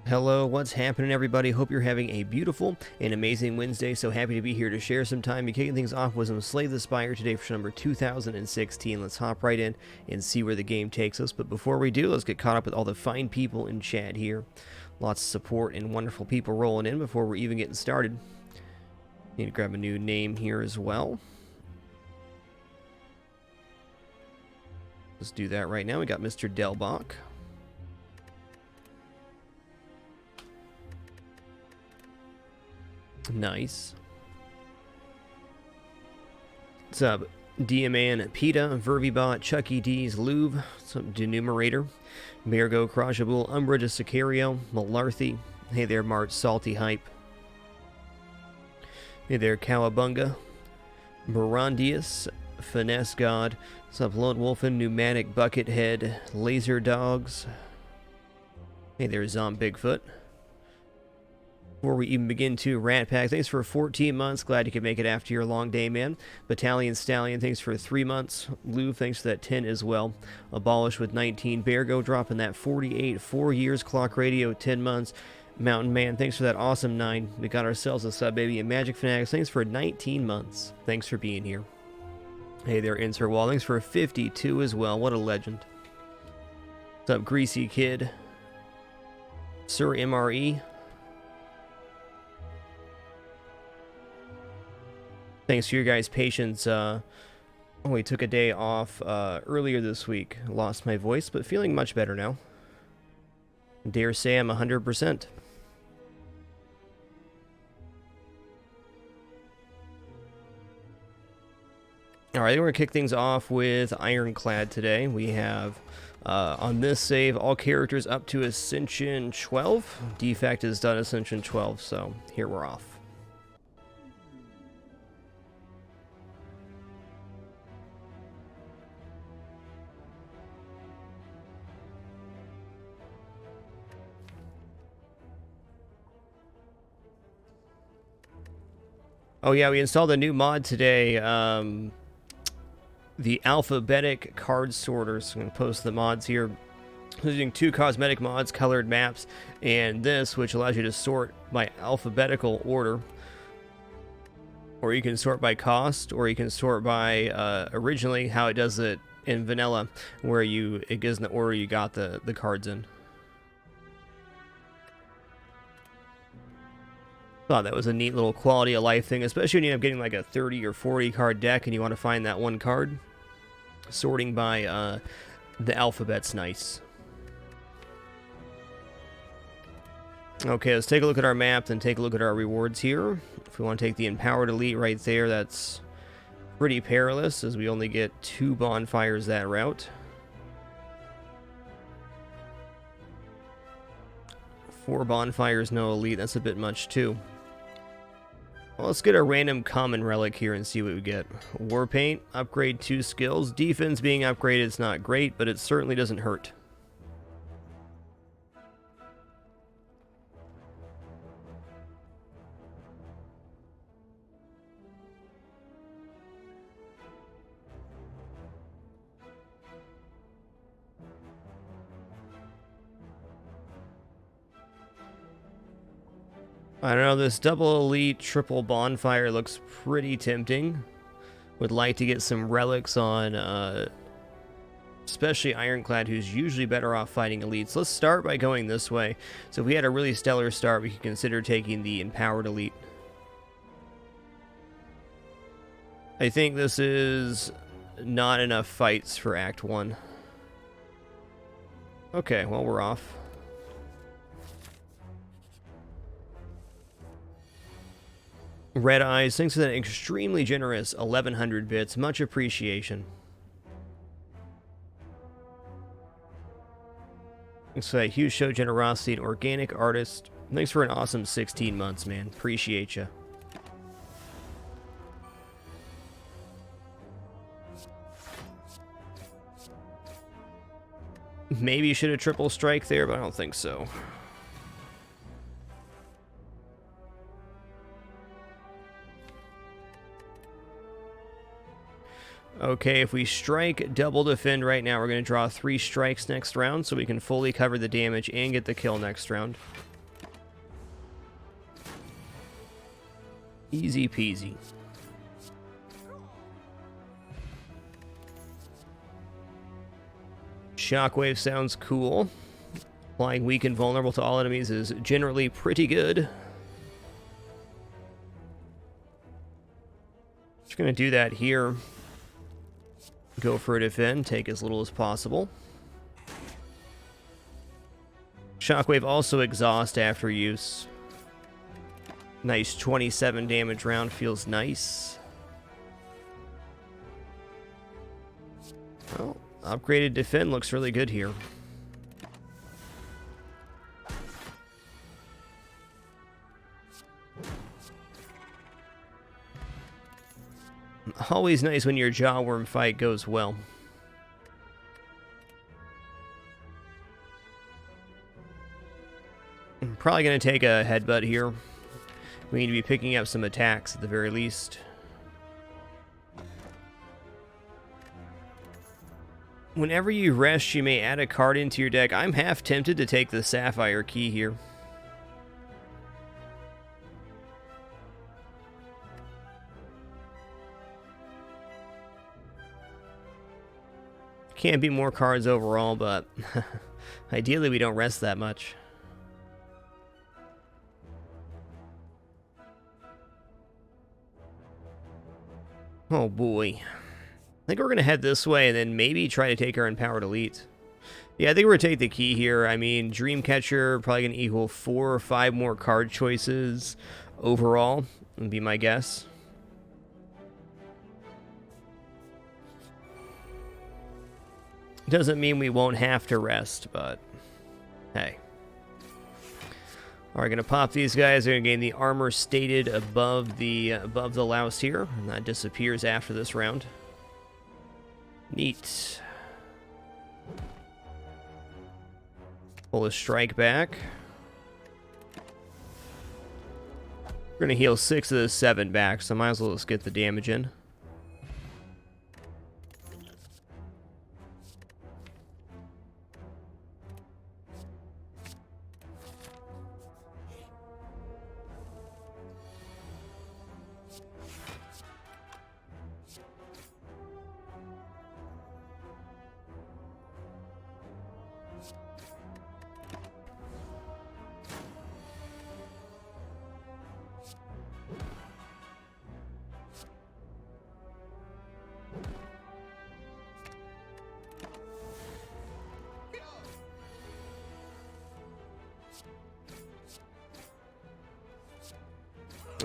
Hello, what's happening, everybody? Hope you're having a beautiful and amazing Wednesday. So happy to be here to share some time. You're kicking things off with some Slay the Spire today for number 2016. Let's hop right in and see where the game takes us. But before we do, let's get caught up with all the fine people in chat here. Lots of support and wonderful people rolling in before we're even getting started. Need to grab a new name here as well. Let's do that right now. We got Mr. Delbach. Nice. What's up? Diaman, PETA, Vervibot, Chucky D's, Louvre, some Denumerator, Mergo, Krajabul, Umbra de Sicario, Malarthy. Hey there, Mart, Salty Hype. Hey there, Cowabunga, Morandius, Finesse God. What's up, Lone Wolfen, Pneumatic Buckethead, Laser Dogs. Hey there, Zom Bigfoot. Before we even begin to Rat Pack, thanks for 14 months. Glad you could make it after your long day, man. Battalion Stallion, thanks for 3 months. Lou, thanks for that 10 as well. Abolish with 19. Beargo dropping that 48. 4 years. Clock Radio, 10 months. Mountain Man, thanks for that awesome 9. We got ourselves a sub, baby. And Magic Fanatics, thanks for 19 months. Thanks for being here. Hey there, Insert Wall, thanks for 52 as well. What a legend. What's up, Greasy Kid? Sir MRE. Thanks for your guys' patience. We took a day off earlier this week. Lost my voice, but feeling much better now. Dare say I'm 100%. Alright, we're going to kick things off with Ironclad today. We have, on this save, all characters up to Ascension 12. Defect is done Ascension 12, so here we're off. Oh yeah, we installed a new mod today, the alphabetic card sorter. So I'm going to post the mods here. Using 2 cosmetic mods, colored maps, and this, which allows you to sort by alphabetical order. Or you can sort by cost, or you can sort by, originally, how it does it in vanilla, where it gives the order you got the cards in. Thought that was a neat little quality of life thing, especially when you end up getting like a 30 or 40 card deck and you want to find that one card. Sorting by the alphabet's nice. Okay, let's take a look at our map, then take a look at our rewards here. If we want to take the Empowered Elite right there, that's pretty perilous, as we only get 2 bonfires that route. 4 bonfires, no elite, that's a bit much too. Well, let's get a random common relic here and see what we get. War Paint, upgrade 2 skills. Defense being upgraded is not great, but it certainly doesn't hurt. I don't know, this double elite triple bonfire looks pretty tempting. Would like to get some relics on, especially Ironclad, who's usually better off fighting elites. Let's start by going this way. So if we had a really stellar start, we could consider taking the Empowered Elite. I think this is not enough fights for Act 1. Okay, well, we're off. Red Eyes, thanks for that extremely generous 1100 bits. Much appreciation. Thanks for that huge show generosity and organic artist. Thanks for an awesome 16 months, man. Appreciate you. Maybe you should have triple strike there, but I don't think so. Okay, if we strike double defend right now, we're going to draw 3 strikes next round, so we can fully cover the damage and get the kill next round. Easy peasy. Shockwave sounds cool. Applying weak and vulnerable to all enemies is generally pretty good. Just gonna do that here. Go for a defend, take as little as possible. Shockwave also exhaust after use. Nice 27 damage round, feels nice. Well, upgraded defend looks really good here. Always nice when your jawworm fight goes well. I'm probably going to take a headbutt here. We need to be picking up some attacks at the very least. Whenever you rest, you may add a card into your deck. I'm half tempted to take the Sapphire Key here. Can't be more cards overall, but ideally we don't rest that much. Oh boy. I think we're going to head this way and then maybe try to take our Empowered Elite. Yeah, I think we're going to take the key here. I mean, Dreamcatcher probably going to equal 4 or 5 more card choices overall, would be my guess. Doesn't mean we won't have to rest, but hey. Alright, gonna pop these guys. They're gonna gain the armor stated above the louse here, and that disappears after this round. Neat. Pull a strike back. We're gonna heal 6 of the 7 back, so might as well just get the damage in.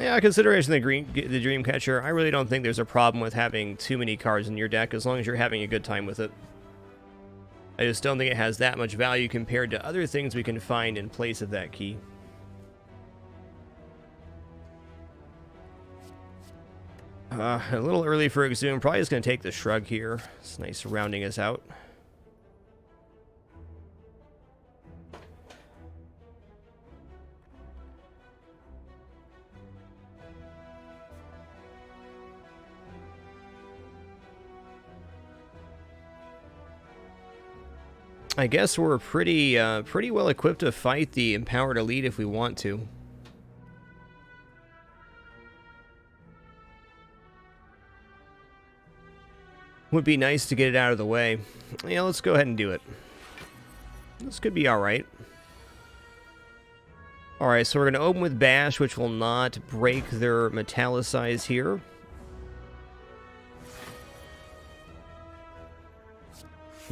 Yeah, consideration the Dreamcatcher. I really don't think there's a problem with having too many cards in your deck as long as you're having a good time with it. I just don't think it has that much value compared to other things we can find in place of that key. A little early for Exhume. Probably just going to take the Shrug here. It's nice rounding us out. I guess we're pretty well equipped to fight the Empowered Elite if we want to. Would be nice to get it out of the way. Yeah, let's go ahead and do it. This could be alright. Alright, so we're going to open with Bash, which will not break their Metallicize here.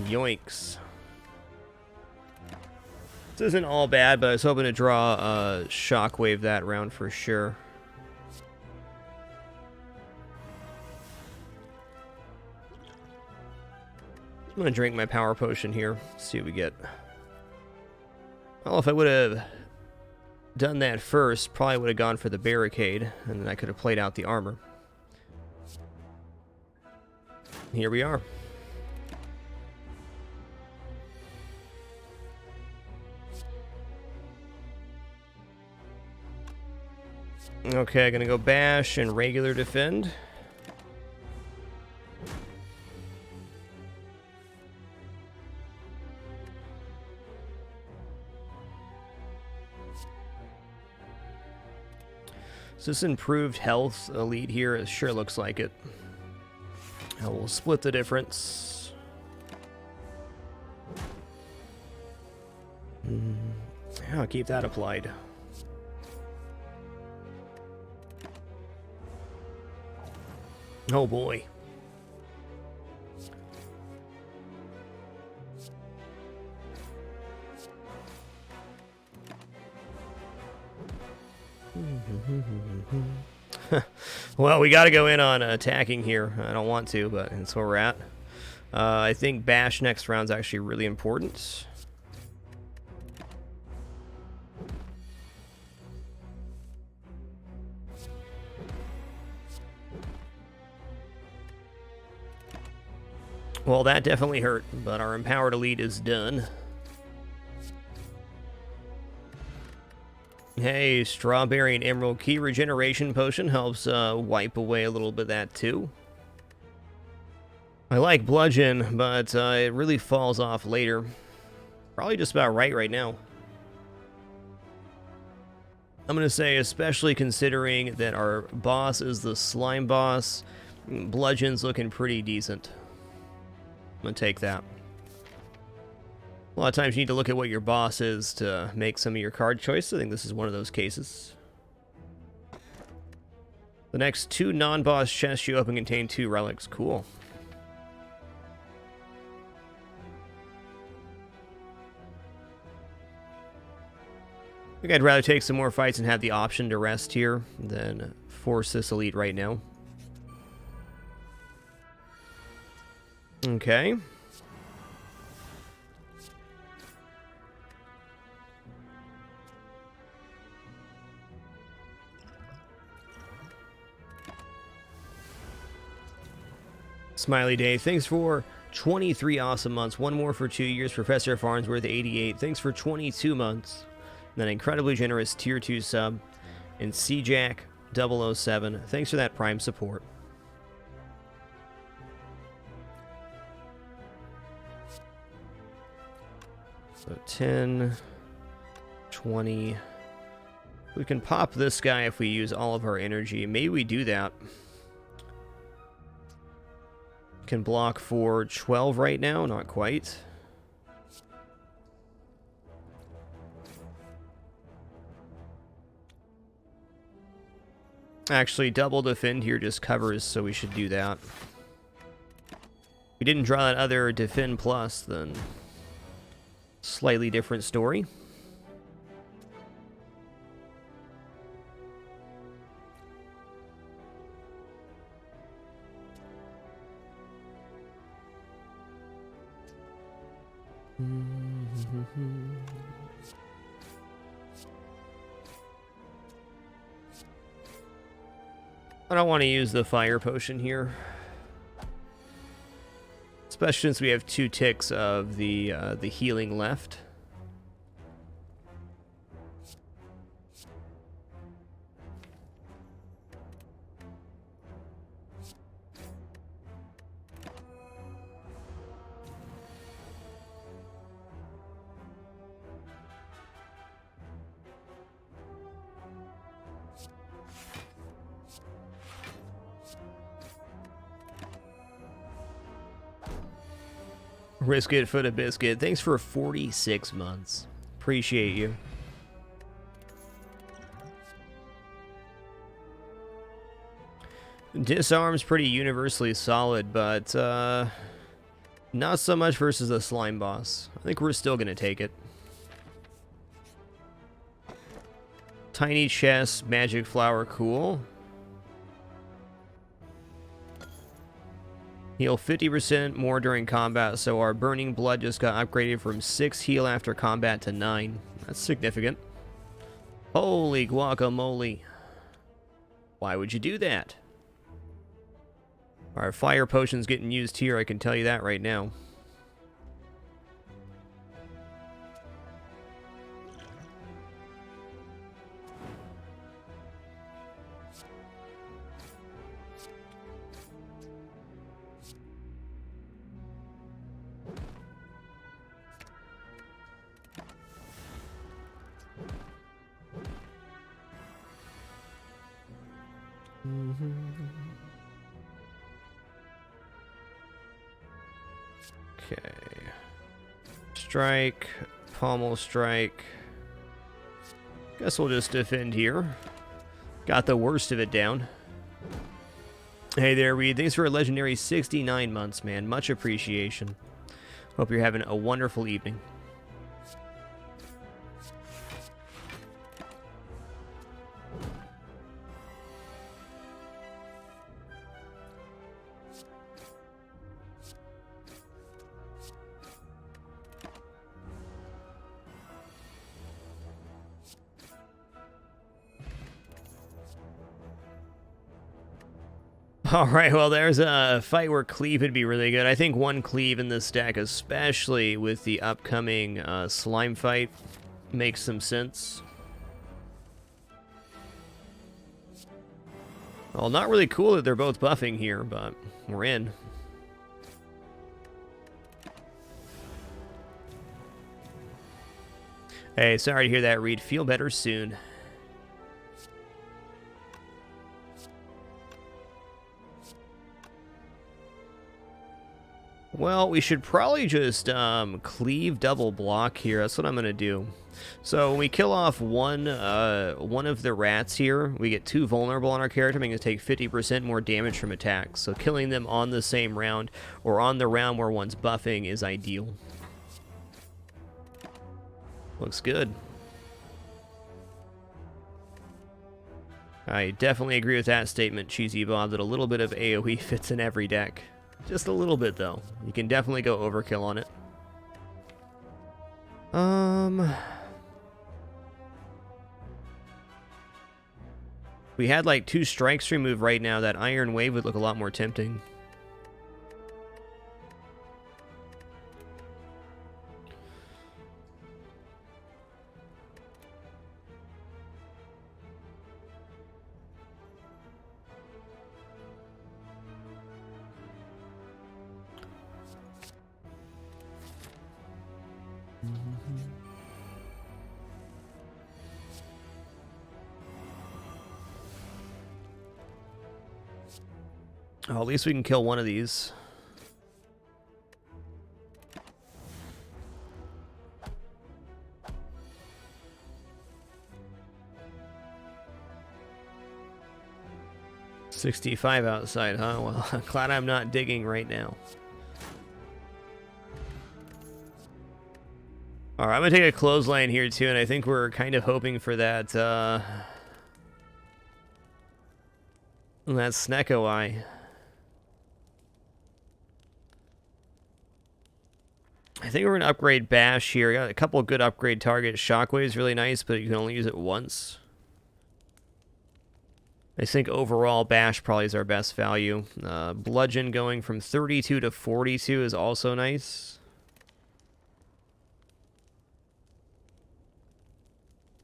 Yoinks. This isn't all bad, but I was hoping to draw a Shockwave that round for sure. I'm going to drink my power potion here, see what we get. Well, if I would have done that first, probably would have gone for the barricade, and then I could have played out the armor. Here we are. Okay, gonna go Bash and regular defend. Is this improved health elite here? It sure looks like it. We'll split the difference. I'll keep that applied. Oh boy. Well, we got to go in on attacking here. I don't want to, but that's where we're at. I think bash next round's actually really important. Well, that definitely hurt, but our empowered elite is done. Hey, strawberry and emerald key regeneration potion helps wipe away a little bit of that too. I like bludgeon, but it really falls off later. Probably just about right now. I'm going to say, especially considering that our boss is the slime boss, bludgeon's looking pretty decent. I'm going to take that. A lot of times you need to look at what your boss is to make some of your card choices. I think this is one of those cases. The next 2 non-boss chests you open contain 2 relics. Cool. I think I'd rather take some more fights and have the option to rest here than force this elite right now. Okay. Smiley Day, thanks for 23 awesome months. One more for 2 years. Professor Farnsworth, 88. Thanks for 22 months. And then incredibly generous tier 2 sub. And CJack 007. Thanks for that prime support. So 10, 20. We can pop this guy if we use all of our energy. Maybe we do that. Can block for 12 right now, not quite. Actually, double defend here just covers, so we should do that. If we didn't draw that other defend plus, then slightly different story. I don't want to use the fire potion here, especially since we have 2 ticks of the healing left. Risk it for the biscuit. Thanks for 46 months. Appreciate you. Disarm's pretty universally solid, but not so much versus a slime boss. I think we're still going to take it. Tiny chest, magic flower, cool. Heal 50% more during combat, so our burning blood just got upgraded from 6 heal after combat to 9. That's significant. Holy guacamole. Why would you do that? Our fire potion's getting used here, I can tell you that right now. Okay. Strike. Pommel strike. Guess we'll just defend here. Got the worst of it down. Hey there, Reed. Thanks for a legendary 69 months, man. Much appreciation. Hope you're having a wonderful evening. Alright, well, there's a fight where cleave would be really good. I think one cleave in this deck, especially with the upcoming slime fight, makes some sense. Well, not really cool that they're both buffing here, but we're in. Hey, sorry to hear that, Reed. Feel better soon. Well, we should probably just cleave double block here. That's what I'm going to do. So when we kill off one of the rats here, we get 2 vulnerable on our character, making us take 50% more damage from attacks. So killing them on the same round or on the round where one's buffing is ideal. Looks good. I definitely agree with that statement, Cheesy Bob, that a little bit of AoE fits in every deck. Just a little bit, though. You can definitely go overkill on it. We had like 2 strikes removed right now. That Iron Wave would look a lot more tempting. Oh, at least we can kill one of these. $65 outside, huh? Well, I'm glad I'm not digging right now. Alright, I'm gonna take a clothesline here too, and I think we're kind of hoping for that, that Snecko Eye. I think we're going to upgrade Bash here. Got a couple of good upgrade targets. Shockwave's really nice, but you can only use it once. I think overall Bash probably is our best value. Bludgeon going from 32 to 42 is also nice.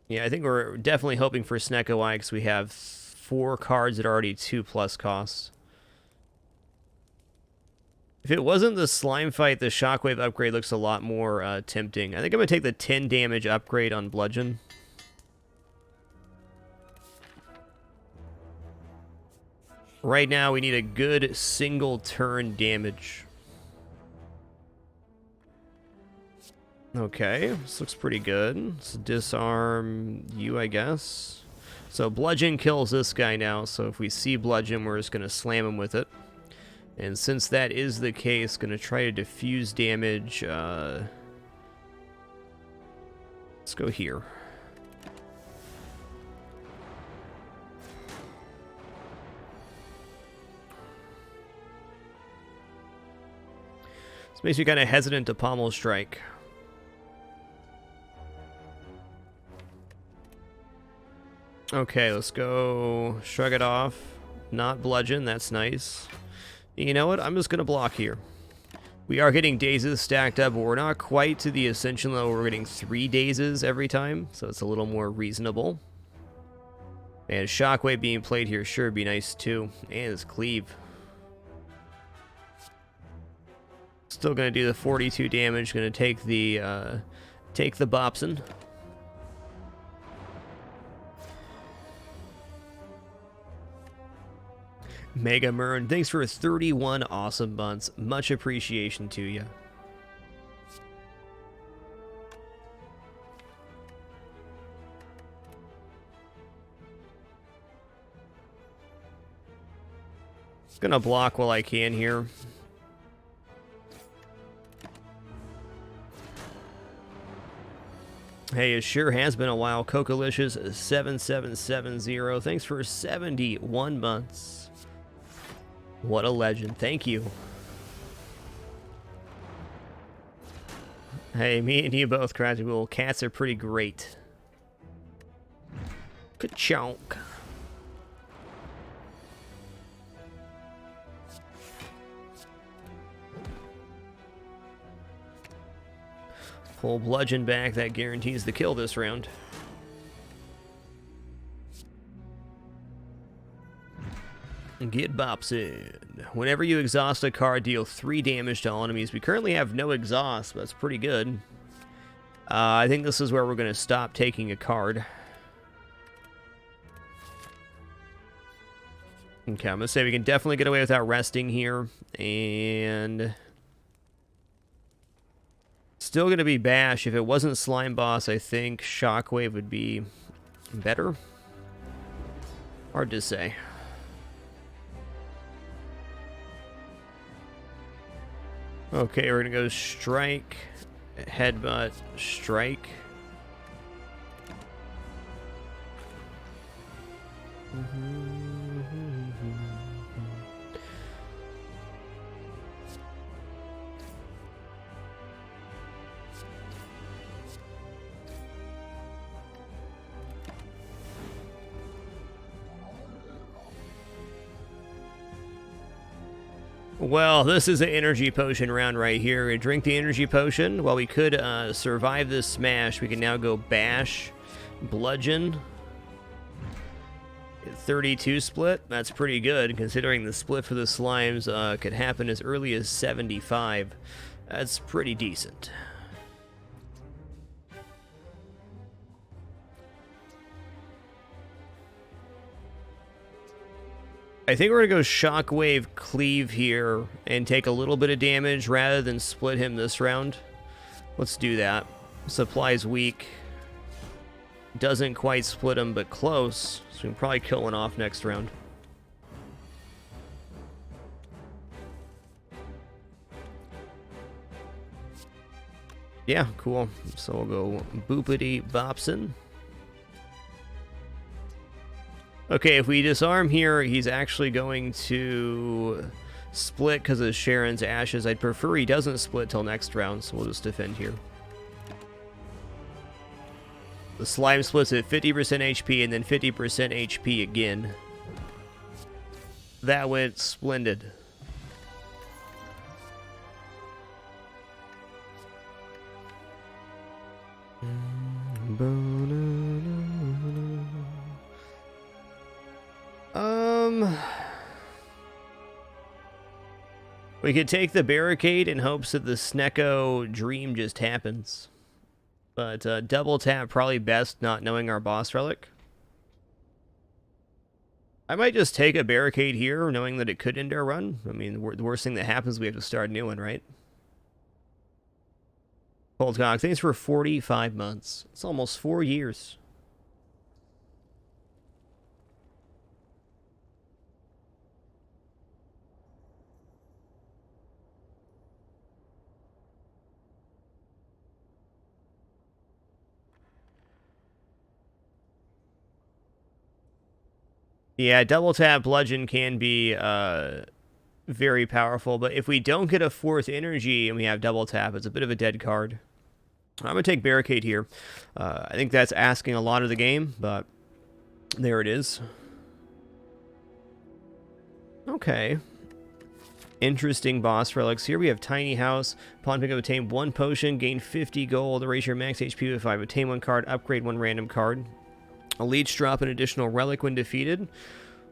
Yeah, I think we're definitely hoping for Snecko Eye because we have 4 cards that are already 2+ costs. If it wasn't the slime fight, the shockwave upgrade looks a lot more tempting. I think I'm going to take the 10 damage upgrade on Bludgeon. Right now, we need a good single turn damage. Okay, this looks pretty good. Let's disarm you, I guess. So Bludgeon kills this guy now, so if we see Bludgeon, we're just going to slam him with it. And since that is the case, going to try to diffuse damage. Let's go here. This makes me kind of hesitant to pommel strike. Okay, let's go shrug it off. Not Bludgeon, that's nice. You know what? I'm just going to block here. We are getting dazes stacked up, but we're not quite to the Ascension level. We're getting 3 dazes every time, so it's a little more reasonable. And Shockwave being played here sure would be nice too. And his cleave. Still going to do the 42 damage. Going to take the Bopson. Mega Mern, thanks for 31 awesome months. Much appreciation to you. Gonna block while I can here. Hey, it sure has been a while. Cocolicious 7770. Thanks for 71 months. What a legend. Thank you. Hey, me and you both, Crazy Will. Cats are pretty great. Ka-chonk. Pull bludgeon back, that guarantees the kill this round. Get bops in. Whenever you exhaust a card, deal 3 damage to all enemies. We currently have no exhaust, but that's pretty good. I think this is where we're going to stop taking a card. Okay, I'm going to say we can definitely get away without resting here. And still going to be Bash. If it wasn't Slime Boss, I think Shockwave would be better. Hard to say. Okay, we're going to go Strike, Headbutt, Strike. Well, this is an energy potion round right here. We drink the energy potion. While we could survive this smash, we can now go Bash, Bludgeon. 32 split. That's pretty good, considering the split for the slimes could happen as early as 75. That's pretty decent. I think we're going to go Shockwave Cleave here and take a little bit of damage rather than split him this round. Let's do that. Supply's weak. Doesn't quite split him, but close. So we can probably kill one off next round. Yeah, cool. So we'll go Boopity Bopsin. Okay, if we disarm here, he's actually going to split because of Sharon's Ashes. I'd prefer he doesn't split till next round, so we'll just defend here. The slime splits at 50% HP and then 50% HP again. That went splendid. We could take the barricade in hopes that the Snecko dream just happens. But double tap probably best, not knowing our boss relic. I might just take a barricade here, knowing that it could end our run. I mean, the worst thing that happens, we have to start a new one, right? Coldcock, thanks for 45 months. It's almost 4 years. Yeah, double tap bludgeon can be very powerful, but if we don't get a 4th energy and we have double tap, it's a bit of a dead card. I'm going to take barricade here. I think that's asking a lot of the game, but there it is. Okay. Interesting boss relics. Here we have Tiny House. Upon pick up, obtain 1 potion, gain 50 gold, raise your max HP by 5. Obtain 1 card, upgrade 1 random card. A leech drop an additional relic when defeated.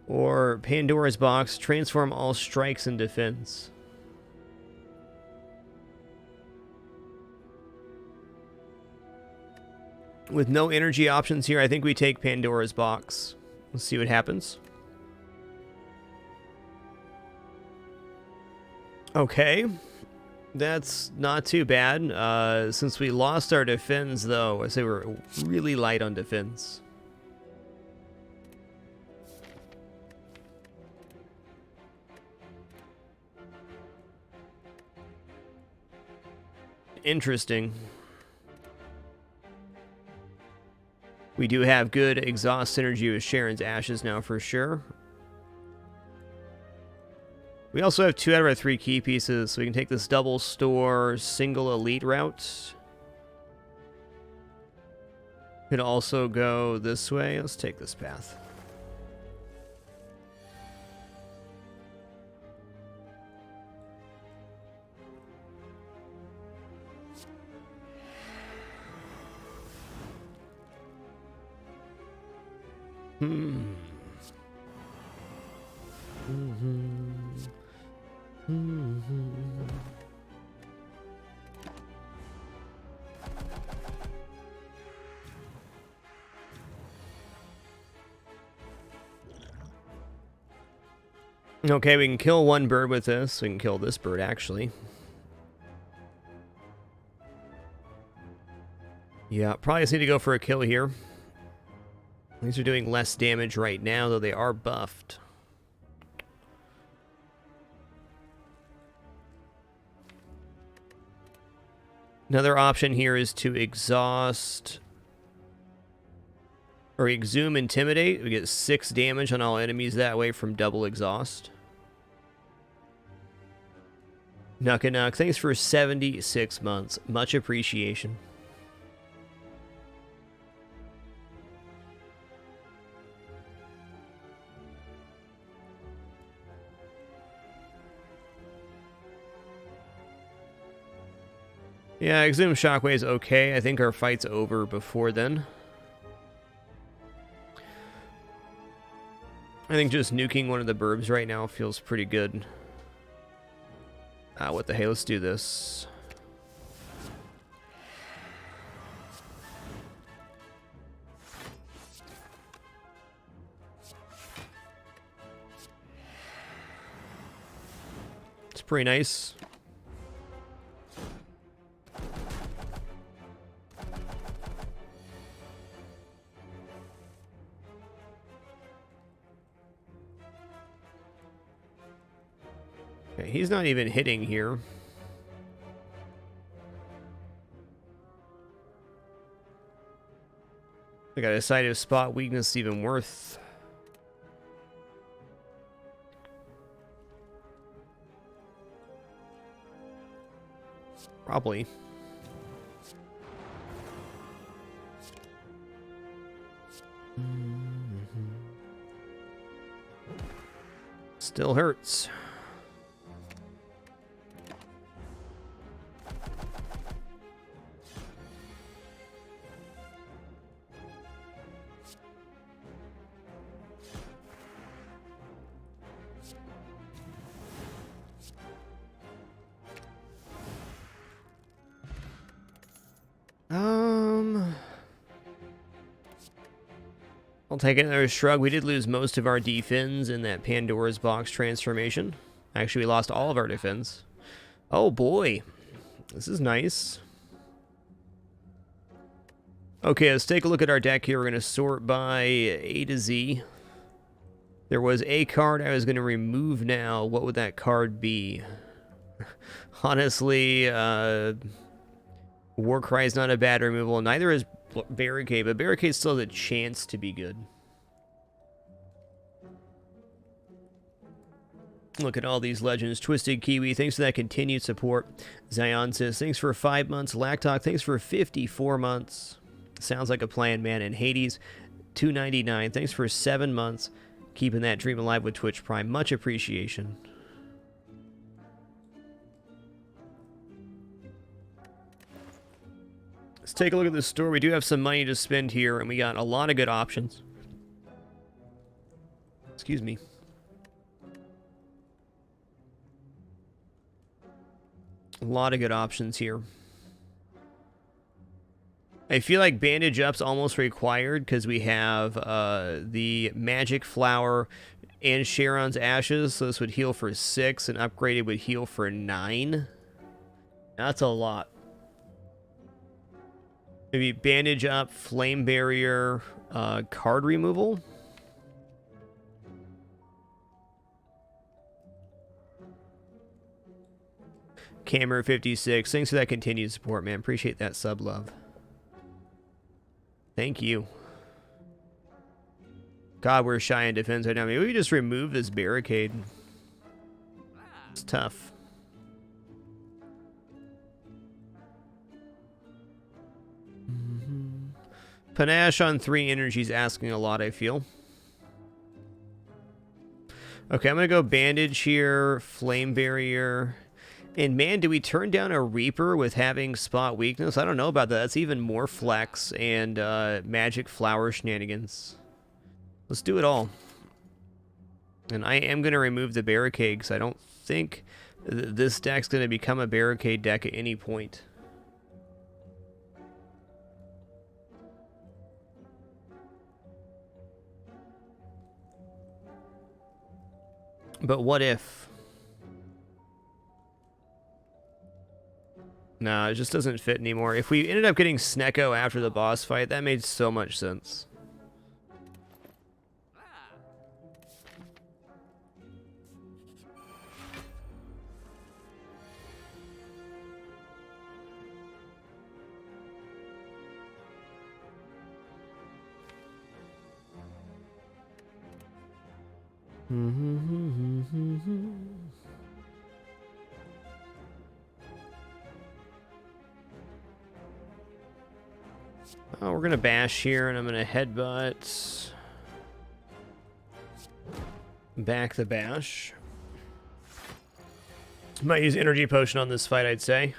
Or Pandora's Box, transform all strikes in defense. With no energy options here, I think we take Pandora's Box. Let's see what happens. Okay. That's not too bad. Since we lost our defense, though, I say we're really light on defense. Interesting. We do have good exhaust synergy with Sharon's Ashes now for sure. We also have 2 out of our 3 key pieces, so we can take this double store, single elite route. Could also go this way. Let's take this path. Okay, we can kill one bird with this. We can kill this bird, actually. Yeah, probably just need to go for a kill here. These are doing less damage right now, though they are buffed. Another option here is to exhaust or exhume intimidate. We get 6 damage on all enemies that way from double exhaust. Nuck, thanks for 76 months. Much appreciation. Yeah, Exhume Shockwave is okay. I think our fight's over before then. I think just nuking one of the burbs right now feels pretty good. What the hey, let's do this. It's pretty nice. Okay, he's not even hitting here. I gotta decide if spot weakness is even worth. Probably. Still hurts. I'll take another shrug. We did lose most of our defense in that Pandora's Box transformation. Actually, we lost all of our defense. Oh boy. This is nice. Okay, let's take a look at our deck here. We're going to sort by A to Z. There was a card I was going to remove now. What would that card be? Honestly, Warcry is not a bad removal. Neither is Barricade, but Barricade still has a chance to be good. Look at all these legends. Twisted Kiwi, thanks for that continued support. Zion says, thanks for 5 months. Lactalk, thanks for 54 months. Sounds like a plan, man. And Hades, $2.99, thanks for 7 months. Keeping that dream alive with Twitch Prime. Much appreciation. Let's take a look at the store. We do have some money to spend here, and we got a lot of good options. Excuse me. A lot of good options here. I feel like Bandage Up's almost required because we have the Magic Flower, and Sharon's Ashes, so this would heal for 6, and upgraded would heal for 9. That's a lot. Maybe Bandage Up, Flame Barrier, card removal. Camera 56. Thanks for that continued support, man. Appreciate that sub love. Thank you. God, we're shy in defense right now. Maybe we just remove this barricade. It's tough. Panache on 3 energies asking a lot, I feel. Okay, I'm going to go Bandage here, Flame Barrier. And man, do we turn down a Reaper with having Spot Weakness? I don't know about that. That's even more flex and Magic Flower shenanigans. Let's do it all. And I am going to remove the Barricade because I don't think this deck's going to become a Barricade deck at any point. But what if? No, it just doesn't fit anymore. If we ended up getting Snecko after the boss fight, that made so much sense. Oh, we're gonna bash here, and I'm gonna headbutt. Back the bash. Might use energy potion on this fight, I'd say.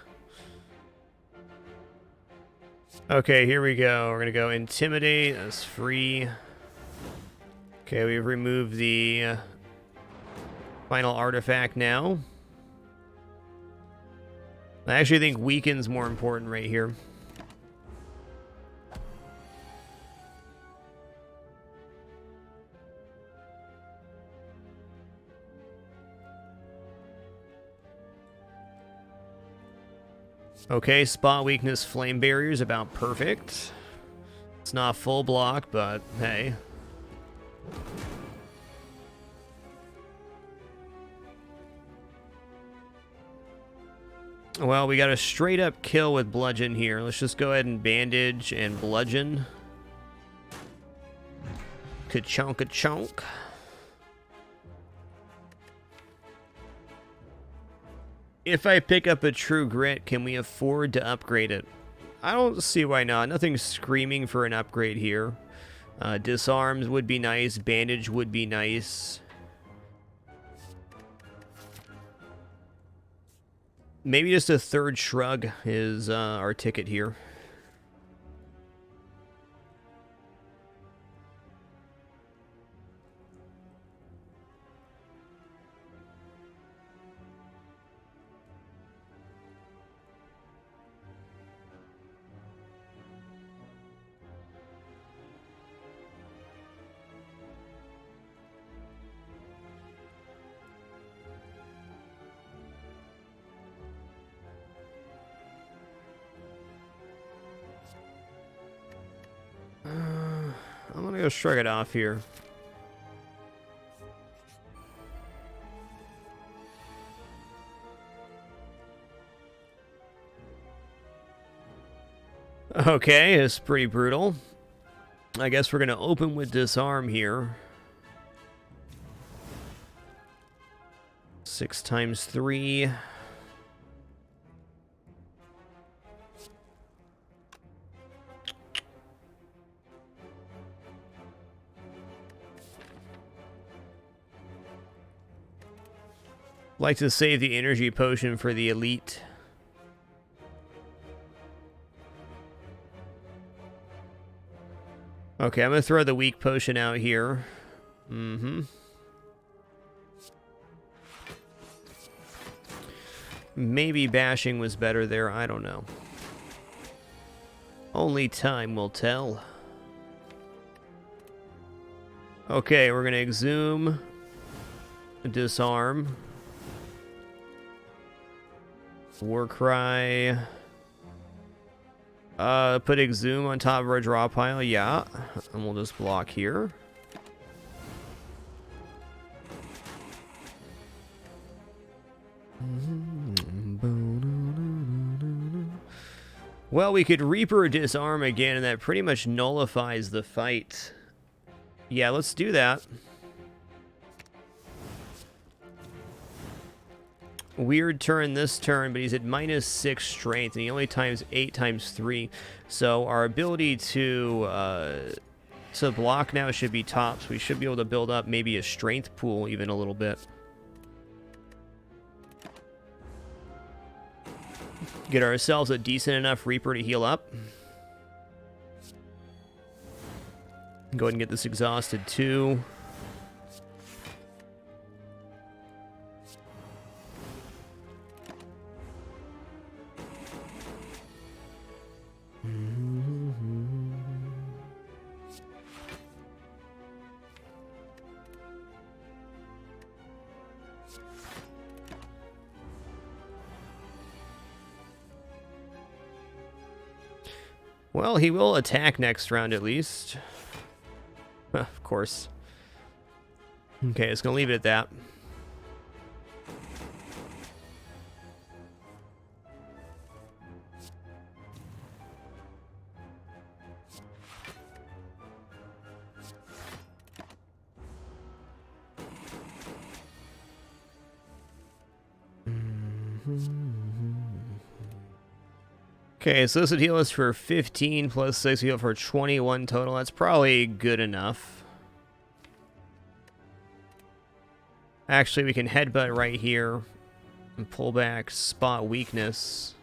Okay, here we go. We're gonna go intimidate. That's free. Okay, we've removed the final artifact now. I actually think weaken's more important right here. Okay, spot weakness, flame barrier is about perfect. It's not full block, but hey. Well, we got a straight up kill with bludgeon here. Let's just go ahead and bandage and bludgeon. Ka-chonk-a-chonk. If I pick up a True Grit, can we afford to upgrade it? I don't see why not. Nothing's screaming for an upgrade here. Disarms would be nice. Bandage would be nice. Maybe just a third Shrug is our ticket here. I'm gonna go shrug it off here. Okay, it's pretty brutal. I guess we're gonna open with disarm here. 6 times 3. Like to save the energy potion for the elite. Okay, I'm gonna throw the weak potion out here. Maybe bashing was better there, I don't know. Only time will tell. Okay, we're gonna exhume. Disarm. Warcry. Put Exhume on top of our draw pile, yeah. And we'll just block here. Well, we could Reaper Disarm again, and that pretty much nullifies the fight. Yeah, let's do that. Weird turn this turn, but he's at -6 strength, and he only times 8 times 3. So our ability to block now should be tops. We should be able to build up maybe a strength pool even a little bit. Get ourselves a decent enough Reaper to heal up. Go ahead and get this exhausted too. Well, he will attack next round at least. Of course. Okay, it's gonna leave it at that. Okay, so this would heal us for 15 plus 6, heal for 21 total. That's probably good enough. Actually, we can headbutt right here and pull back spot weakness.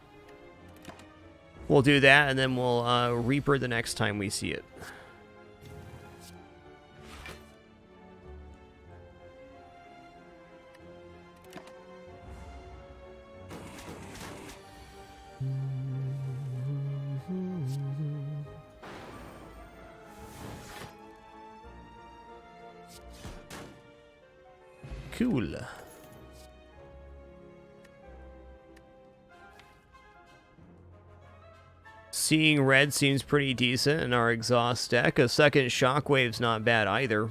We'll do that, and then we'll Reaper the next time we see it. Cool. Seeing red seems pretty decent in our exhaust deck. A second shockwave's not bad either.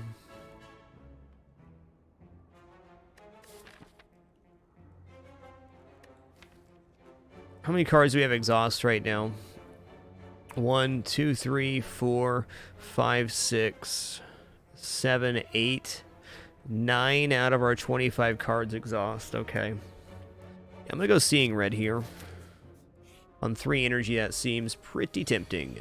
How many cards do we have exhaust right now? 1, 2, 3, 4, 5, 6, 7, 8. 9 out of our 25 cards exhaust. Okay. I'm gonna go Seeing Red here. On 3 energy, that seems pretty tempting.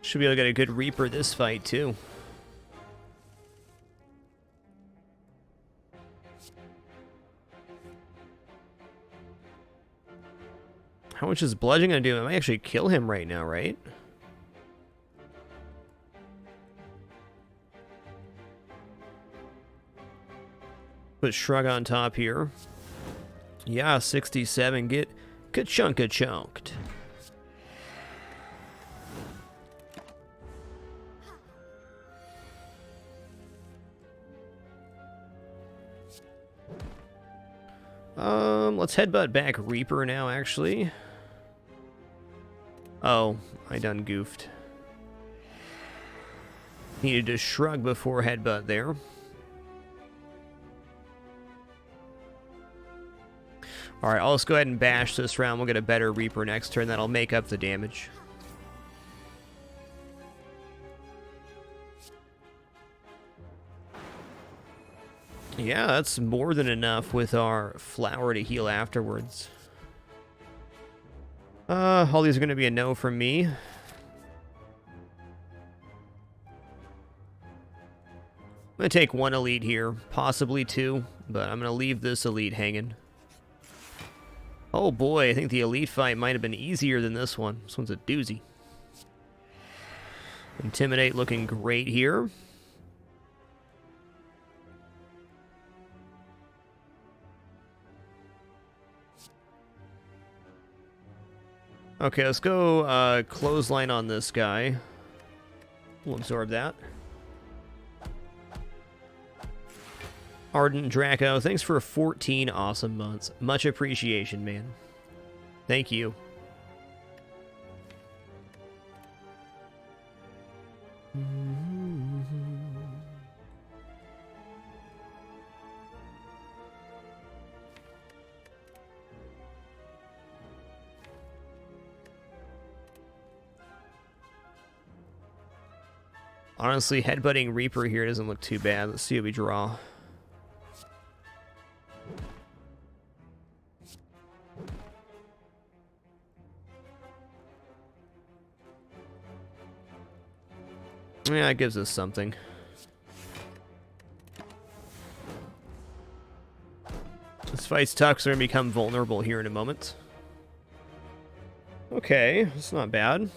Should be able to get a good Reaper this fight, too. How much is Bludgeon going to do? I might actually kill him right now, right? Put Shrug on top here. Yeah, 67. Get ka-chunka-chunked. Let's headbutt back Reaper now, actually. Oh, I done goofed. Needed to Shrug before headbutt there. Alright, I'll just go ahead and bash this round. We'll get a better Reaper next turn. That'll make up the damage. Yeah, that's more than enough with our flower to heal afterwards. All these are going to be a no from me. going to take one elite here, possibly two, but I'm going to leave this elite hanging. Oh boy, I think the elite fight might have been easier than this one. This one's a doozy. Intimidate looking great here. Okay, let's go clothesline on this guy. We'll absorb that. Ardent Draco, thanks for 14 awesome months. Much appreciation, man. Thank you. Honestly, headbutting Reaper here doesn't look too bad. Let's see what we draw. Yeah, it gives us something. This fight's tough, so we're going to become vulnerable here in a moment. Okay, that's not bad.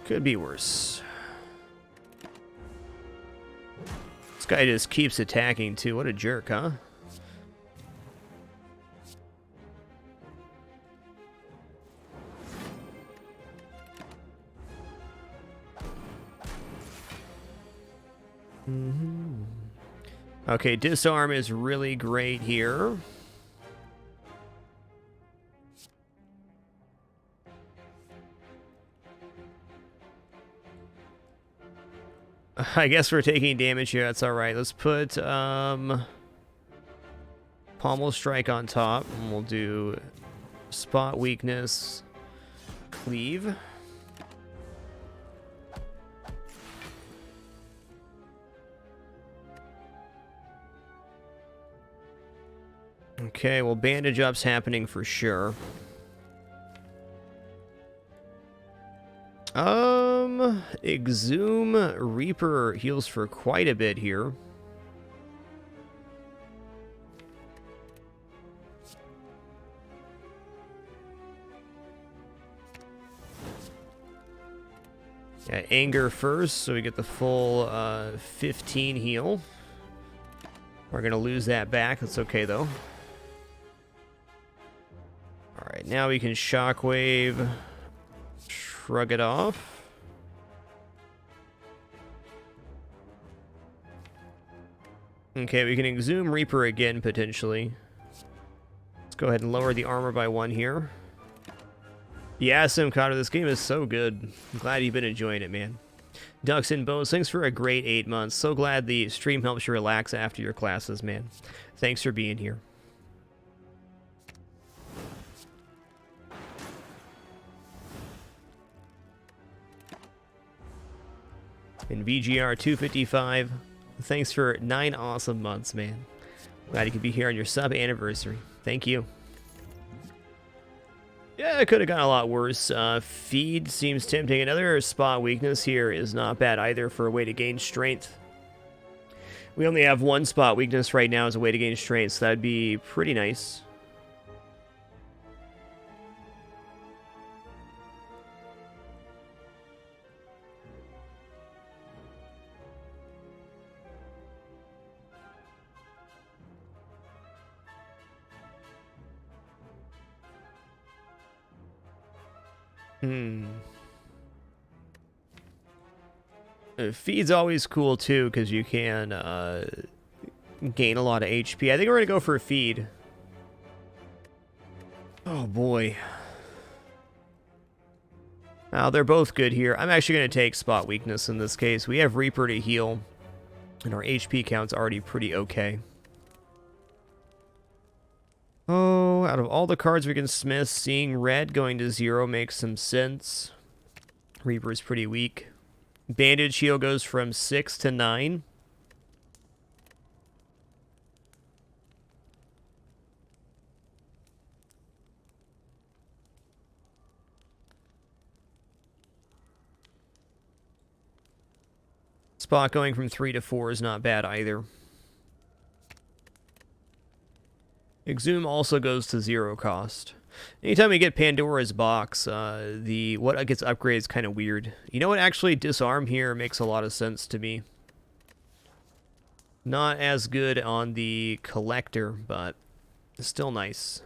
Could be worse. This guy just keeps attacking too. What a jerk, huh? Okay, disarm is really great here. I guess we're taking damage here. That's all right. Let's put Pommel Strike on top, and we'll do Spot Weakness, Cleave. Okay, well, Bandage Up's happening for sure. Exhume Reaper heals for quite a bit here. Yeah, Anger first, so we get the full 15 heal. We're gonna lose that back. That's okay though. All right, now we can Shockwave, shrug it off. Okay, we can Exhume Reaper again, potentially. Let's go ahead and lower the armor by 1 here. Yeah, Simcotter, this game is so good. I'm glad you've been enjoying it, man. Ducks and Bows, thanks for a great 8 months. So glad the stream helps you relax after your classes, man. Thanks for being here. And VGR 255, thanks for 9 awesome months, man. Glad you could be here on your sub anniversary. Thank you. Yeah, it could have gone a lot worse. Feed seems tempting. Another spot weakness here is not bad either for a way to gain strength. We only have 1 spot weakness right now as a way to gain strength, so that'd be pretty nice. Feed's always cool too, because you can gain a lot of HP. I think we're gonna go for a feed. Oh boy. Now they're both good here. I'm actually gonna take spot weakness in this case. We have Reaper to heal, and our HP count's already pretty okay. Oh, out of all the cards we can smith, seeing red going to 0 makes some sense. Reaper's pretty weak. Bandage heal goes from 6 to 9. Spot going from 3 to 4 is not bad either. Exhume also goes to 0 cost. Anytime we get Pandora's box, what gets upgraded is kind of weird. You know what? Actually, disarm here makes a lot of sense to me. Not as good on the collector, but still nice.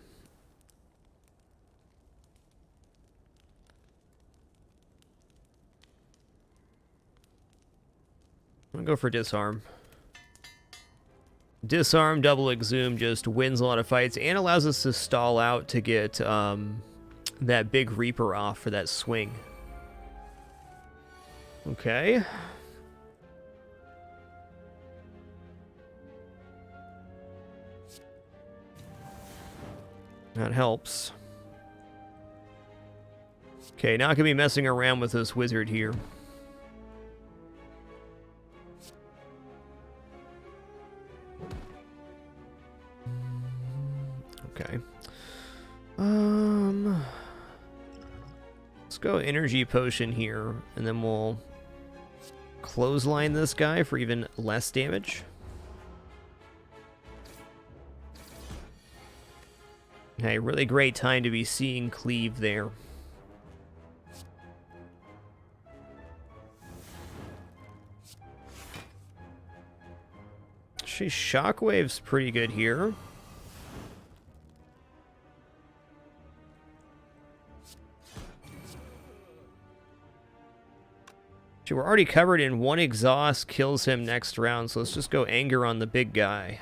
I'll go for disarm. Disarm, double exhume just wins a lot of fights and allows us to stall out to get that big Reaper off for that swing. Okay. That helps. Okay, not gonna be messing around with this wizard here. Okay. Let's go energy potion here, and then we'll clothesline this guy for even less damage. Hey, really great time to be seeing cleave there. Shockwave's pretty good here. We're already covered in 1 exhaust, kills him next round, so let's just go anger on the big guy.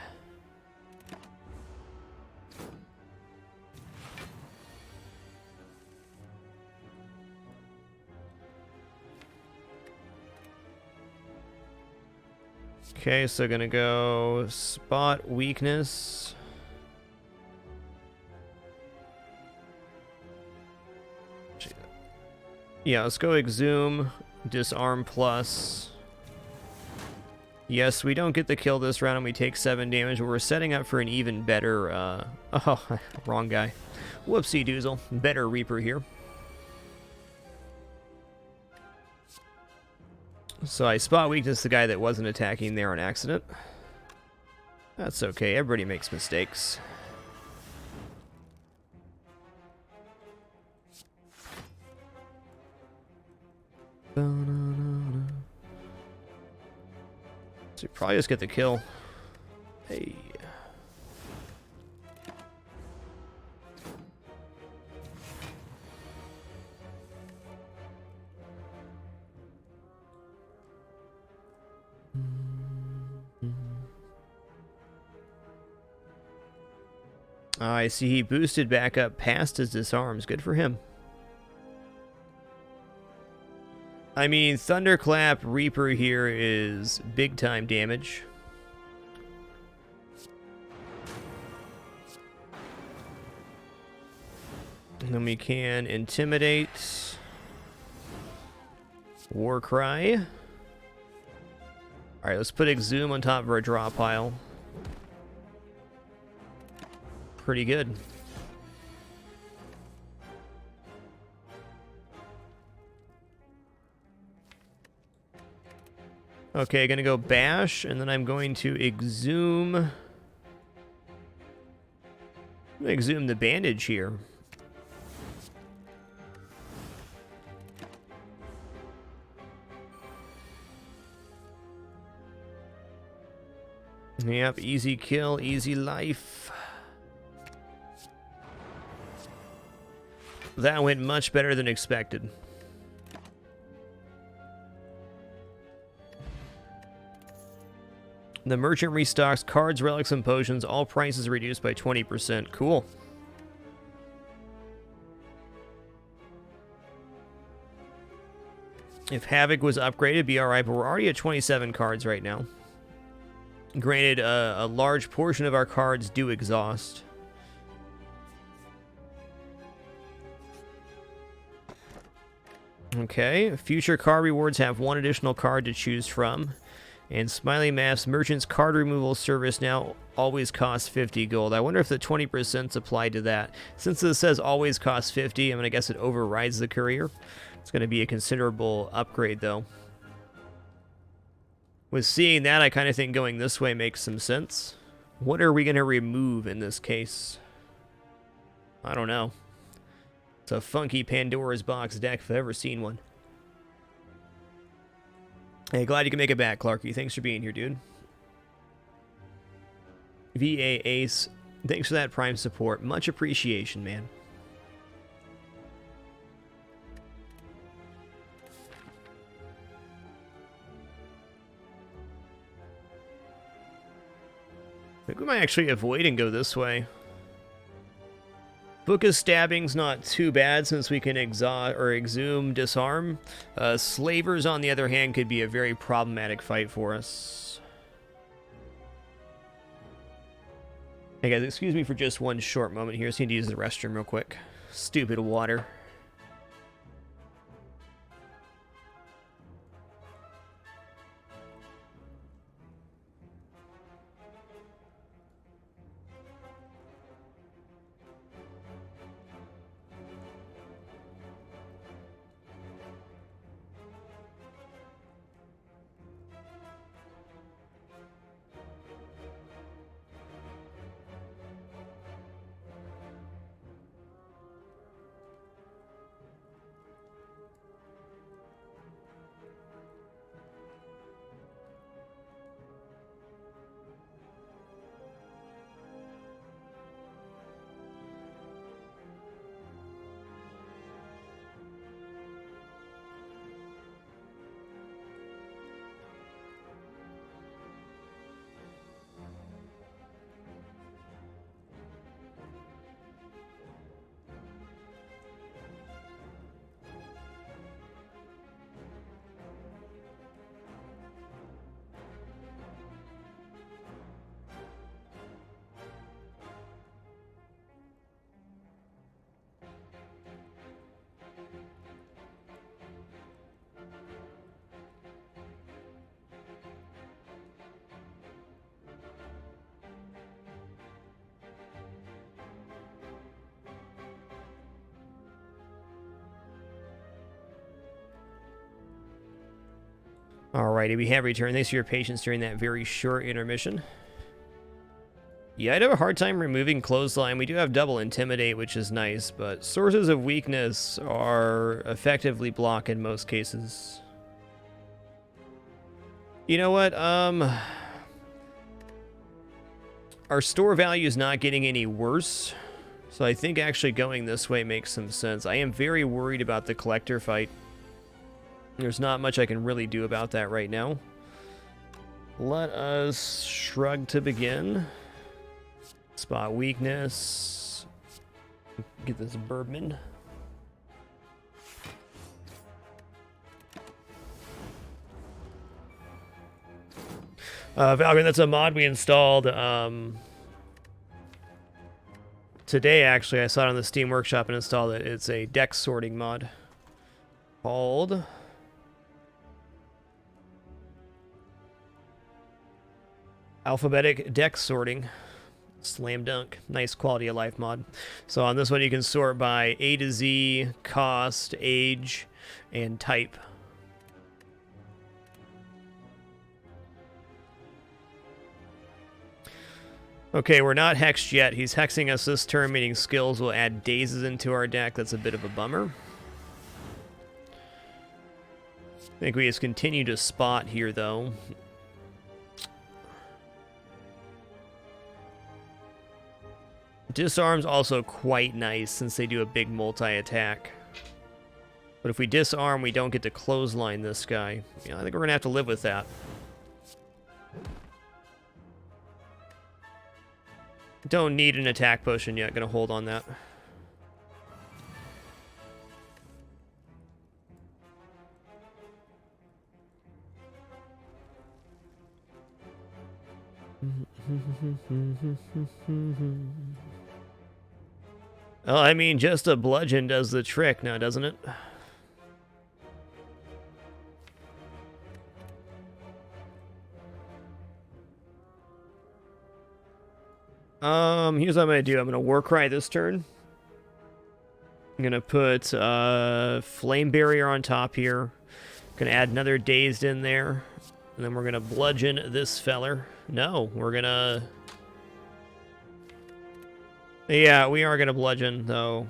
Okay, so gonna go spot weakness. Yeah, let's go exhume. Disarm plus. Yes, we don't get the kill this round and we take 7 damage, but we're setting up for an even better, oh, wrong guy. Whoopsie doozle. Better Reaper here. So I spot weakness the guy that wasn't attacking there on accident. That's okay, everybody makes mistakes. So you probably just get the kill. Hey. I see he boosted back up past his disarms. Good for him. I mean, Thunderclap Reaper here is big time damage. And then we can Intimidate. Warcry. Alright, let's put Exhume on top of our draw pile. Pretty good. Okay, gonna go bash, and then I'm going to exhume. I'm gonna exhume the bandage here. Yep, easy kill, easy life. That went much better than expected. The merchant restocks cards, relics, and potions. All prices reduced by 20%. Cool. If Havoc was upgraded, it'd be alright, but we're already at 27 cards right now. Granted, a large portion of our cards do exhaust. Okay, future card rewards have one additional card to choose from. And Smiley Maps Merchant's card removal service now always costs 50 gold. I wonder if the 20% applied to that. Since this says always costs 50, I mean, I guess it overrides the courier. It's going to be a considerable upgrade, though. With seeing that, I kind of think going this way makes some sense. What are we going to remove in this case? I don't know. It's a funky Pandora's Box deck if I've ever seen one. Hey, glad you can make it back, Clarky. Thanks for being here, dude. VA Ace, thanks for that Prime support. Much appreciation, man. I think we might actually avoid and go this way. Book of Stabbing's not too bad since we can exhume, disarm. Slavers, on the other hand, could be a very problematic fight for us. Hey guys, excuse me for just one short moment here. I just need to use the restroom real quick. Stupid water. Alrighty, we have returned. Thanks for your patience during that very short intermission. Yeah, I'd have a hard time removing Clothesline. We do have double Intimidate, which is nice, but sources of weakness are effectively blocked in most cases. You know what? Our store value is not getting any worse, so I think actually going this way makes some sense. I am very worried about the Collector fight. There's not much I can really do about that right now. Let us shrug to begin. Spot weakness. Get this bourbon. Valgrind, that's a mod we installed today, actually. I saw it on the Steam Workshop and installed it. It's a deck sorting mod called Alphabetic Deck Sorting. Slam dunk. Nice quality of life mod. So on this one you can sort by A to Z, cost, age, and type. Okay, we're not hexed yet. He's hexing us this turn, meaning skills will add dazes into our deck. That's a bit of a bummer. I think we just continue to spot here, though. Disarm's also quite nice since they do a big multi-attack. But if we disarm, we don't get to clothesline this guy. Yeah, I think we're going to have to live with that. Don't need an attack potion yet. Going to hold on that. Well, I mean, just a bludgeon does the trick now, doesn't it? Here's what I'm gonna do. I'm gonna Warcry this turn. I'm gonna put Flame Barrier on top here. Gonna add another Dazed in there. And then we're gonna bludgeon this feller. No, we're gonna... Yeah, we are gonna bludgeon, though.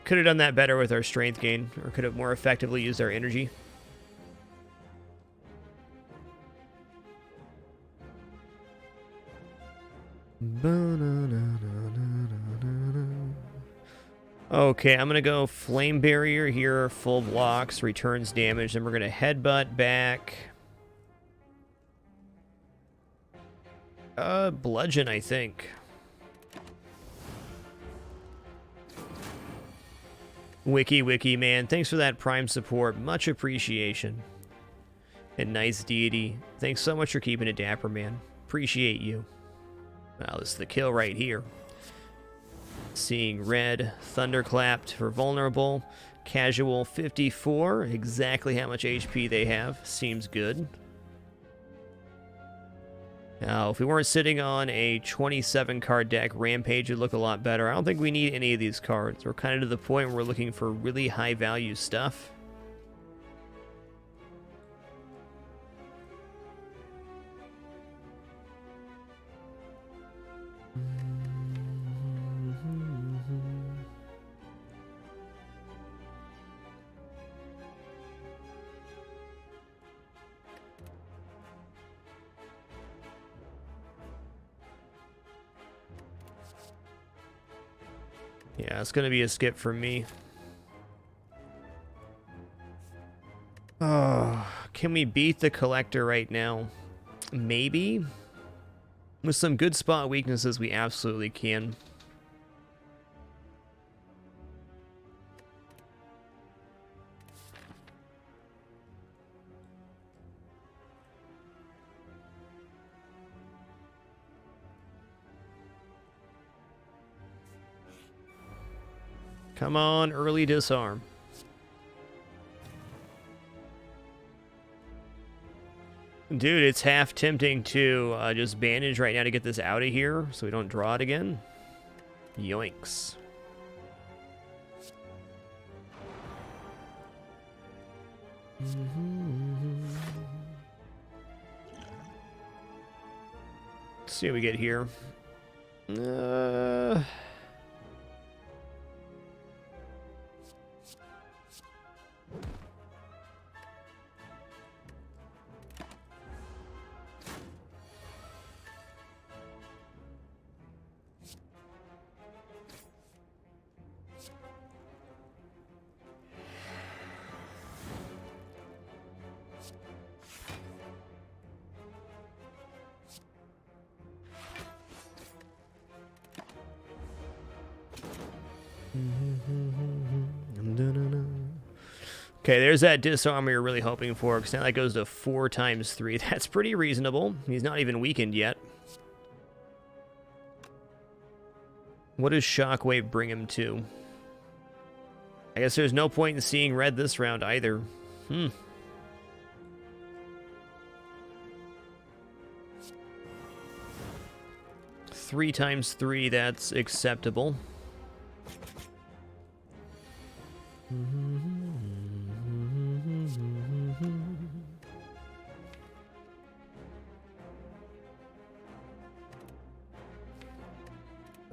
Could have done that better with our strength gain, or could have more effectively used our energy. Okay, I'm gonna go Flame Barrier here, full blocks, returns damage, then we're gonna Headbutt back. Bludgeon, I think. Wiki, man. Thanks for that Prime support. Much appreciation. And nice deity. Thanks so much for keeping it dapper, man. Appreciate you. Wow, this is the kill right here. Seeing red. Thunderclapped for vulnerable. Casual 54. Exactly how much HP they have. Seems good. Now, if we weren't sitting on a 27-card deck, Rampage would look a lot better. I don't think we need any of these cards. We're kind of to the point where we're looking for really high-value stuff. Yeah, it's going to be a skip for me. Oh, can we beat the Collector right now? Maybe. With some good spot weaknesses, we absolutely can. Come on, early disarm. Dude, it's half tempting to just bandage right now to get this out of here so we don't draw it again. Yoinks. Let's see what we get here. Okay, there's that disarm we were really hoping for, because now that goes to 4 times 3. That's pretty reasonable. He's not even weakened yet. What does Shockwave bring him to? I guess there's no point in seeing red this round either. 3 times 3, that's acceptable.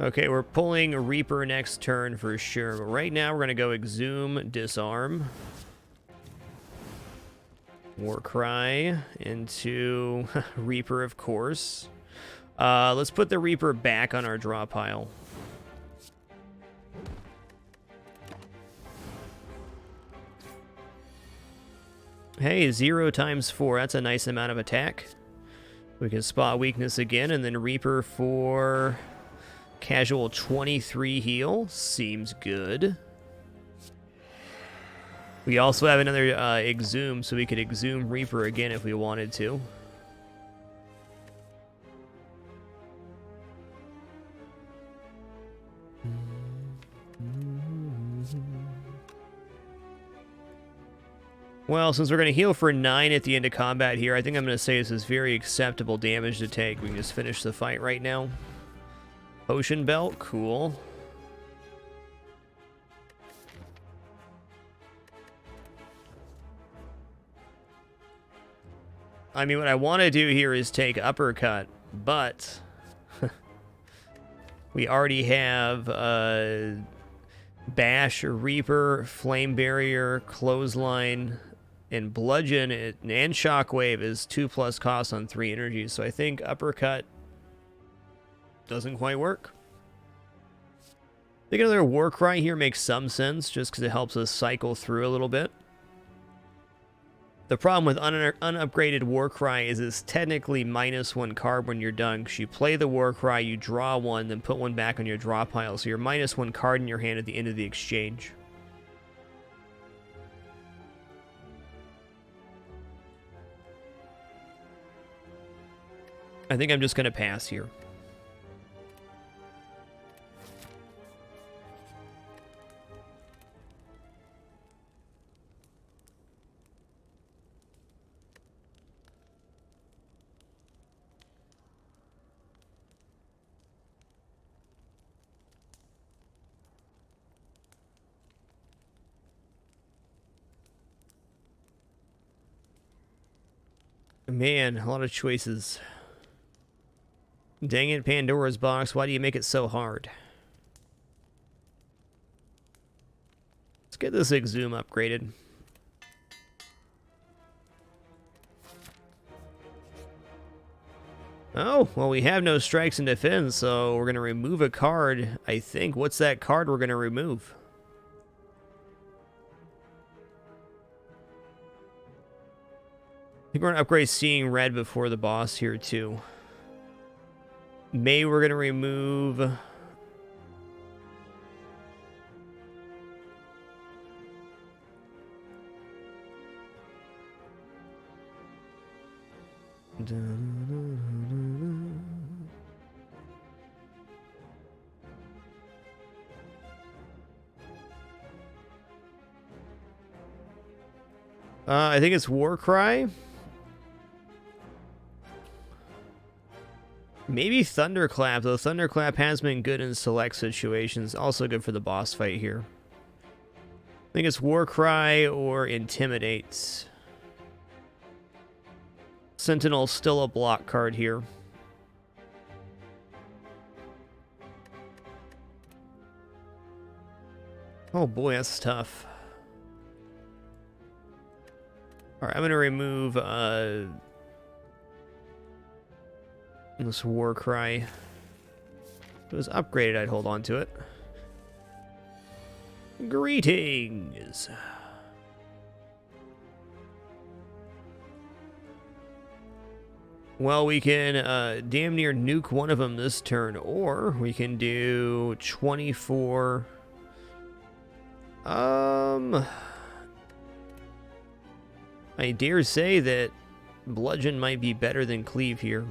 Okay, we're pulling Reaper next turn for sure. But right now, we're going to go Exhume, Disarm. Warcry into Reaper, of course. Let's put the Reaper back on our draw pile. Hey, 0 times 4. That's a nice amount of attack. We can spot weakness again, and then Reaper for... Casual 23 heal. Seems good. We also have another Exhume, so we could Exhume Reaper again if we wanted to. Well, since we're going to heal for 9 at the end of combat here, I think I'm going to say this is very acceptable damage to take. We can just finish the fight right now. Potion belt, cool. I mean, what I want to do here is take uppercut, but we already have bash, reaper, flame barrier, clothesline, and bludgeon, and shockwave is 2+ cost on 3 energies. So I think uppercut doesn't quite work. I think another war cry here makes some sense, just because it helps us cycle through a little bit. The problem with unupgraded war cry is it's technically -1 card when you're done, because you play the war cry, you draw 1, then put 1 back on your draw pile, so you're -1 card in your hand at the end of the exchange. I think I'm just going to pass here. Man, a lot of choices. Dang it, Pandora's box, why do you make it so hard? Let's get this Exhume upgraded. Oh, well, we have no strikes and defense, so we're going to remove a card, I think. What's that card we're going to remove? I think we're going to upgrade Seeing Red before the boss here, too. May we're going to remove... I think it's Warcry. Maybe Thunderclap, though Thunderclap has been good in select situations. Also good for the boss fight here. I think it's Warcry or Intimidates. Sentinel's still a block card here. Oh boy, that's tough. Alright, I'm going to remove this Warcry. If it was upgraded, I'd hold on to it. Greetings! Well, we can damn near nuke one of them this turn, or we can do 24... I dare say that Bludgeon might be better than Cleave here.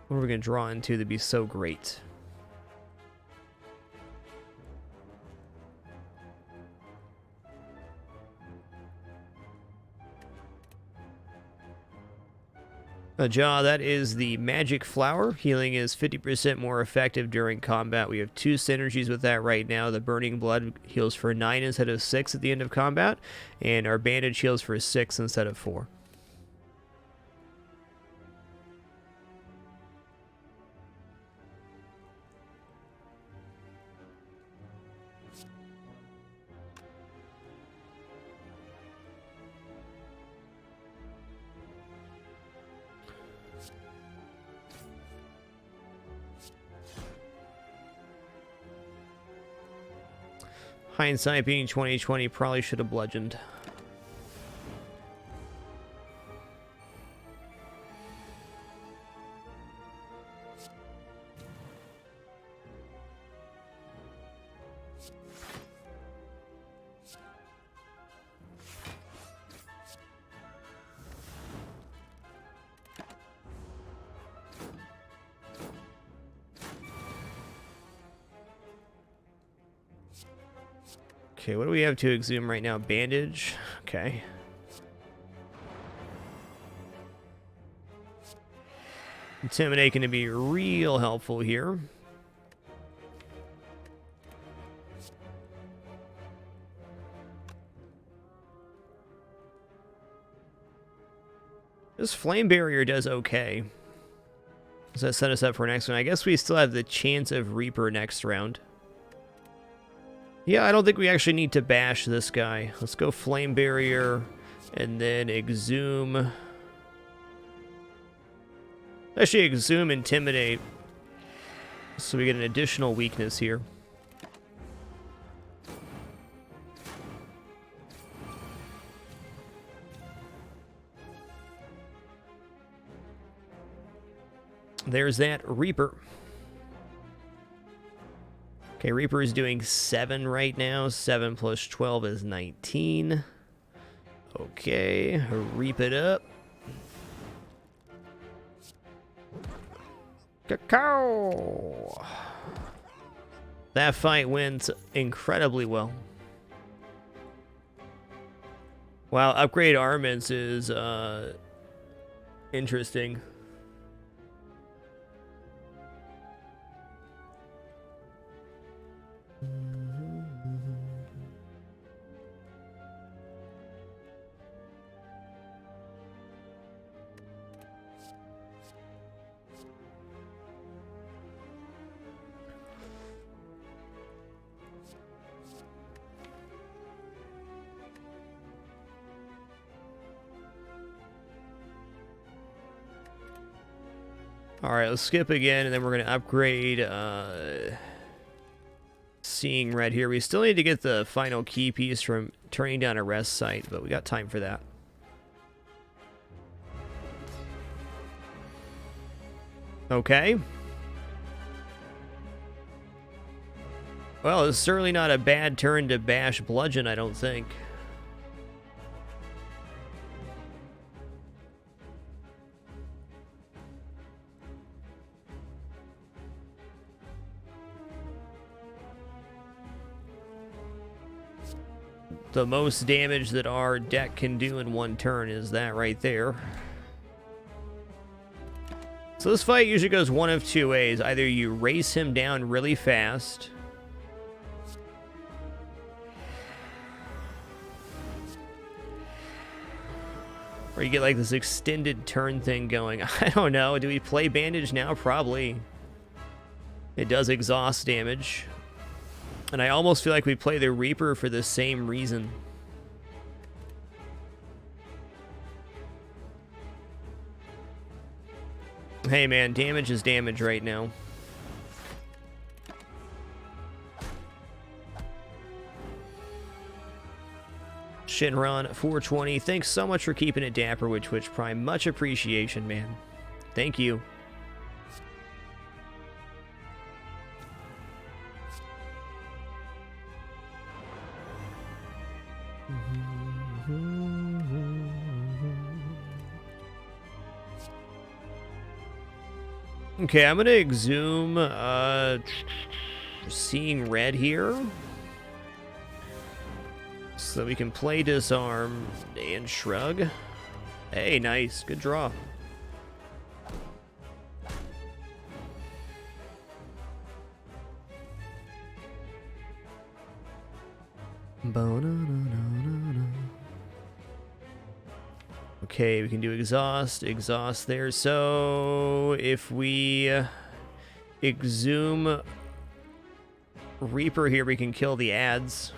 What are we going to draw into that'd be so great? Jaw, that is the Magic Flower. Healing is 50% more effective during combat. We have 2 synergies with that right now. The Burning Blood heals for 9 instead of 6 at the end of combat, and our Bandage heals for 6 instead of 4. Hindsight being 2020, probably should have bludgeoned. Okay, what do we have to exhume right now? Bandage. Okay. Intimidate going to be real helpful here. This Flame Barrier does okay. Does that set us up for next one? I guess we still have the chance of Reaper next round. Yeah, I don't think we actually need to bash this guy. Let's go Flame Barrier and then Exhume. Actually, Exhume Intimidate. So we get an additional weakness here. There's that Reaper. Okay, Reaper is doing 7 right now. 7 plus 12 is 19. Okay, reap it up. Cacao! That fight went incredibly well. Wow, upgrade armaments is interesting. Alright, let's skip again, and then we're going to upgrade Seeing Red here. We still need to get the final key piece from turning down a rest site, but we got time for that. Okay. Well, it's certainly not a bad turn to bash Bludgeon, I don't think. The most damage that our deck can do in one turn is that right there. So this fight usually goes one of two ways. Either you race him down really fast, or you get like this extended turn thing going. I don't know. Do we play Bandage now? Probably. It does exhaust damage. And I almost feel like we play the Reaper for the same reason. Hey man, damage is damage right now. Shinron 420, thanks so much for keeping it dapper with Twitch Prime. Much appreciation, man. Thank you. Okay, I'm gonna exhume Seeing Red here, so we can play Disarm and Shrug. Hey, nice, good draw. Okay, we can do exhaust there. So if we exhume Reaper here, we can kill the ads.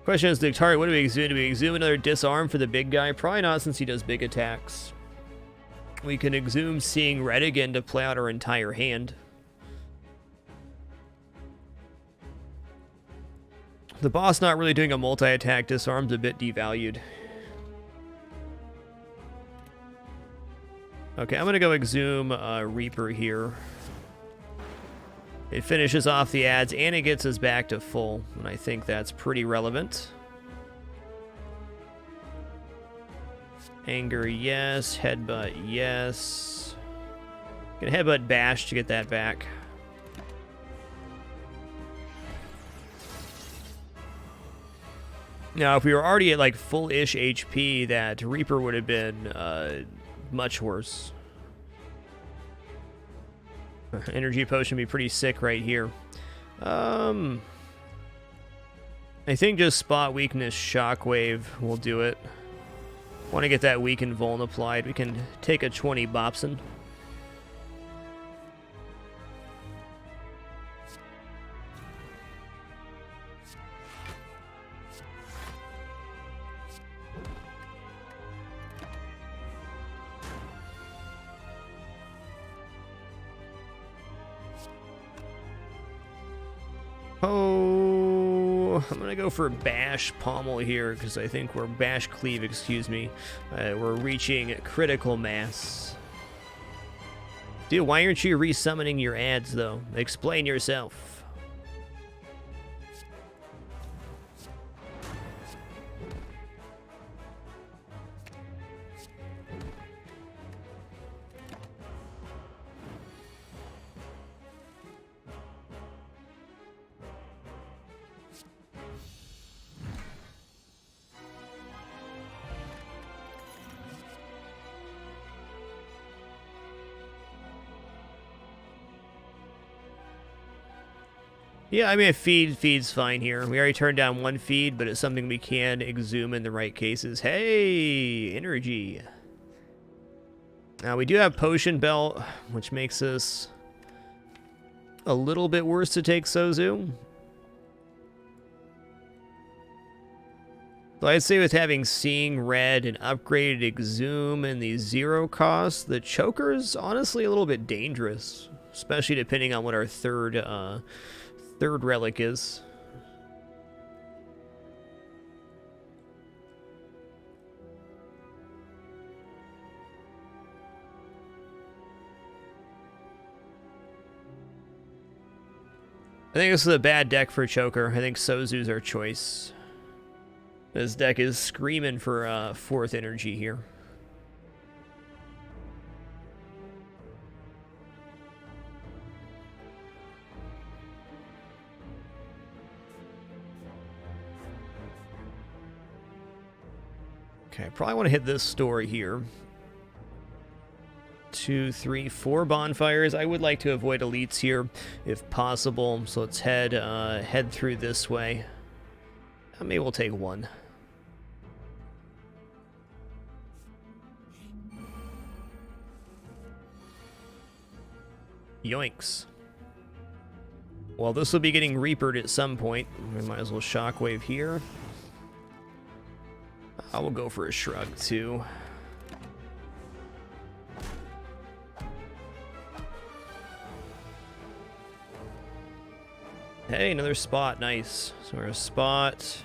Question is, the target, what do we exhume? Do we exhume another disarm for the big guy? Probably not, since he does big attacks. We can exhume Seeing Red again to play out our entire hand. The boss not really doing a multi-attack disarm's a bit devalued. Okay, I'm gonna go exhume Reaper here. It finishes off the ads and it gets us back to full, and I think that's pretty relevant. Anger, yes. Headbutt, yes. Gonna headbutt Bash to get that back. Now, if we were already at like full-ish HP, that Reaper would have been much worse. Energy potion would be pretty sick right here. I think just spot weakness shockwave will do it. Want to get that weaken vuln applied. We can take a 20 Bopson. Oh, I'm gonna go for Bash Pommel here because I think we're Bash Cleave, excuse me. We're reaching critical mass. Dude, why aren't you resummoning your ads though? Explain yourself. Yeah, I mean, a feed's fine here. We already turned down one feed, but it's something we can exhume in the right cases. Hey, energy. Now, we do have Potion Belt, which makes us a little bit worse to take Sozu. So I'd say with having Seeing Red and upgraded Exhume and the 0 cost, the Choker's honestly a little bit dangerous, especially depending on what our third relic is. I think this is a bad deck for Choker. I think Sozu's our choice. This deck is screaming for 4th energy here. Okay, I probably want to hit this story here. 2, 3, 4 bonfires. I would like to avoid elites here if possible, so let's head through this way. Maybe we'll take one. Yoinks. Well, this will be getting Reapered at some point. We might as well shockwave here. I will go for a shrug too. Hey, another spot. Nice. So we're a spot.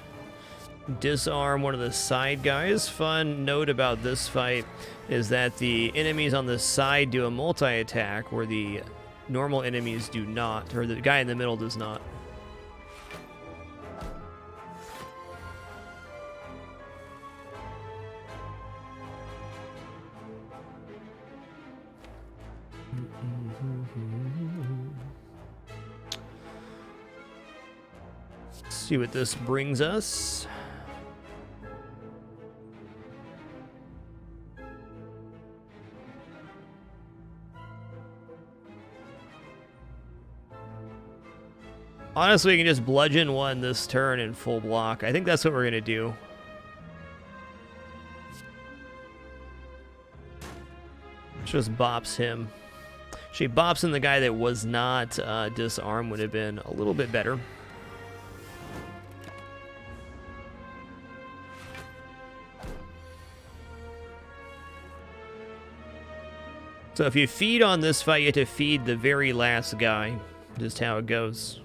Disarm one of the side guys. Fun note about this fight is that the enemies on the side do a multi-attack where the normal enemies do not, or the guy in the middle does not. Let's see what this brings us. Honestly, we can just bludgeon one this turn in full block. I think that's what we're going to do. Just bops him. Actually, bopsing the guy that was not disarmed would have been a little bit better. So if you feed on this fight, you have to feed the very last guy. Just how it goes.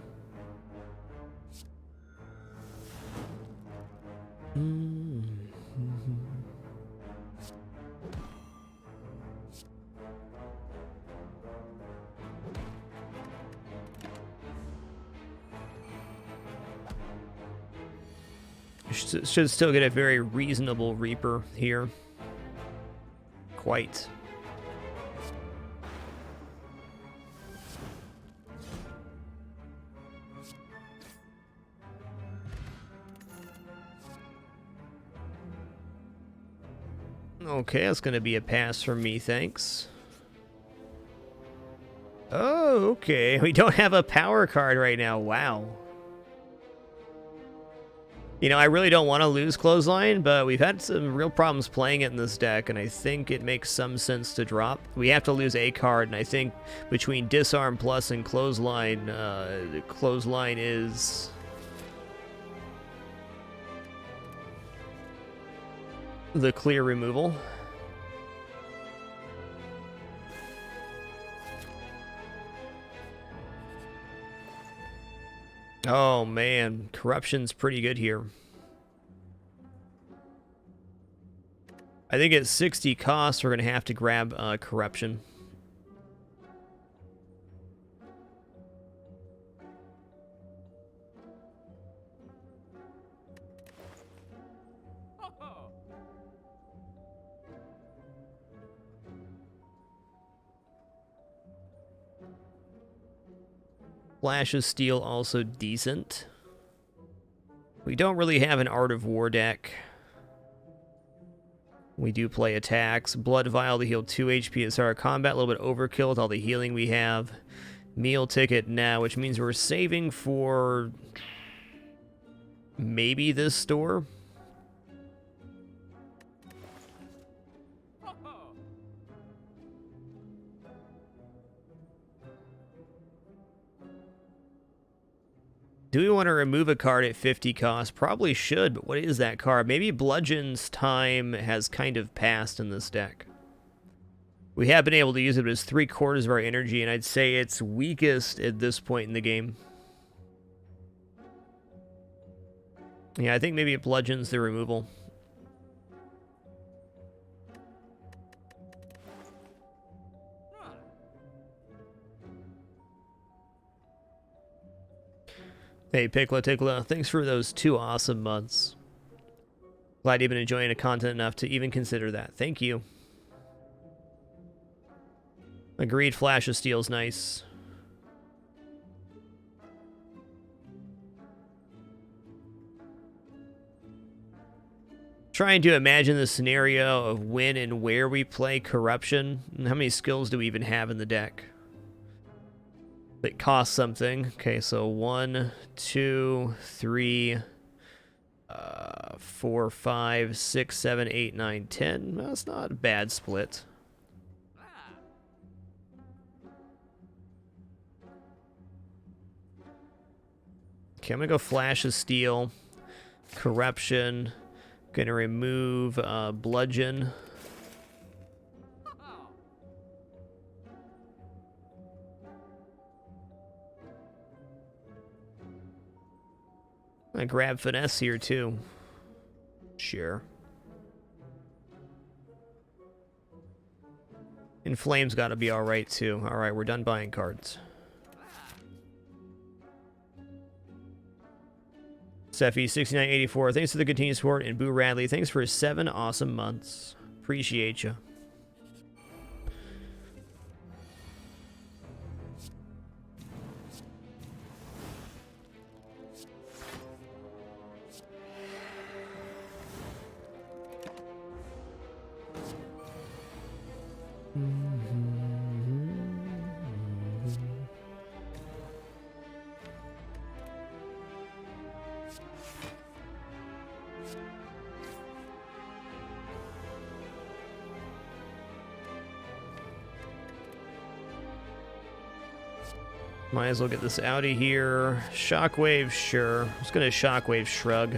Should still get a very reasonable Reaper here. Quite. Okay, that's going to be a pass from me, thanks. Oh, okay. We don't have a power card right now. Wow. You know, I really don't want to lose Clothesline, but we've had some real problems playing it in this deck, and I think it makes some sense to drop. We have to lose a card, and I think between Disarm Plus and Clothesline, Clothesline is... the clear removal. Oh man, Corruption's pretty good here. I think at 60 costs, we're going to have to grab Corruption. Flash of Steel also decent. We don't really have an Art of War deck. We do play attacks. Blood Vial to heal 2 HP at start of combat. A little bit overkill with all the healing we have. Meal Ticket now, which means we're saving for maybe this store. Do we want to remove a card at 50 cost? Probably should, but what is that card? Maybe Bludgeon's time has kind of passed in this deck. We have been able to use it as 3/4 of our energy, and I'd say it's weakest at this point in the game. Yeah, I think maybe it Bludgeon's the removal. Hey, Tickla, thanks for those 2 awesome months. Glad you've been enjoying the content enough to even consider that. Thank you. Agreed, Flash of Steel's nice. Trying to imagine the scenario of when and where we play Corruption. And how many skills do we even have in the deck that cost something? Okay, so 1, 2, 3, 4, 5, 6, 7, 8, 9, 10. That's not a bad split. Okay, I'm gonna go Flash of Steel, Corruption. Gonna remove Bludgeon. I grab Finesse here too. Sure. Inflame's gotta be alright too. Alright, we're done buying cards. Seffi6984, thanks for the continued support, and Boo Radley, thanks for 7 awesome months. Appreciate you. Might as well get this out of here. Shockwave, sure. I'm just gonna Shockwave Shrug.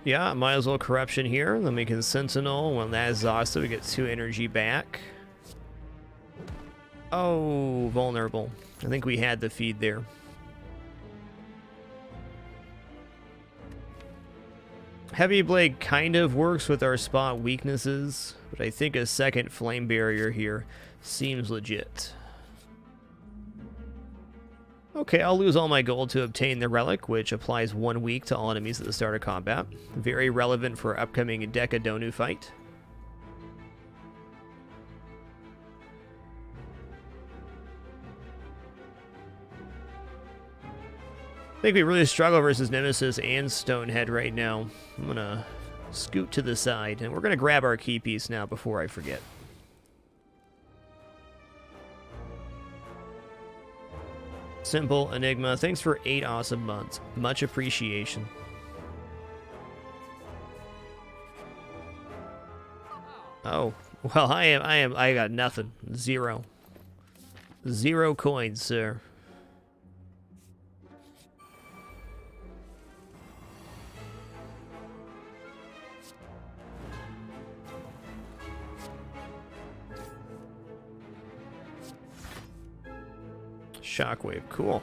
Yeah, might as well Corruption here. Then we can Sentinel. When that is exhausted, we get 2 energy back. Oh, vulnerable. I think we had the feed there. Heavy Blade kind of works with our spot weaknesses, but I think a second Flame Barrier here seems legit. Okay, I'll lose all my gold to obtain the relic, which applies 1 week to all enemies at the start of combat. Very relevant for upcoming Deca Donu fight. I think we really struggle versus Nemesis and Stonehead right now. I'm gonna scoot to the side, and we're gonna grab our key piece now before I forget. Simple Enigma, thanks for 8 awesome months. Much appreciation. Oh, well, I got nothing. 0. 0 coins, sir. Shockwave, cool.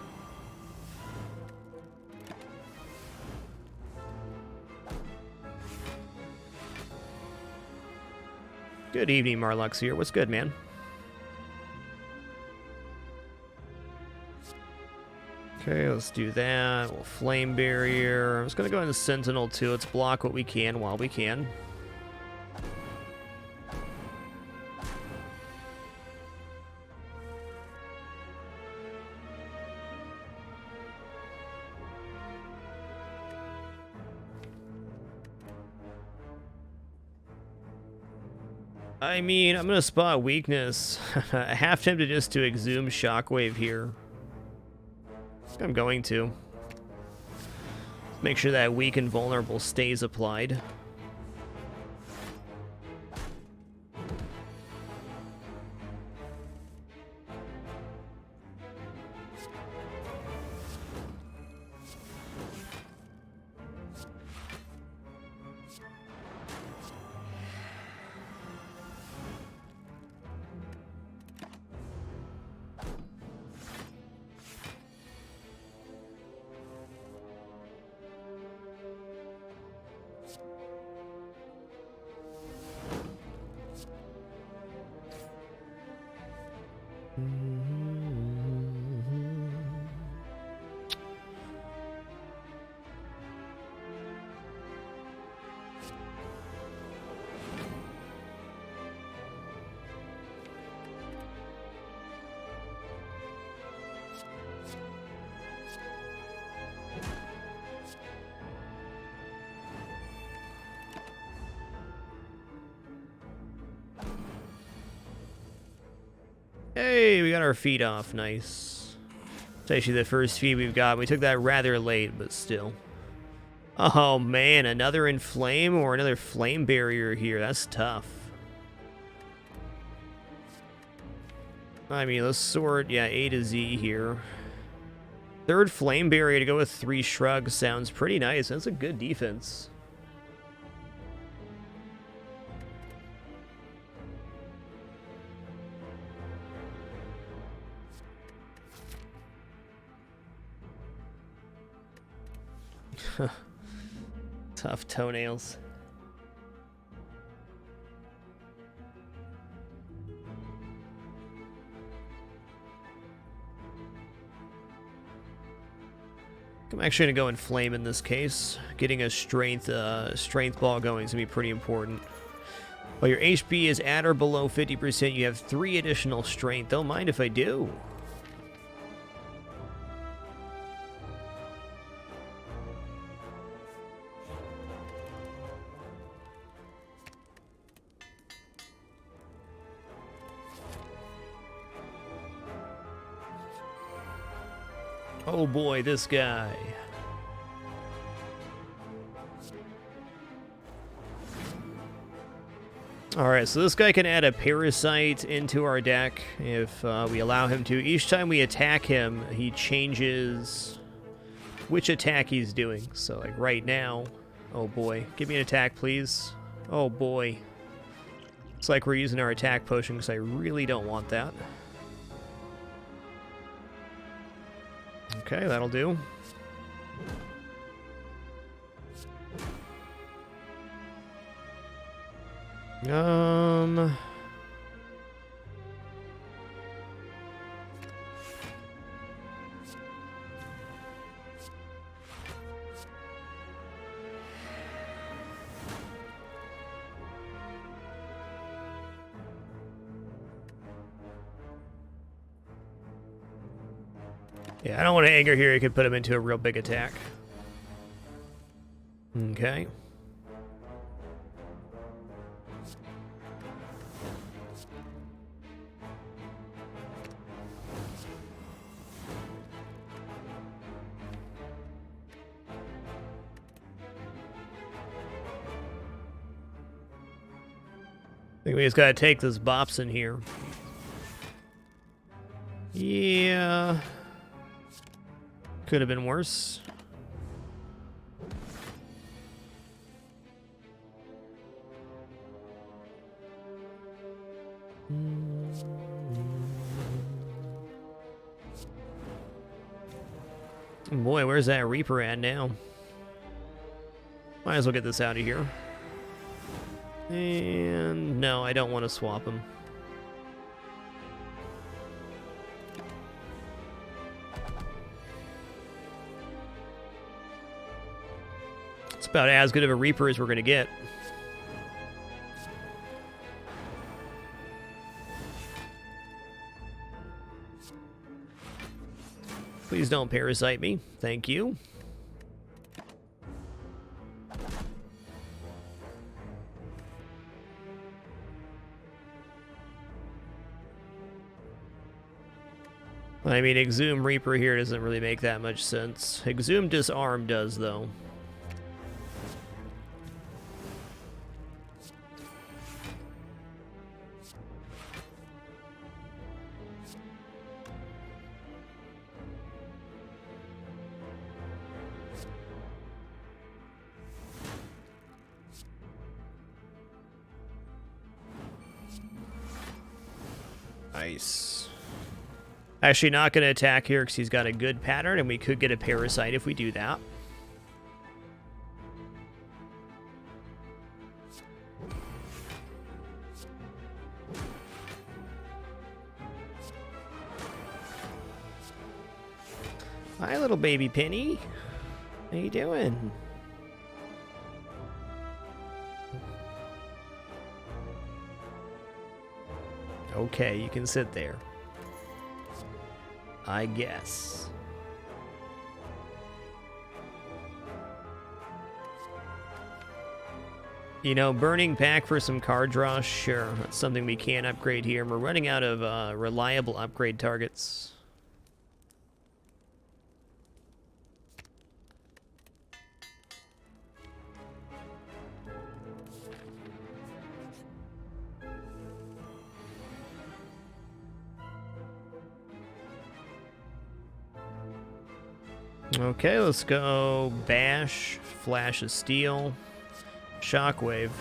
Good evening, Marlux here. What's good, man? Okay, let's do that. We'll flame barrier. I'm just gonna go into Sentinel too. Let's block what we can while we can. I mean, I'm gonna spot weakness. Half tempted just to exhume Shockwave here. I'm going to. Make sure that weak and vulnerable stays applied. Hey, we got our feet off. Nice. It's actually the first feed we've got. We took that rather late, but still. Oh, man. Another inflame or another flame barrier here. That's tough. I mean, let's sort, yeah, A to Z here. Third flame barrier to go with 3 shrugs sounds pretty nice. That's a good defense. Tough toenails. I'm actually gonna go and flame in this case. Getting a strength ball going is gonna be pretty important. While your HP is at or below 50%, you have 3 additional strength. Don't mind if I do. Oh boy, this guy. Alright, so this guy can add a parasite into our deck if we allow him to. Each time we attack him, he changes which attack he's doing. So like right now, oh boy, give me an attack please. Oh boy. It's like we're using our attack potion because I really don't want that. Okay, that'll do. Yeah, I don't want to anger here. He could put him into a real big attack. Okay. I think we just gotta take this bops in here. Yeah. Could have been worse. Boy, where's that Reaper at now? Might as well get this out of here. And no, I don't want to swap him. It's about as good of a Reaper as we're going to get. Please don't parasite me. Thank you. I mean, Exhume Reaper here doesn't really make that much sense. Exhume Disarm does, though. Nice. Actually not going to attack here because he's got a good pattern, and we could get a Parasite if we do that. Hi, little baby Penny. How you doing? Okay, you can sit there. I guess. You know, burning pack for some card draw, sure. That's something we can upgrade here. We're running out of reliable upgrade targets. Okay, let's go Bash, Flash of Steel, Shockwave.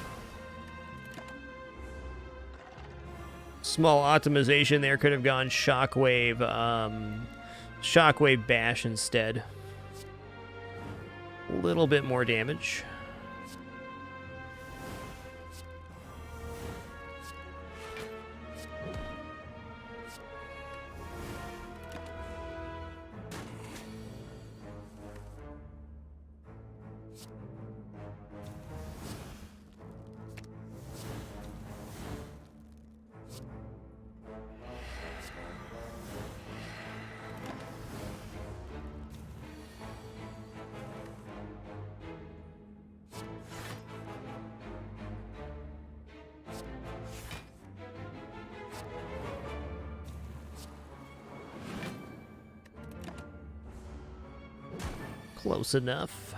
Small optimization there, could have gone Shockwave, Shockwave Bash instead. A little bit more damage. Close enough.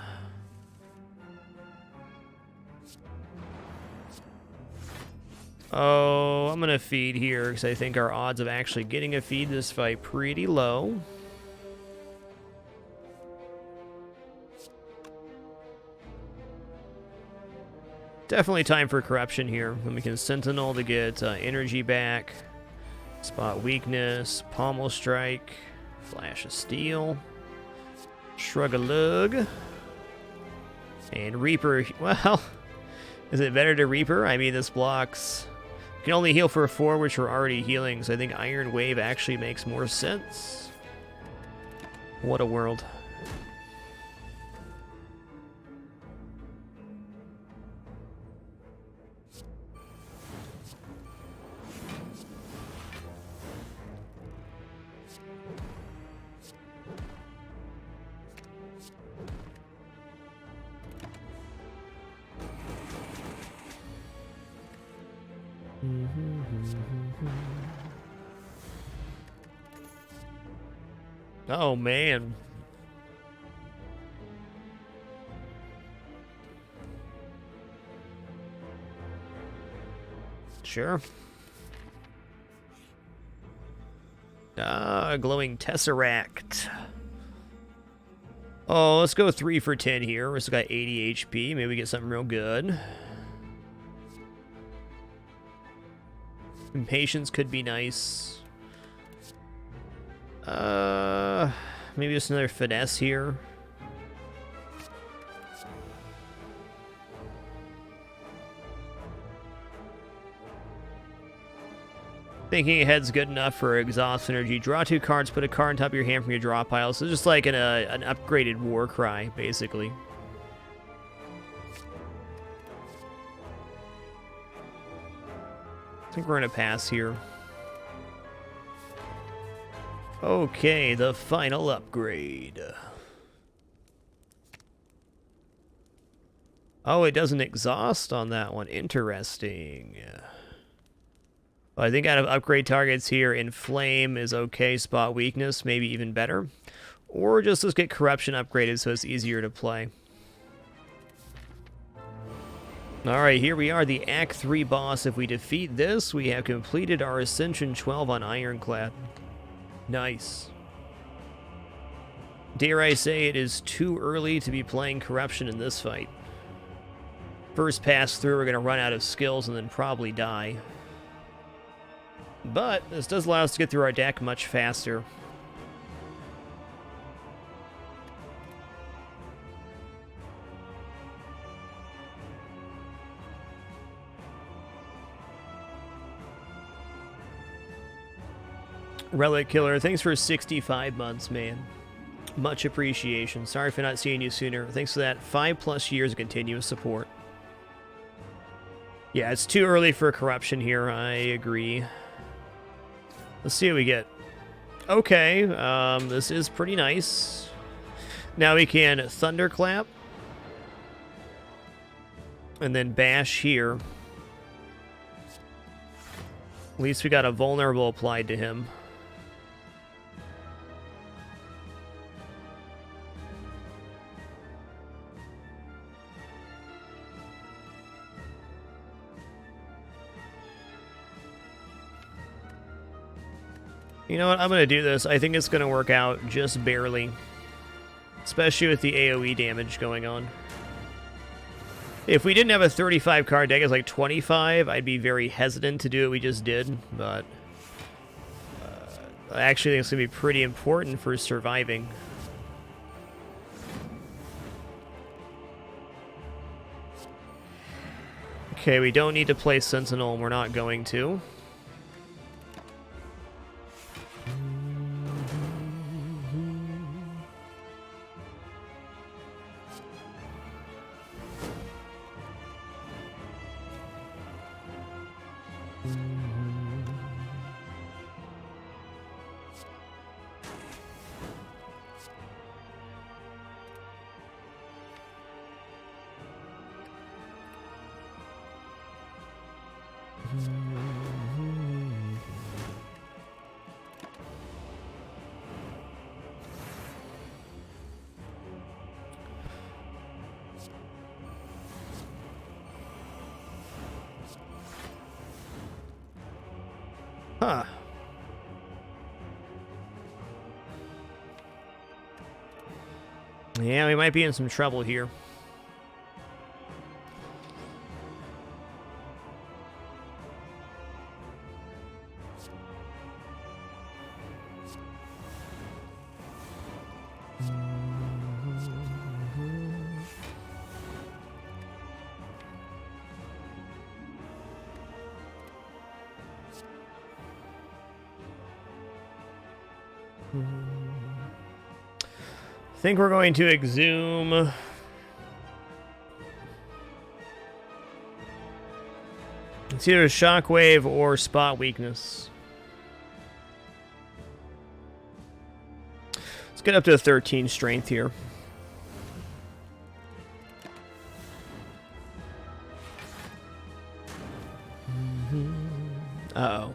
Oh, I'm gonna feed here because I think our odds of actually getting a feed this fight pretty low. Definitely time for corruption here. Then we can Sentinel to get energy back. Spot weakness, Pommel Strike, Flash of Steel. Shrug a Lug. And Reaper. Well, is it better to Reaper? I mean, this blocks. You can only heal for 4, which we're already healing, so I think Iron Wave actually makes more sense. What a world. Oh, man. Sure. Ah, glowing tesseract. Oh, let's go 3 for 10 here. We've got 80 HP. Maybe we get something real good. Impatience could be nice. Maybe just another finesse here. Thinking ahead's good enough for exhaust energy. Draw 2 cards, put a card on top of your hand from your draw pile. So it's just like an upgraded war cry, basically. I think we're gonna pass here. Okay, the final upgrade. Oh, it doesn't exhaust on that one. Interesting. Well, I think out of upgrade targets here, Inflame is okay. Spot Weakness, maybe even better. Or just let's get Corruption upgraded so it's easier to play. Alright, here we are, the Act 3 boss. If we defeat this, we have completed our Ascension 12 on Ironclad. Nice. Dare I say it is too early to be playing Corruption in this fight. First pass through, we're going to run out of skills and then probably die. But this does allow us to get through our deck much faster. Relic Killer, thanks for 65 months, man. Much appreciation. Sorry for not seeing you sooner. Thanks for that 5+ years of continuous support. Yeah, it's too early for Corruption here, I agree. Let's see what we get. Okay, this is pretty nice. Now we can Thunderclap. And then Bash here. At least we got a vulnerable applied to him. You know what? I'm going to do this. I think it's going to work out just barely. Especially with the AoE damage going on. If we didn't have a 35 card deck, it's like 25, I'd be very hesitant to do what we just did. But I actually think it's going to be pretty important for surviving. Okay, we don't need to play Sentinel, and we're not going to. Huh. Yeah, we might be in some trouble here. I think we're going to exhume. It's either Shockwave or Spot Weakness. Let's get up to a 13 strength here. Uh-oh.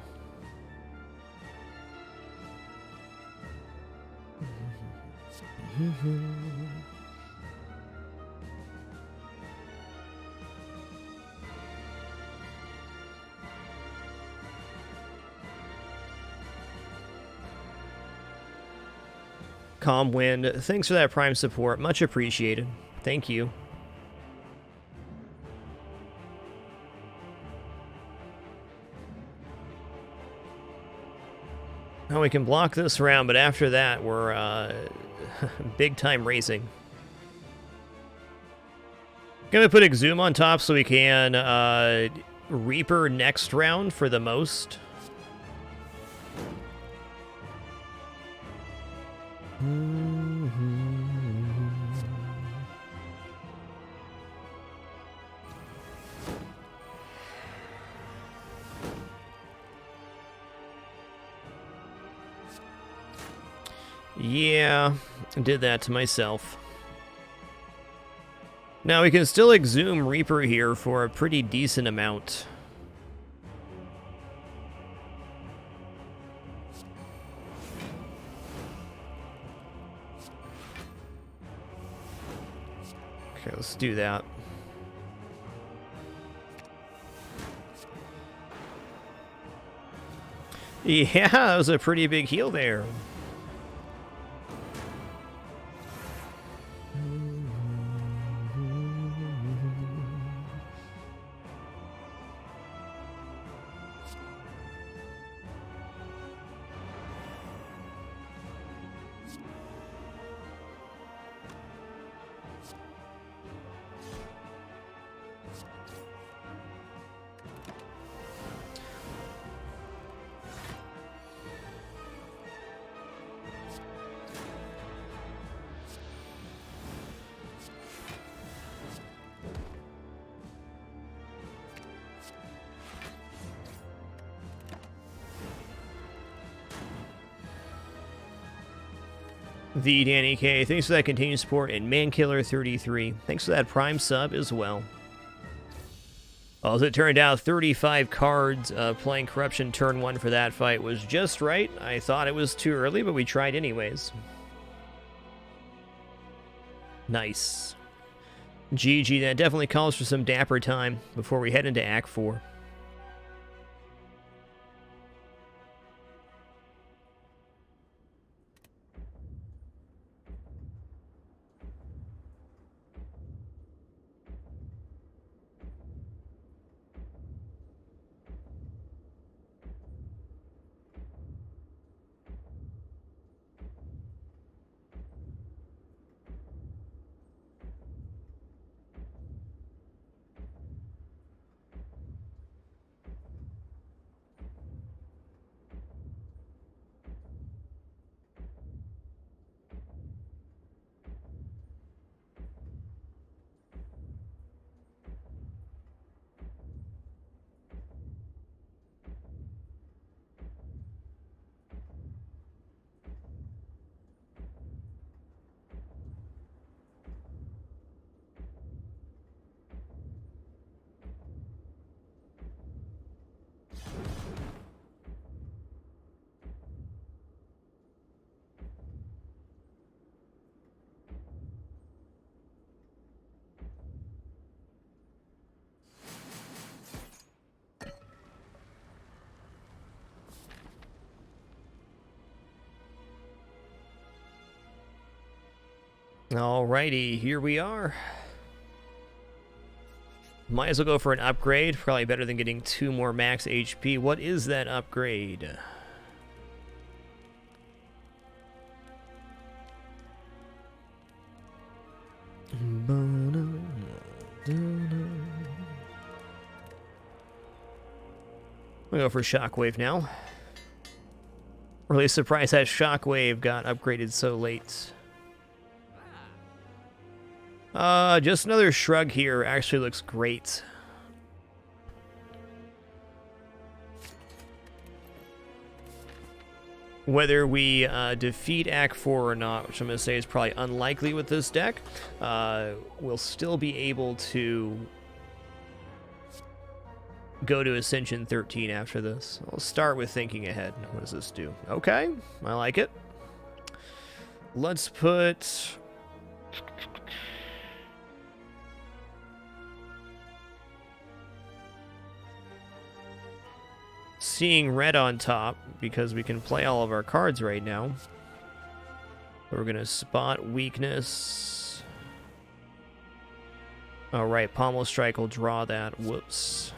Calm Wind, thanks for that Prime support. Much appreciated. Thank you. Now we can block this round, but after that, we're big time racing. Gonna put Exhume on top so we can Reaper next round for the most. Yeah, I did that to myself. Now we can still Exhume Reaper here for a pretty decent amount. Okay, let's do that. Yeah, that was a pretty big heal there. The Danny K, thanks for that continued support, and Mankiller33, thanks for that Prime sub as well. Well, as it turned out, 35 cards playing Corruption turn 1 for that fight was just right. I thought it was too early, but we tried anyways. Nice. GG, that definitely calls for some dapper time before we head into Act 4. Alrighty, here we are. Might as well go for an upgrade. Probably better than getting 2 more max HP. What is that upgrade? We'll go for Shockwave now. Really surprised that Shockwave got upgraded so late. Just another Shrug here actually looks great. Whether we defeat Act 4 or not, which I'm going to say is probably unlikely with this deck, we'll still be able to go to Ascension 13 after this. I'll start with thinking ahead. What does this do? Okay, I like it. Let's put... Seeing Red on top, because we can play all of our cards right now. We're going to spot weakness. Oh, right, Pommel Strike will draw that. Whoops.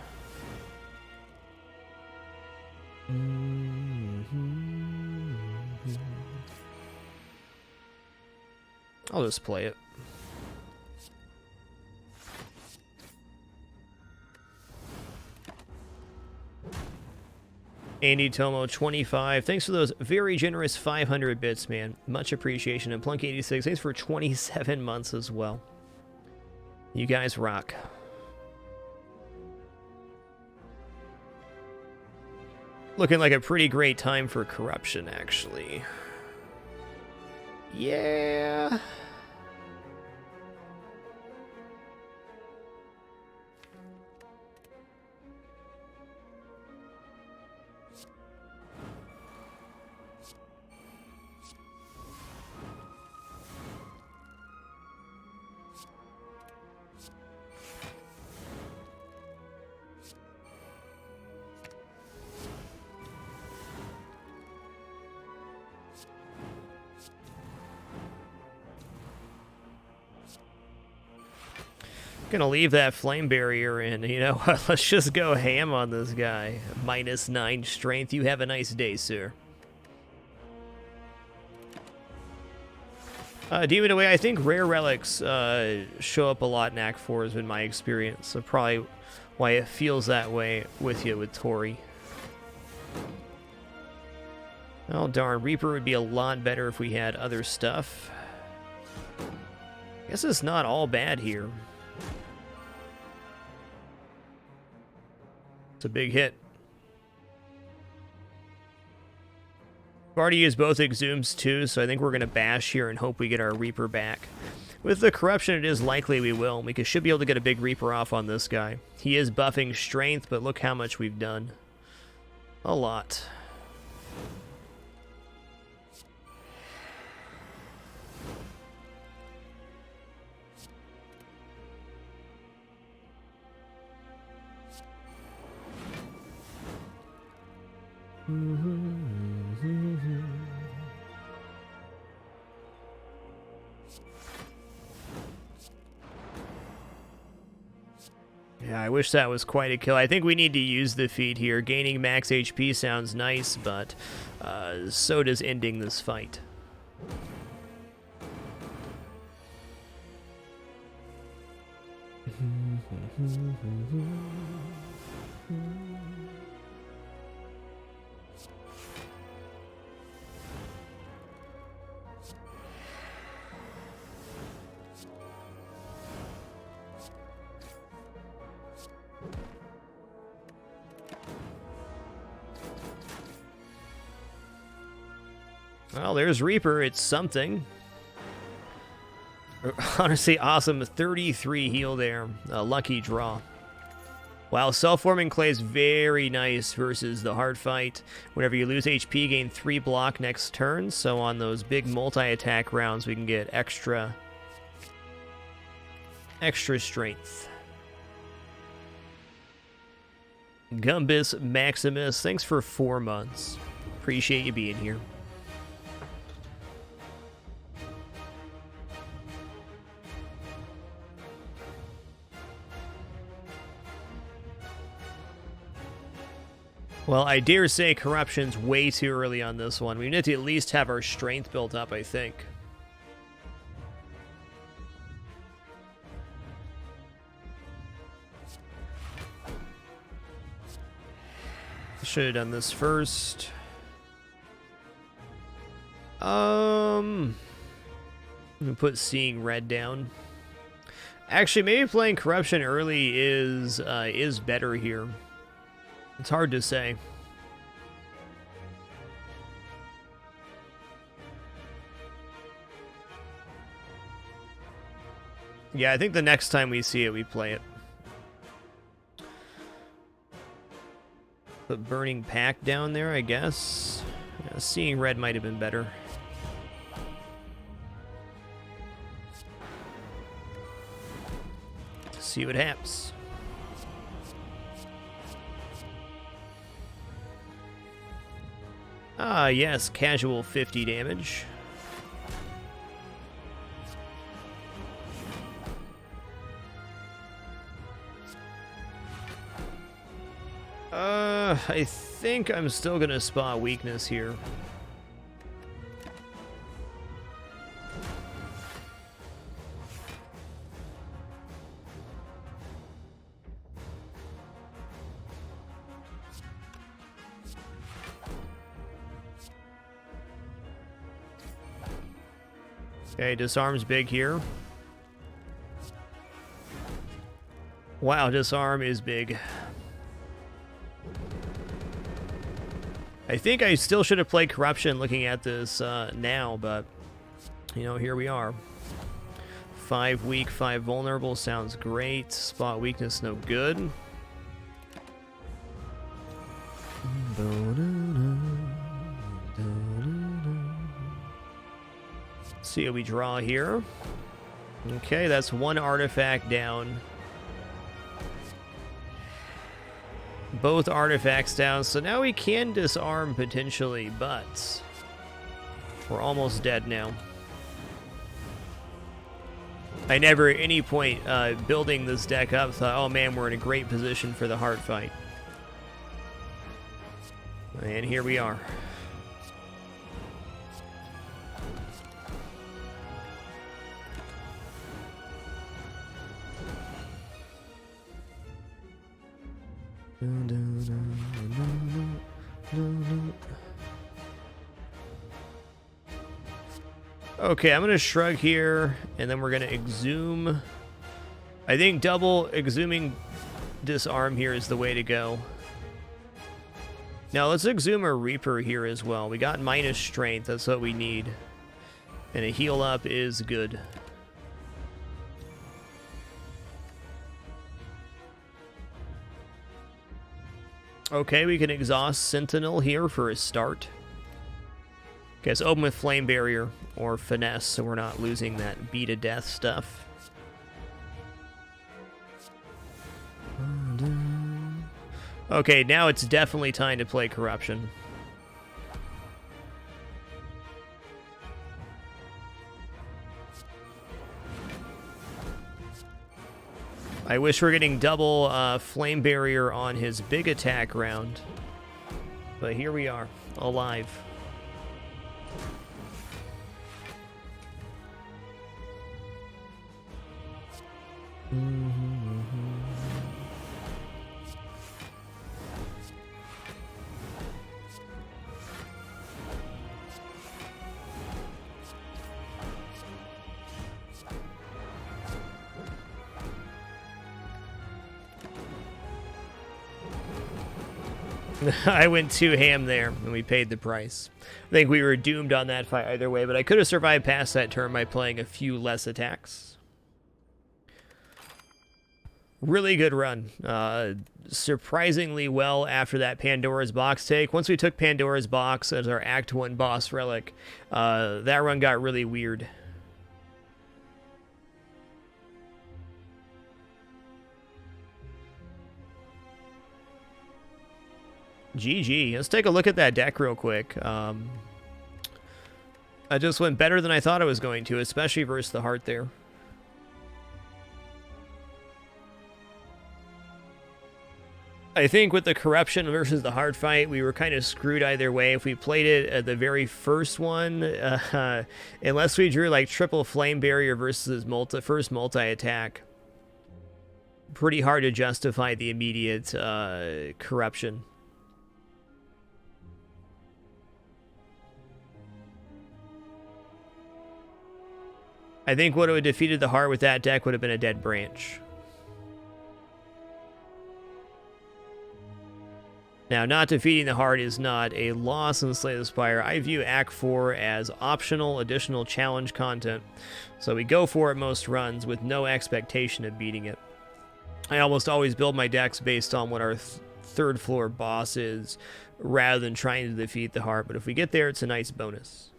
I'll just play it. Andy Tomo 25, thanks for those very generous 500 bits, man. Much appreciation. And Plunk 86, thanks for 27 months as well. You guys rock. Looking like a pretty great time for corruption, actually. Yeah. Gonna leave that flame barrier in, you know. Let's just go ham on this guy. -9 strength. You have a nice day, sir. Demon Away, I think rare relics show up a lot in Act 4 has been my experience. So probably why it feels that way with you with Tori. Oh darn, Reaper would be a lot better if we had other stuff. Guess it's not all bad here. It's a big hit. We've already used both Exhumes too, so I think we're going to bash here and hope we get our Reaper back. With the Corruption, it is likely we will. We should be able to get a big Reaper off on this guy. He is buffing Strength, but look how much we've done. A lot. Yeah, I wish that was quite a kill. I think we need to use the feat here. Gaining max HP sounds nice, but so does ending this fight. Well, there's Reaper. It's something. Honestly, awesome. 33 heal there. A lucky draw. Wow, self-forming clay is very nice versus the hard fight. Whenever you lose HP, gain 3 block next turn. So on those big multi-attack rounds, we can get extra strength. Gumbus Maximus, thanks for 4 months. Appreciate you being here. Well, I dare say Corruption's way too early on this one. We need to at least have our strength built up, I think. Should have done this first. I'm gonna put Seeing Red down. Actually, maybe playing Corruption early is better here. It's hard to say. Yeah, I think the next time we see it, we play it. Put Burning Pack down there, I guess. Yeah, Seeing Red might have been better. see what happens. Ah, yes, casual 50 damage. I think I'm still gonna spot weakness here. Okay, disarm's big here. Wow, disarm is big. I think I still should have played Corruption looking at this now, but, you know, here we are. 5 weak, 5 vulnerable, sounds great. Spot weakness, no good. Let's see what we draw here. Okay, that's 1 artifact down. Both artifacts down, so now we can disarm potentially, but we're almost dead now. I never at any point building this deck up thought, oh man, we're in a great position for the heart fight. And here we are. Okay, I'm going to shrug here, and then we're going to exhume. I think double exhuming disarm here is the way to go. Now, let's exhume a Reaper here as well. We got minus strength, that's what we need. And a heal up is good. Okay, we can exhaust Sentinel here for a start. Okay, so open with Flame Barrier or Finesse, so we're not losing that beat of death stuff. Okay, now it's definitely time to play Corruption. I wish we're getting double Flame Barrier on his big attack round. But here we are, alive. I went too ham there, and we paid the price. I think we were doomed on that fight either way, but I could have survived past that turn by playing a few less attacks. Really good run. Surprisingly well after that Pandora's Box take. Once we took Pandora's Box as our Act 1 boss relic, that run got really weird. GG. Let's take a look at that deck real quick. I just went better than I thought I was going to, especially versus the heart there. I think with the Corruption versus the heart fight, we were kind of screwed either way. If we played it at the very first one, unless we drew like triple Flame Barrier versus first multi-attack, pretty hard to justify the immediate Corruption. I think what would have defeated the heart with that deck would have been a Dead Branch. Now, not defeating the heart is not a loss in Slay the Spire. I view Act 4 as optional additional challenge content, so we go for it most runs with no expectation of beating it. I almost always build my decks based on what our third floor boss is, rather than trying to defeat the heart, but if we get there, it's a nice bonus.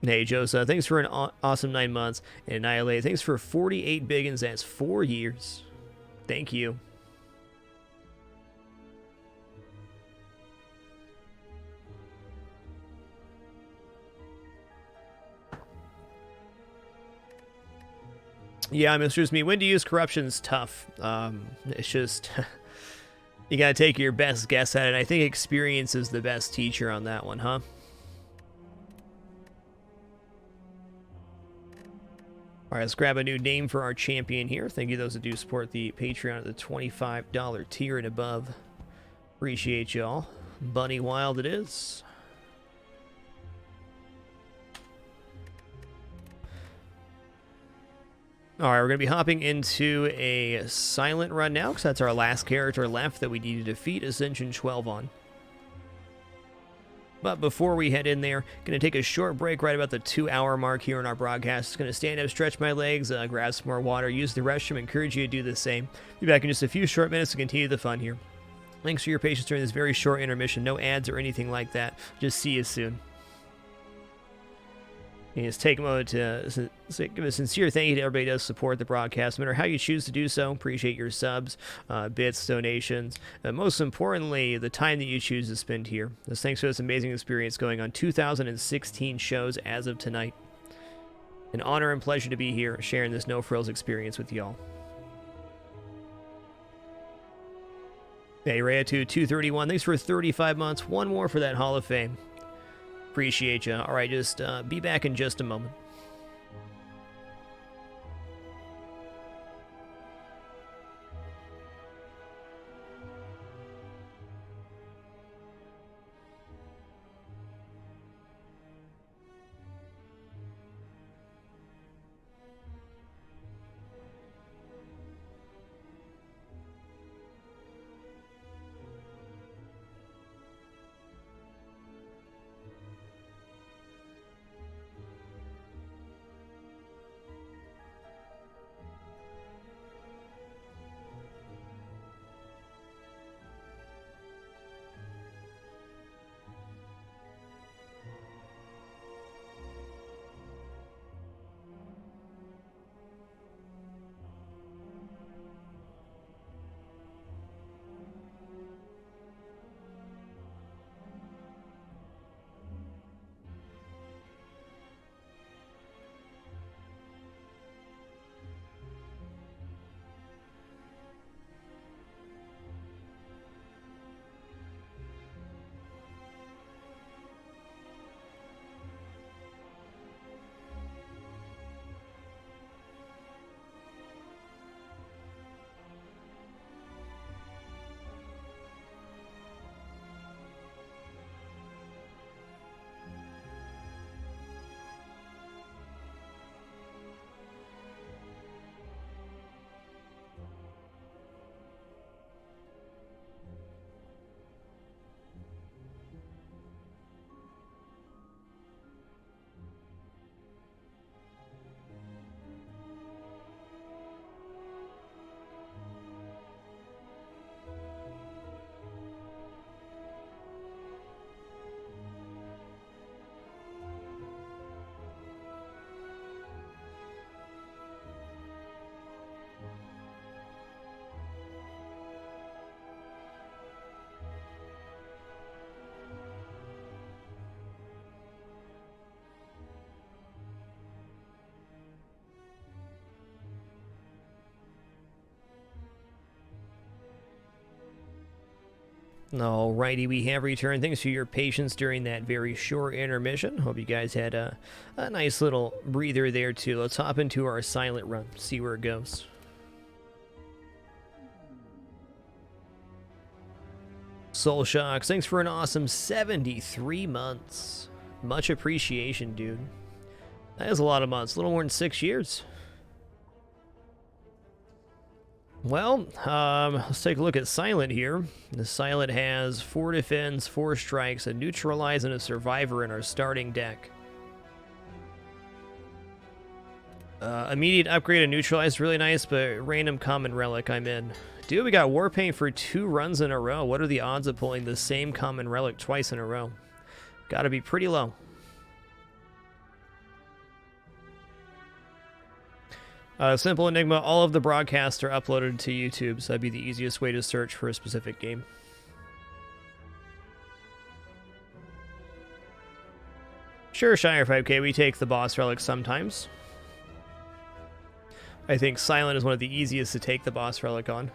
Hey, Josa, thanks for an awesome 9 months. And Annihilate, thanks for 48 biggins. That's 4 years. Thank you. Yeah, Mr. Me, when to use corruption's tough. It's just, you gotta take your best guess at it. I think experience is the best teacher on that one, huh? Alright, let's grab a new name for our champion here. Thank you those that do support the Patreon at the $25 tier and above. Appreciate y'all. Bunny Wild it is. Alright, we're going to be hopping into a silent run now, because that's our last character left that we need to defeat Ascension 12 on. But before we head in there, going to take a short break right about the 2-hour mark here in our broadcast. Just going to stand up, stretch my legs, grab some more water, use the restroom, encourage you to do the same. Be back in just a few short minutes to continue the fun here. Thanks for your patience during this very short intermission. No ads or anything like that. Just see you soon. And just take a moment to give a sincere thank you to everybody who does support the broadcast. No matter how you choose to do so, appreciate your subs, bits, donations, and most importantly, the time that you choose to spend here. Just thanks for this amazing experience going on 2016 shows as of tonight. An honor and pleasure to be here sharing this No Frills experience with y'all. Hey, Raya2, 231, thanks for 35 months. One more for that Hall of Fame. Appreciate you. All right, just be back in just a moment. Alrighty, we have returned. Thanks for your patience during that very short intermission. Hope you guys had a nice little breather there too. Let's hop into our silent run, see where it goes. Soul Shocks, thanks for an awesome 73 months. Much appreciation, dude. That is a lot of months, a little more than 6 years. Well, let's take a look at Silent here. The Silent has 4 defense, 4 strikes, a neutralize, and a survivor in our starting deck. Immediate upgrade and neutralize, really nice, but random common relic, I'm in. Dude, we got Warpaint for 2 runs in a row. What are the odds of pulling the same common relic twice in a row? Gotta be pretty low. Simple Enigma, all of the broadcasts are uploaded to YouTube, so that'd be the easiest way to search for a specific game. Sure, Shire 5K, we take the boss relic sometimes. I think Silent is one of the easiest to take the boss relic on.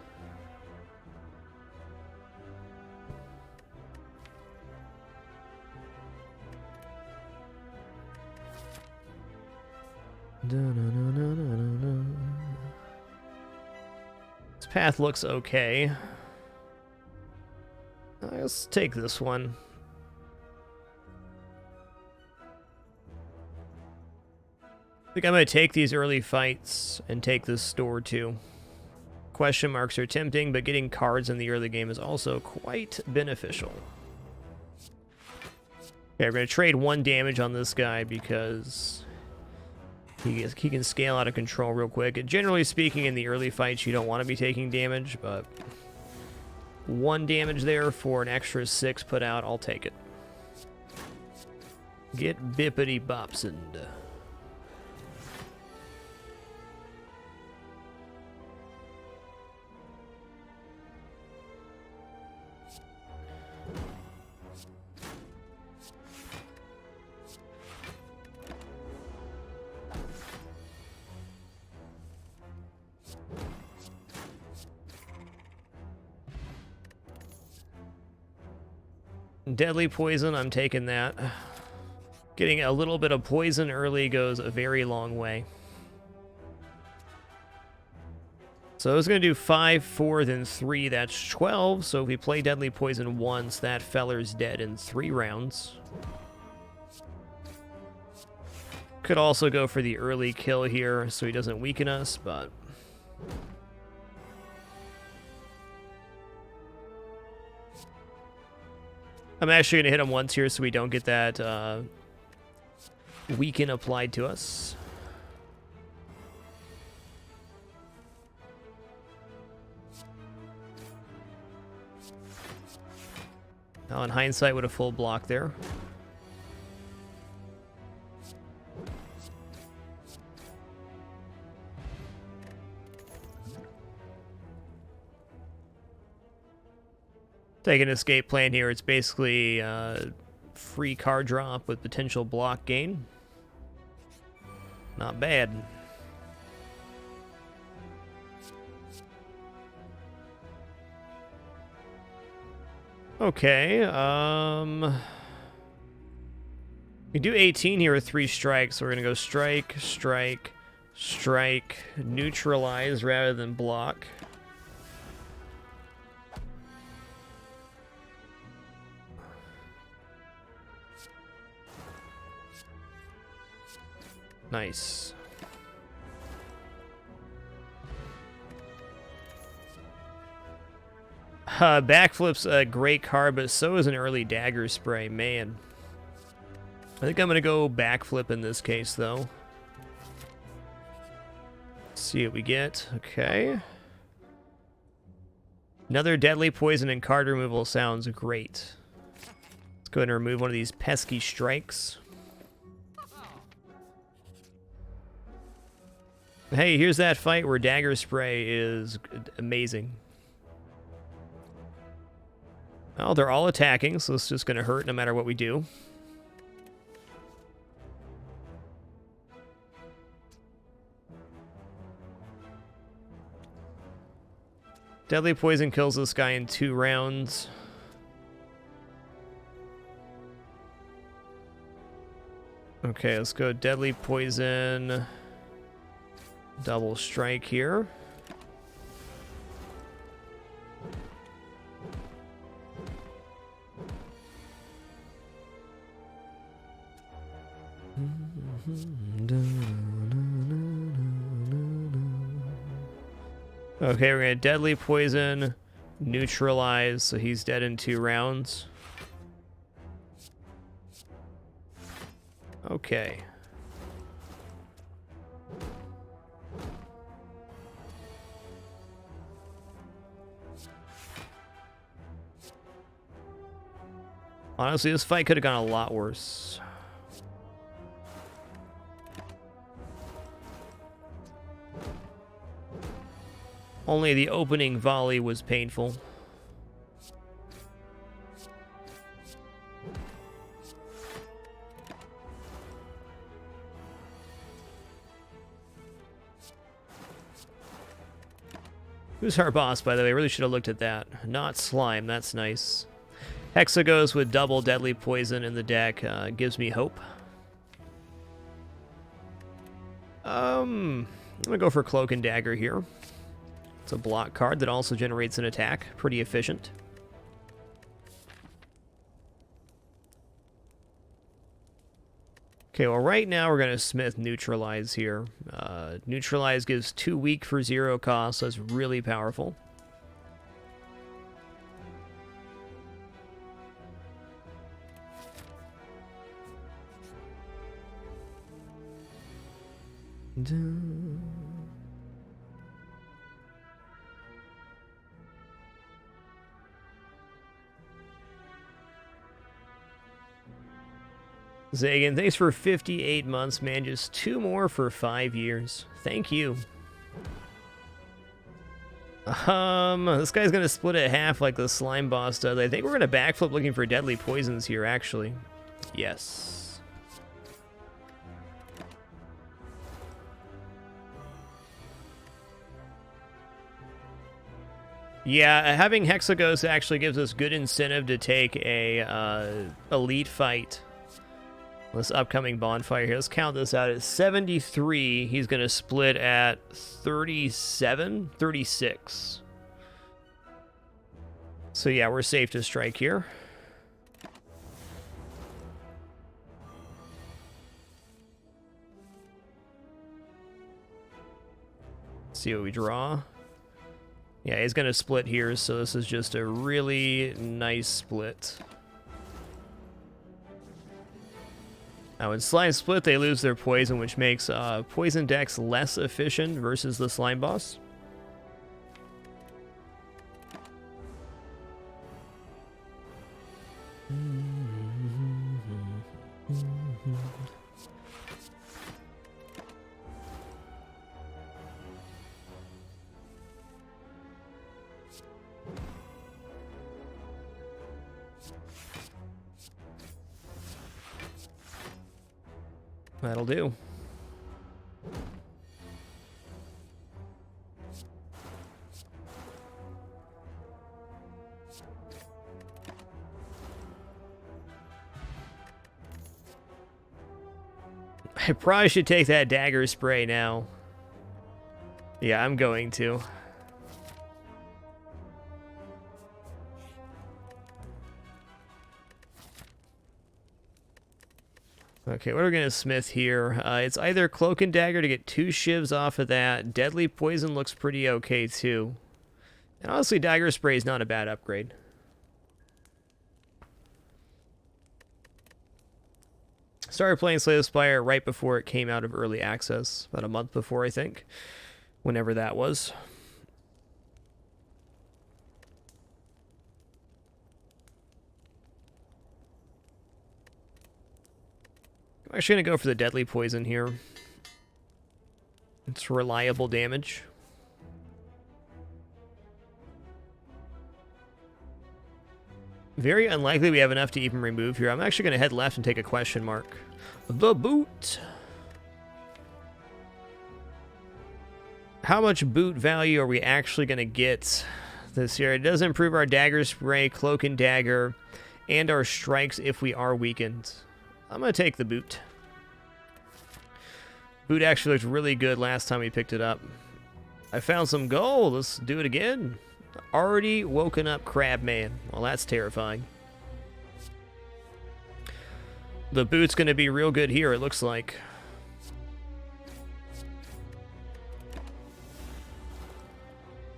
This path looks okay. Let's take this one. I think I'm going to take these early fights and take this store too. Question marks are tempting, but getting cards in the early game is also quite beneficial. Okay, we're going to trade 1 damage on this guy because he can scale out of control real quick. Generally speaking, in the early fights, you don't want to be taking damage, but 1 damage there for an extra 6 put out, I'll take it. Get bippity bopsend. Deadly poison, I'm taking that. Getting a little bit of poison early goes a very long way. So I was going to do 5, 4, then 3, that's 12. So if we play Deadly Poison once, that feller's dead in 3 rounds. Could also go for the early kill here so he doesn't weaken us, but... I'm actually going to hit him once here so we don't get that weaken applied to us. Now, in hindsight, with a full block there. Take an escape plan here. It's basically free card drop with potential block gain. Not bad. Okay, we do 18 here with 3 strikes, so we're gonna go strike, strike, strike, neutralize rather than block. Nice. Backflip's a great card, but so is an early dagger spray, man. I think I'm going to go backflip in this case, though. Let's see what we get. Okay. Another deadly poison and card removal sounds great. Let's go ahead and remove one of these pesky strikes. Hey, here's that fight where dagger spray is amazing. Well, they're all attacking, so it's just going to hurt no matter what we do. Deadly poison kills this guy in 2 rounds. Okay, let's go deadly poison. Double strike here. Okay, we're gonna deadly poison, neutralize, so he's dead in 2 rounds. Okay. Honestly, this fight could have gone a lot worse. Only the opening volley was painful. Who's our boss, by the way? I really should have looked at that. Not slime, that's nice. Hexagos with double deadly poison in the deck gives me hope. I'm gonna go for Cloak and Dagger here. It's a block card that also generates an attack. Pretty efficient. Okay, well right now we're gonna Smith Neutralize here. Neutralize gives 2 weak for 0 cost, so that's really powerful. Zagan, thanks for 58 months, man. Just 2 more for 5 years. Thank you. This guy's gonna split it half like the slime boss does. I think we're gonna backflip looking for deadly poisons here, actually. Yes. Yeah, having Hexagos actually gives us good incentive to take a elite fight. This upcoming bonfire here. Let's count this out. At 73, he's going to split at 37, 36. So yeah, we're safe to strike here. Let's see what we draw. Yeah, he's going to split here, so this is just a really nice split. Now, when slime split, they lose their poison, which makes poison decks less efficient versus the slime boss. That'll do. I probably should take that dagger spray now. Yeah, I'm going to. Okay, what are we going to smith here? It's either Cloak and Dagger to get 2 shivs off of that. Deadly Poison looks pretty okay, too. And honestly, Dagger Spray is not a bad upgrade. Started playing Slay the Spire right before it came out of early access. About a month before, I think. Whenever that was. I'm actually going to go for the Deadly Poison here. It's reliable damage. Very unlikely we have enough to even remove here. I'm actually going to head left and take a question mark. The boot. How much boot value are we actually going to get this year? It does improve our Dagger Spray, Cloak and Dagger, and our strikes if we are weakened. I'm going to take the boot. Boot actually looked really good last time we picked it up. I found some gold. Let's do it again. Already woken up Crabman. Well, that's terrifying. The boot's going to be real good here, it looks like.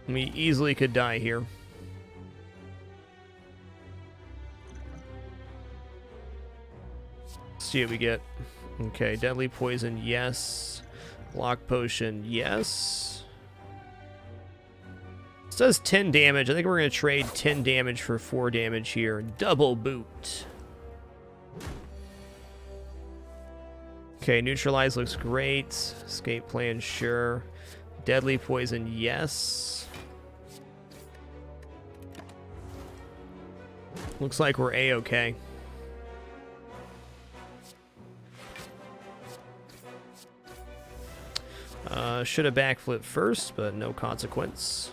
We easily could die here. Let's see what we get. Okay, Deadly Poison, yes. Lock Potion, yes. This does 10 damage. I think we're going to trade 10 damage for 4 damage here. Double boot. Okay, Neutralize looks great. Escape Plan, sure. Deadly Poison, yes. Looks like we're A-okay. Should have backflipped first, but no consequence.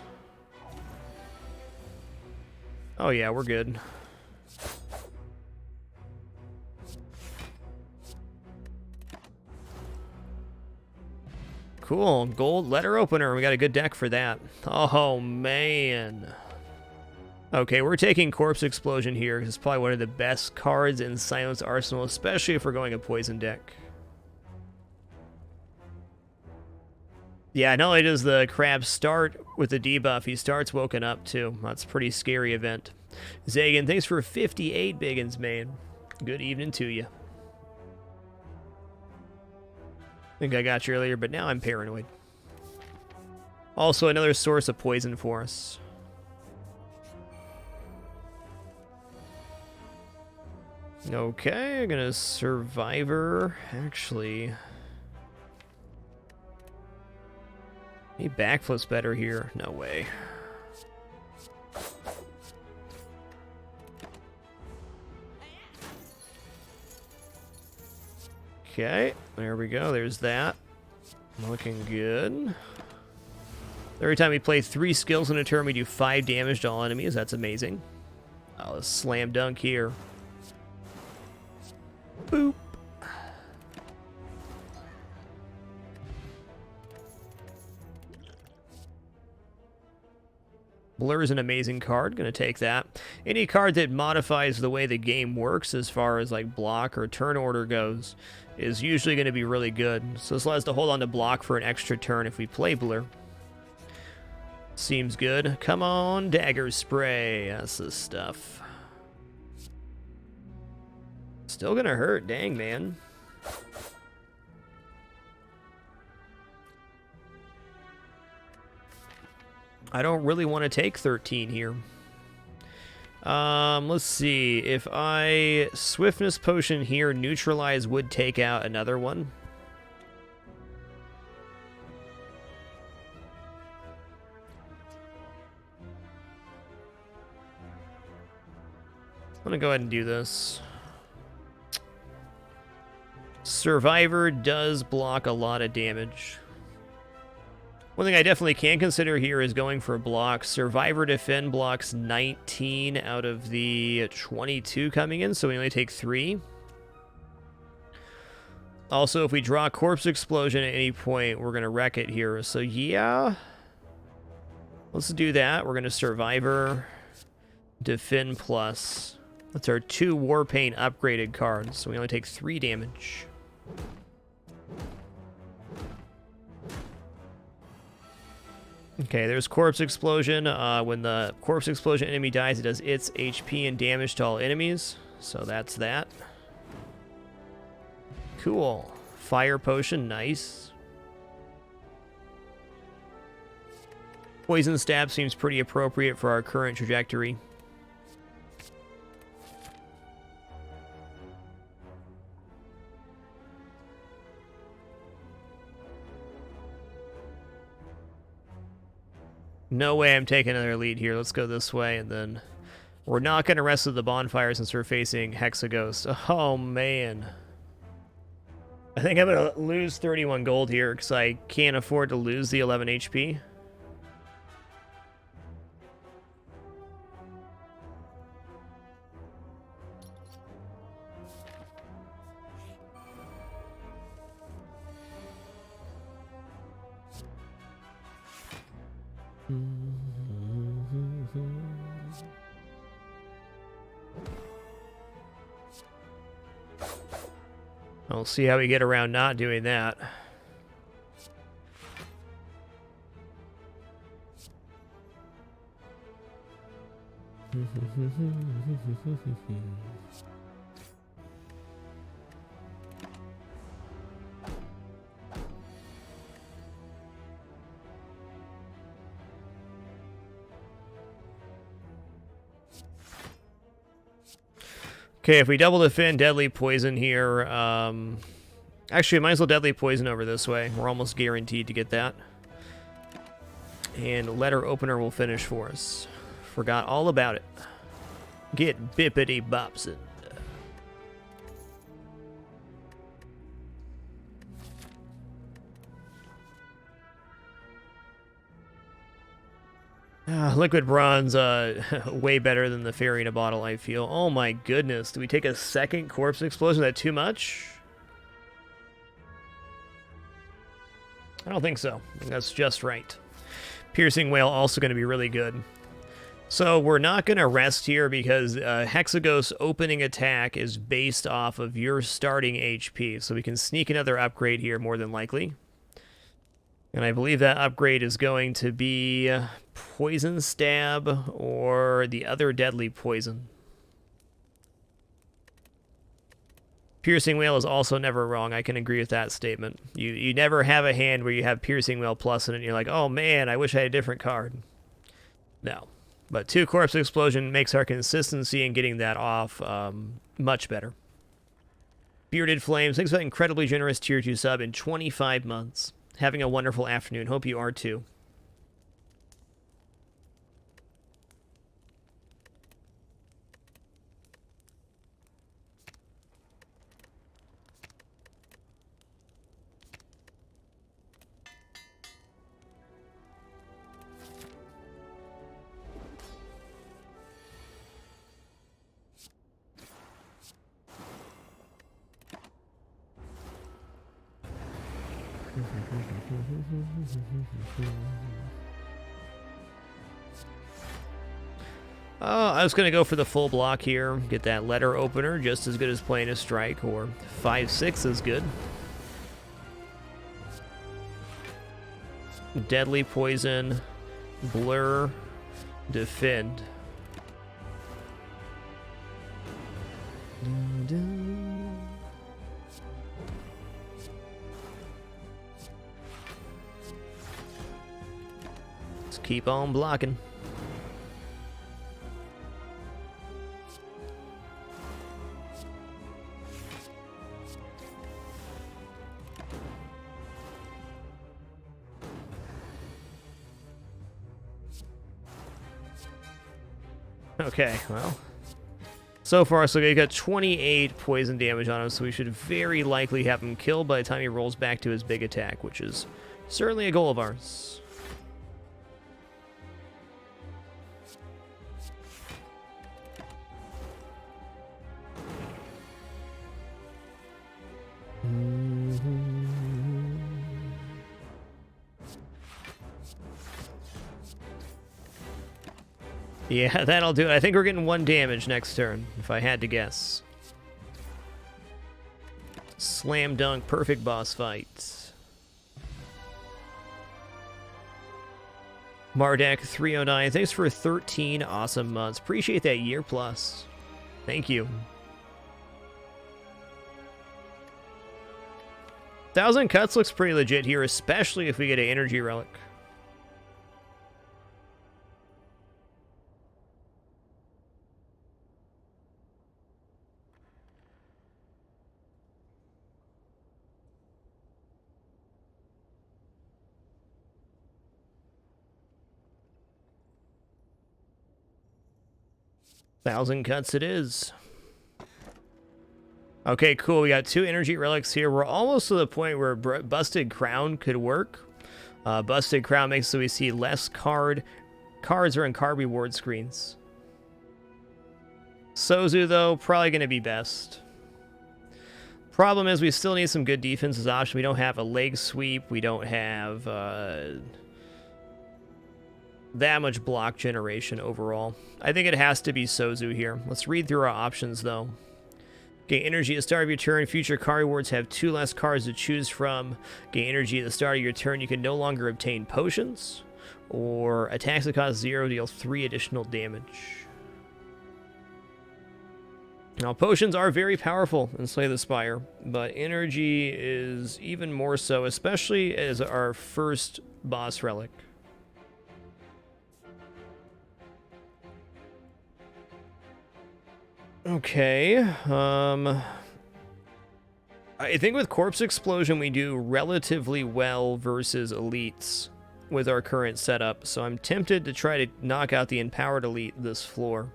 Oh yeah, we're good. Cool, gold letter opener. We got a good deck for that. Oh man. Okay, we're taking Corpse Explosion here. It's probably one of the best cards in Silence Arsenal, especially if we're going a poison deck. Yeah, not only does the crab start with the debuff, he starts woken up too. That's a pretty scary event. Zagan, thanks for 58 biggins, man. Good evening to you. I think I got you earlier, but now I'm paranoid. Also, another source of poison for us. Okay, I'm gonna Survivor. Actually, he backflips better here. No way. Okay, there we go. There's that. Looking good. Every time we play 3 skills in a turn, we do 5 damage to all enemies. That's amazing. Oh, a slam dunk here. Boop. Blur is an amazing card. Gonna take that. Any card that modifies the way the game works as far as like block or turn order goes is usually going to be really good. So this allows us to hold on to block for an extra turn if we play Blur. Seems good. Come on, Dagger Spray. That's the stuff. Still gonna hurt. Dang, man. I don't really want to take 13 here. Let's see. If I Swiftness Potion here, Neutralize would take out another one. I'm gonna go ahead and do this. Survivor does block a lot of damage. One thing I definitely can consider here is going for a block. Survivor Defend blocks 19 out of the 22 coming in, so we only take 3. Also, if we draw Corpse Explosion at any point, we're going to wreck it here. So yeah, let's do that. We're going to Survivor Defend Plus. That's our 2 Warpaint upgraded cards, so we only take 3 damage. Okay, there's Corpse Explosion. When the Corpse Explosion enemy dies, it does its HP and damage to all enemies. So that's that. Cool. Fire Potion, nice. Poison Stab seems pretty appropriate for our current trajectory. No way I'm taking another lead here. Let's go this way, and then we're not going to rest of the bonfire since we're facing Hexaghost. Oh, man. I think I'm going to lose 31 gold here because I can't afford to lose the 11 HP. We'll see how we get around not doing that. Okay, if we double defend Deadly Poison here, actually, I might as well Deadly Poison over this way. We're almost guaranteed to get that. And Letter Opener will finish for us. Forgot all about it. Get bippity bopsin'. Liquid bronze, way better than the fairy in a bottle, I feel. Oh my goodness, do we take a second corpse explosion? Is that too much? I don't think so. I think that's just right. Piercing Whale also going to be really good. So we're not going to rest here because Hexagos opening attack is based off of your starting HP. So we can sneak another upgrade here more than likely. And I believe that upgrade is going to be Poison Stab or the other deadly poison. Piercing Whale is also never wrong. I can agree with that statement. You never have a hand where you have Piercing Whale plus in it and you're like, oh man, I wish I had a different card. No. But 2 Corpse Explosion makes our consistency in getting that off much better. Bearded Flames, thanks for that incredibly generous tier 2 sub in 25 months. Having a wonderful afternoon. Hope you are too. I was going to go for the full block here. Get that letter opener, just as good as playing a strike, or 5/6 is good. Deadly Poison, Blur, Defend. Let's keep on blocking. Okay, well, so far, so we got 28 poison damage on him, so we should very likely have him killed by the time he rolls back to his big attack, which is certainly a goal of ours. Yeah, that'll do it. I think we're getting 1 damage next turn, if I had to guess. Slam dunk, perfect boss fight. Mardek 309, thanks for 13 awesome months. Appreciate that year plus. Thank you. 1,000 cuts looks pretty legit here, especially if we get an energy relic. Thousand cuts it is. Okay, cool. We got 2 energy relics here. We're almost to the point where Busted Crown could work. Busted Crown makes so we see less cards are in card reward screens. Sozu, though, probably going to be best. Problem is we still need some good defense as option. We don't have a leg sweep. We don't have that much block generation overall. I think it has to be Sozu here. Let's read through our options, though. Gain energy at the start of your turn. Future card rewards have 2 less cards to choose from. Gain energy at the start of your turn. You can no longer obtain potions. Or attacks that cost 0 deal 3 additional damage. Now, potions are very powerful in Slay the Spire, but energy is even more so, especially as our first boss relic. Okay, I think with Corpse Explosion we do relatively well versus elites with our current setup, so I'm tempted to try to knock out the Empowered Elite this floor.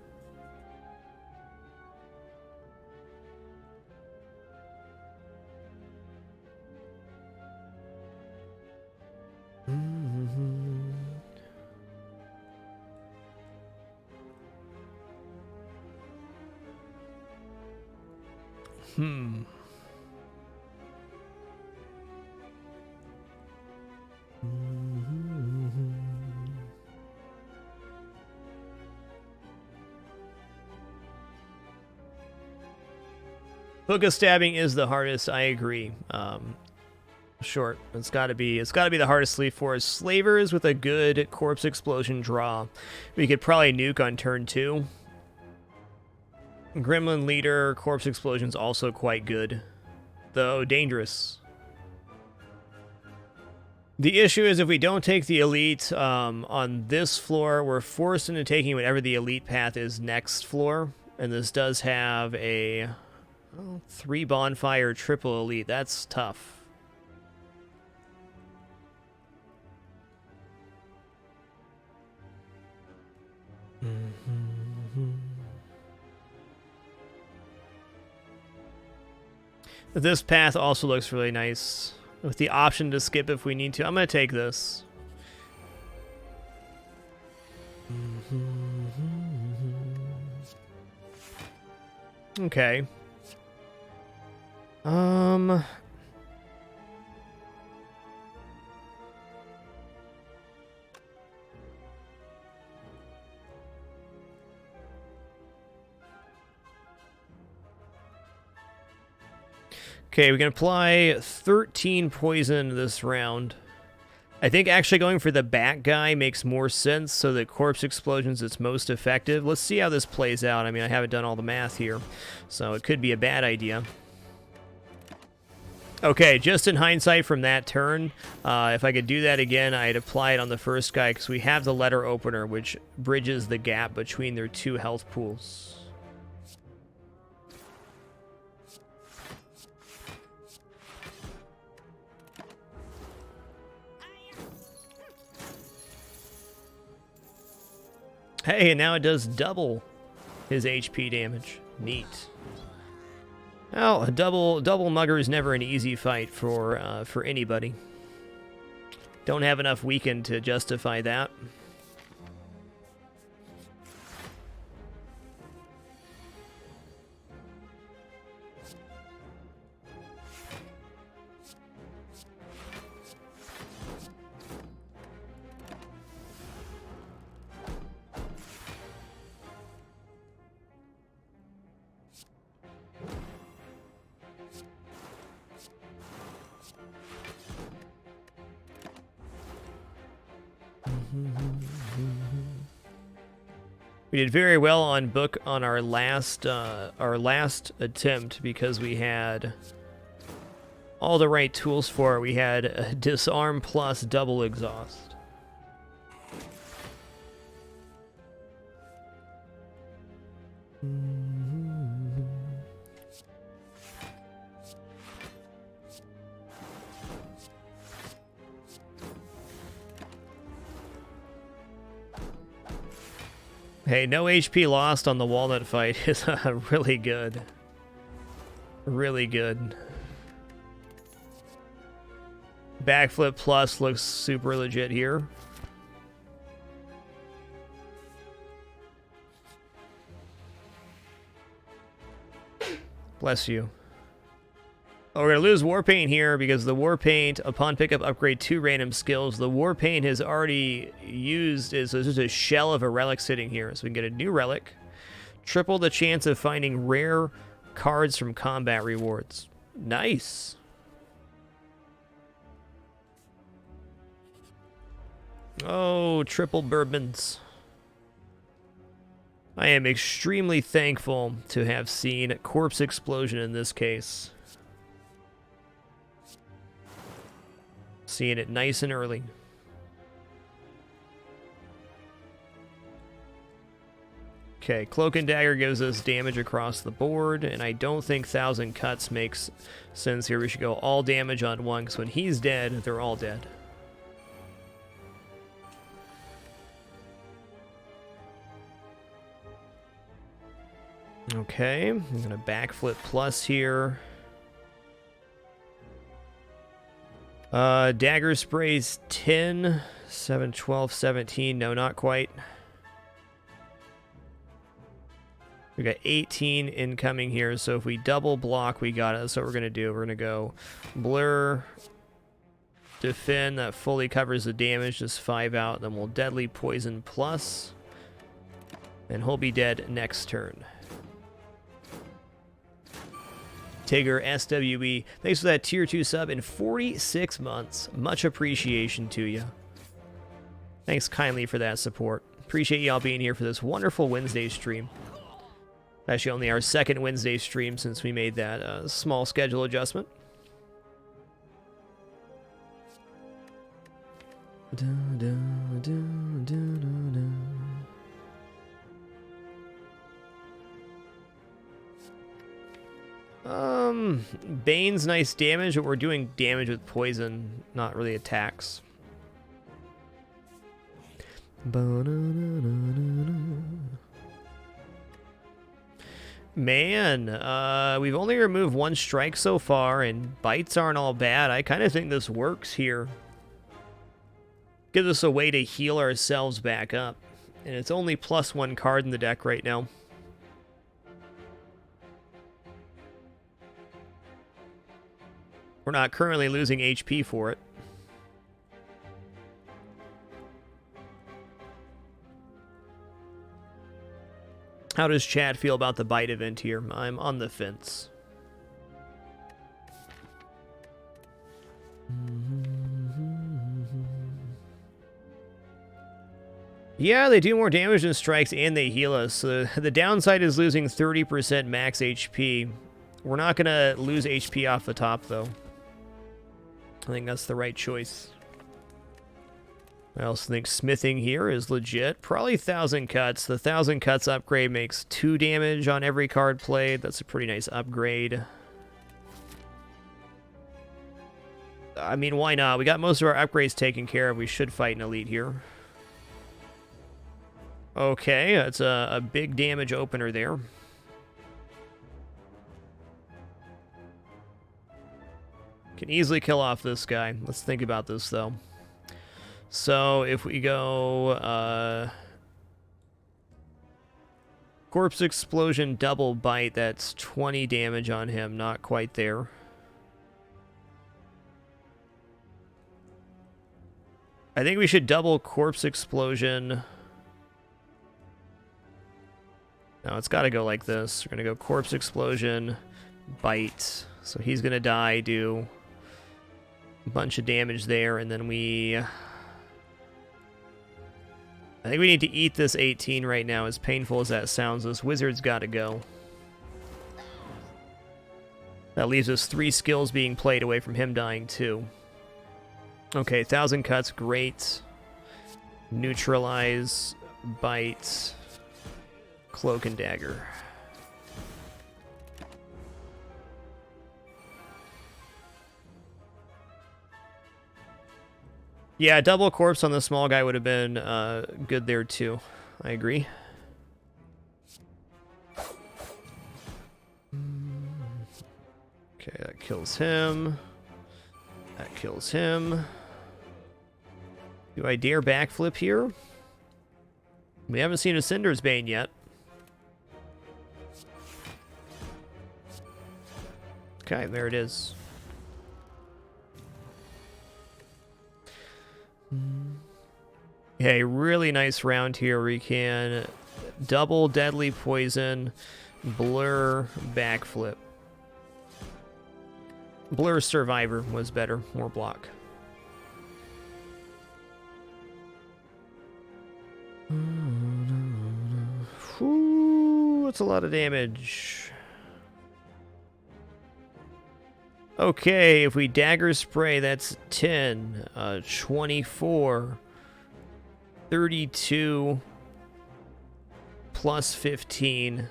Book of Stabbing is the hardest, I agree. Short. It's gotta be the hardest sleeve for us. Slavers with a good corpse explosion draw. We could probably nuke on turn 2. Gremlin Leader, corpse explosion's also quite good, though dangerous. The issue is if we don't take the elite on this floor, we're forced into taking whatever the elite path is next floor, and this does have a 3 bonfire triple elite. That's tough. This path also looks really nice, with the option to skip if we need to. I'm going to take this. Okay. Okay, we can apply 13 poison this round. I think actually going for the bat guy makes more sense, so that corpse explosion's its most effective. Let's see how this plays out. I mean, I haven't done all the math here, so it could be a bad idea. Okay, just in hindsight from that turn, if I could do that again, I'd apply it on the first guy, because we have the letter opener, which bridges the gap between their 2 health pools. Hey, and now it does double his HP damage. Neat. Well, a double mugger is never an easy fight for anybody. Don't have enough weakened to justify that. We did very well on book on our last attempt because we had all the right tools for it. We had a disarm plus double exhaust. Hey, no HP lost on the walnut fight is really good. Really good. Backflip plus looks super legit here. Bless you. Oh, we're going to lose Warpaint here because the Warpaint, upon pickup, upgrade 2 random skills. The Warpaint has already used, so there's just a shell of a relic sitting here. So we can get a new relic. Triple the chance of finding rare cards from combat rewards. Nice. Oh, triple bourbons. I am extremely thankful to have seen Corpse Explosion in this case. Seeing it nice and early. Okay, Cloak and Dagger gives us damage across the board, and I don't think 1,000 Cuts makes sense here. We should go all damage on one, because when he's dead, they're all dead. Okay, I'm going to backflip plus here. Dagger sprays 10, 7, 12, 17. No, not quite. We got 18 incoming here, so if we double block, we got it. That's what we're going to do. We're going to go blur, defend, that fully covers the damage, just 5 out, then we'll deadly poison plus, and he'll be dead next turn. Tigger SWE, thanks for that tier 2 sub in 46 months. Much appreciation to you. Thanks kindly for that support. Appreciate y'all being here for this wonderful Wednesday stream. Actually, only our second Wednesday stream since we made that small schedule adjustment. Bane's nice damage, but we're doing damage with poison, not really attacks. Man, we've only removed 1 strike so far, and bites aren't all bad. I kind of think this works here. Gives us a way to heal ourselves back up. And it's only +1 card in the deck right now. We're not currently losing HP for it. How does chat feel about the bite event here? I'm on the fence. Yeah, they do more damage than strikes and they heal us. So the downside is losing 30% max HP. We're not going to lose HP off the top, though. I think that's the right choice. I also think smithing here is legit. Probably 1,000 cuts. The 1,000 cuts upgrade makes 2 damage on every card played. That's a pretty nice upgrade. I mean, why not? We got most of our upgrades taken care of. We should fight an elite here. Okay, that's a big damage opener there. Can easily kill off this guy. Let's think about this, though. So, if we go... Corpse Explosion, double bite, that's 20 damage on him. Not quite there. I think we should double Corpse Explosion. No, it's got to go like this. We're going to go Corpse Explosion, bite. So he's going to die, do a bunch of damage there, and then we... I think we need to eat this 18 right now, as painful as that sounds. This wizard's got to go. That leaves us 3 skills being played away from him dying, too. Okay, 1,000 cuts, great. Neutralize, bite, cloak and dagger. Yeah, double corpse on the small guy would have been good there too. I agree. Okay, that kills him. That kills him. Do I dare backflip here? We haven't seen a Cinder's Bane yet. Okay, there it is. Okay, really nice round here. We can double deadly poison, blur, backflip. Blur survivor was better, more block. Ooh, that's a lot of damage. Okay, if we dagger spray, that's 10, 24, 32, plus 15.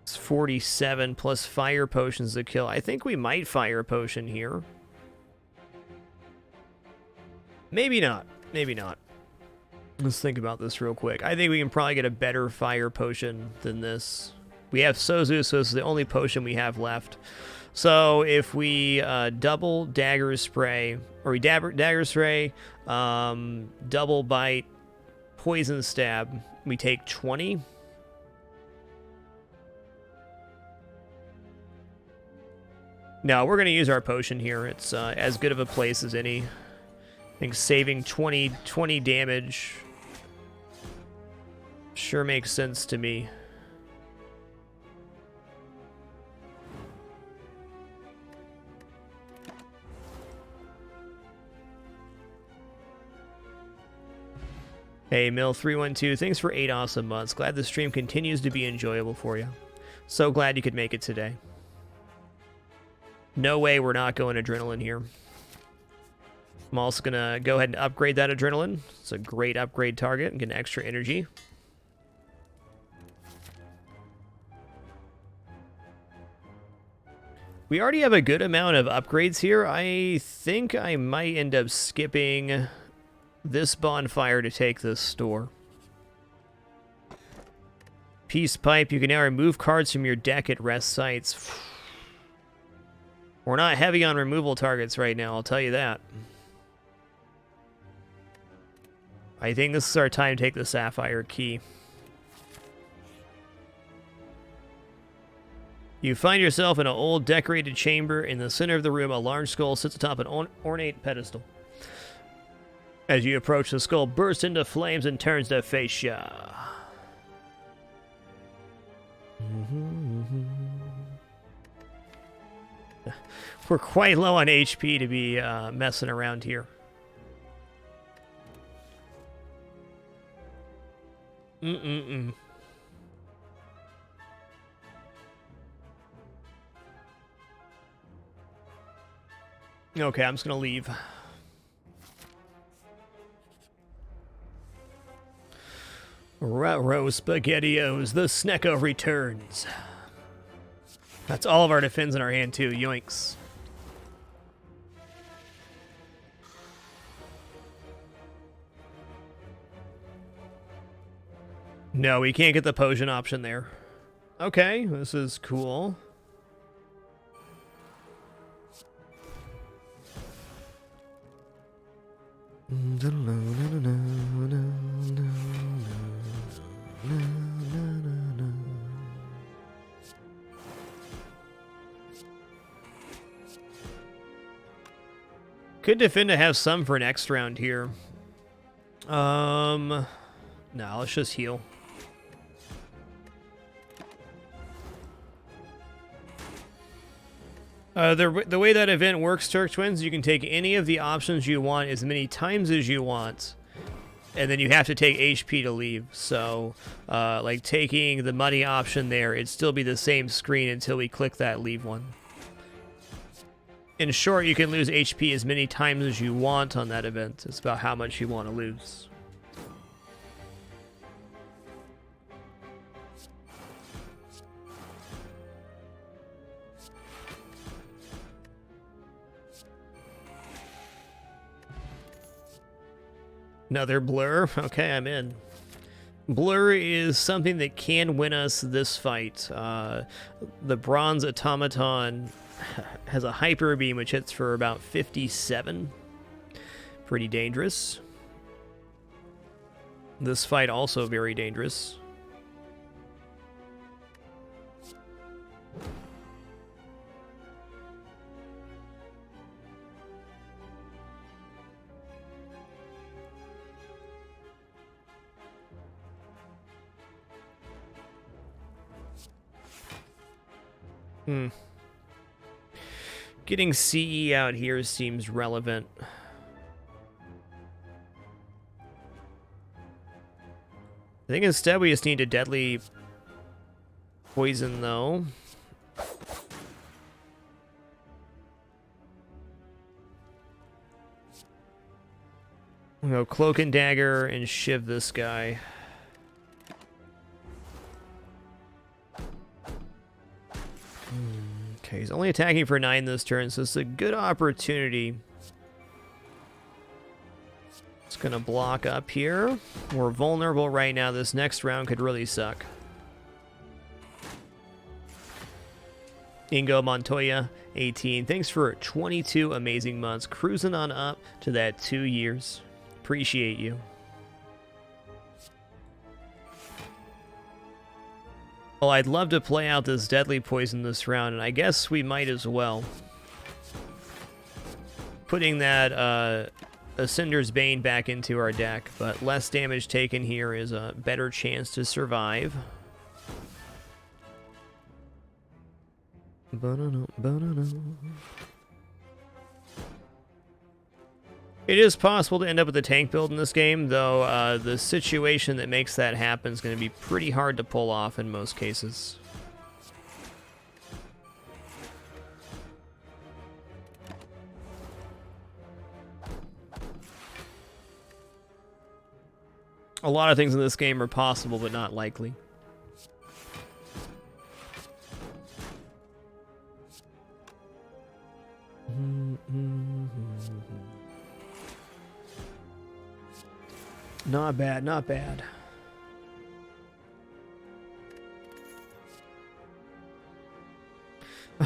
It's 47, plus fire potions to kill. I think we might fire potion here. Maybe not. Maybe not. Let's think about this real quick. I think we can probably get a better fire potion than this. We have Sozu, so this is the only potion we have left. So if we double dagger spray, or we dagger spray, double bite, poison stab, we take 20. No, we're going to use our potion here. It's as good of a place as any. I think saving 20 damage sure makes sense to me. Hey, Mill312, thanks for 8 awesome months. Glad the stream continues to be enjoyable for you. So glad you could make it today. No way we're not going adrenaline here. I'm also going to go ahead and upgrade that adrenaline. It's a great upgrade target and get extra energy. We already have a good amount of upgrades here. I think I might end up skipping this bonfire to take this store. Peace Pipe. You can now remove cards from your deck at rest sites. We're not heavy on removal targets right now, I'll tell you that. I think this is our time to take the Sapphire Key. You find yourself in an old decorated chamber. In the center of the room, a large skull sits atop an ornate pedestal. As you approach, the skull bursts into flames and turns to face ya. We're quite low on HP to be messing around here. Okay, I'm just gonna leave. Ruh-roh SpaghettiOs, the Snecko returns. That's all of our defense in our hand too, yoinks. No, we can't get the potion option there. Okay, this is cool. Could defend to have some for next round here. No, let's just heal. The way that event works, Turk Twins, you can take any of the options you want as many times as you want, and then you have to take HP to leave. So, like taking the money option there, it'd still be the same screen until we click that leave one. In short, you can lose HP as many times as you want on that event. It's about how much you want to lose. Another blur. Okay, I'm in. Blur is something that can win us this fight. The bronze automaton has a hyper beam which hits for about 57. Pretty dangerous. This fight also very dangerous. Getting CE out here seems relevant. I think instead we just need a deadly poison, though. We'll go Cloak and Dagger and shiv this guy. Okay, he's only attacking for 9 this turn, so it's a good opportunity. It's gonna block up here. We're vulnerable right now. This next round could really suck. Ingo Montoya, 18. Thanks for 22 amazing months. Cruising on up to that 2 years. Appreciate you. Well, I'd love to play out this deadly poison this round, and I guess we might as well. putting that Ascender's Bane back into our deck, but less damage taken here is a better chance to survive. It is possible to end up with a tank build in this game, though the situation that makes that happen is going to be pretty hard to pull off in most cases. A lot of things in this game are possible, but not likely. Not bad, not bad.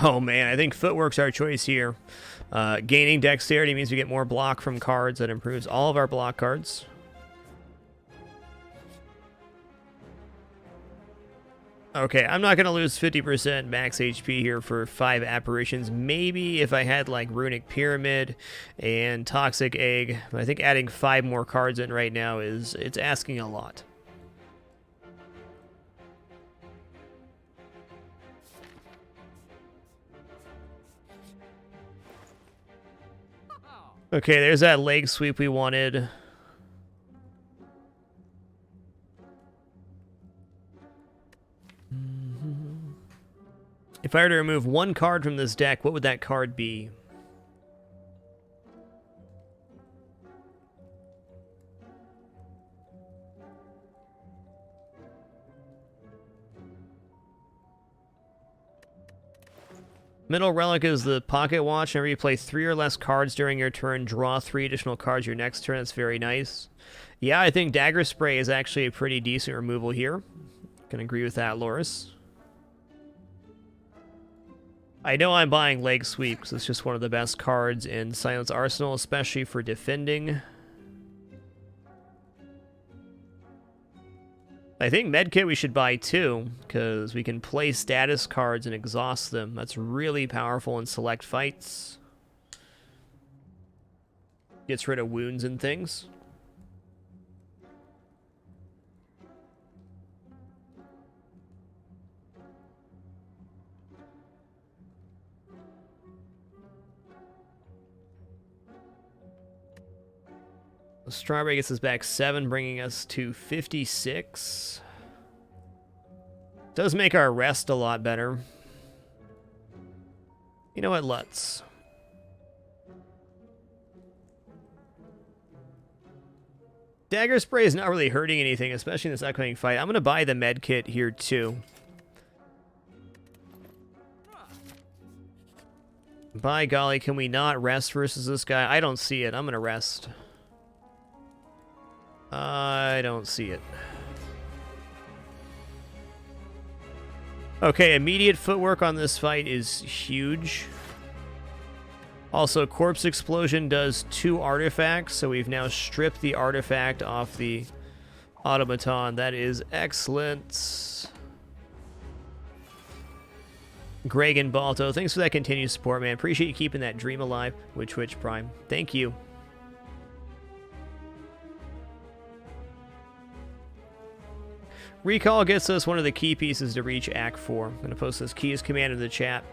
Oh man, I think footwork's our choice here. Gaining dexterity means we get more block from cards. That improves all of our block cards. Okay, I'm not going to lose 50% max HP here for 5 apparitions. Maybe if I had like Runic Pyramid and Toxic Egg. But I think adding 5 more cards in right now it's asking a lot. Okay, there's that leg sweep we wanted. If I were to remove 1 card from this deck, what would that card be? Middle relic is the pocket watch. Whenever you play 3 or less cards during your turn, draw 3 additional cards your next turn. That's very nice. Yeah, I think Dagger Spray is actually a pretty decent removal here. Can agree with that, Loris. I know I'm buying Leg Sweep because it's just one of the best cards in Silence Arsenal, especially for defending. I think Medkit we should buy too, because we can play status cards and exhaust them. That's really powerful in select fights. Gets rid of wounds and things. Strawberry gets us back 7, bringing us to 56. Does make our rest a lot better. You know what, let's. Dagger Spray is not really hurting anything, especially in this upcoming fight. I'm going to buy the med kit here too. By golly, can we not rest versus this guy? I don't see it. I'm going to rest. I don't see it. Okay, immediate footwork on this fight is huge. Also, Corpse Explosion does 2 artifacts, so we've now stripped the artifact off the automaton. That is excellent. Greg and Balto, thanks for that continued support, man. Appreciate you keeping that dream alive with Twitch Prime. Thank you. Recall gets us one of the key pieces to reach Act 4. I'm going to post this key as command in the chat.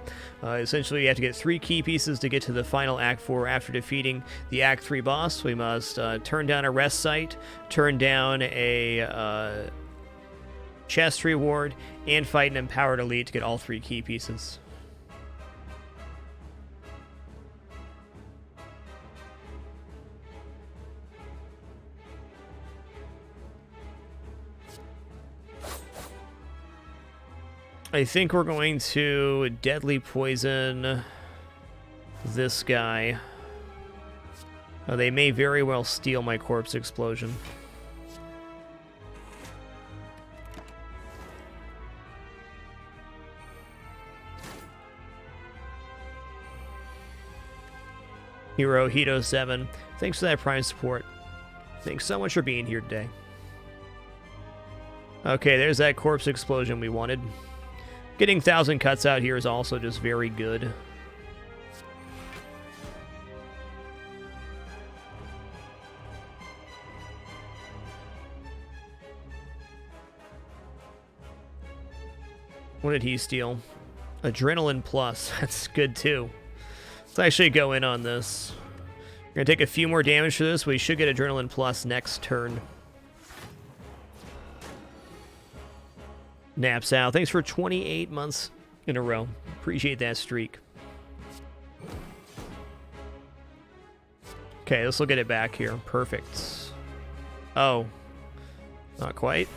Essentially, you have to get 3 key pieces to get to the final Act 4 after defeating the Act 3 boss. We must turn down a rest site, turn down a chest reward, and fight an empowered elite to get all 3 key pieces. I think we're going to Deadly Poison this guy. They may very well steal my Corpse Explosion. Hero Hito 7, thanks for that Prime support. Thanks so much for being here today. Okay, there's that Corpse Explosion we wanted. Getting 1,000 cuts out here is also just very good. What did he steal? Adrenaline Plus. That's good too. Let's actually go in on this. We're going to take a few more damage for this. We should get Adrenaline Plus next turn. Naps out. Thanks for 28 months in a row. Appreciate that streak. Okay, this will get it back here. Perfect. Oh. Not quite.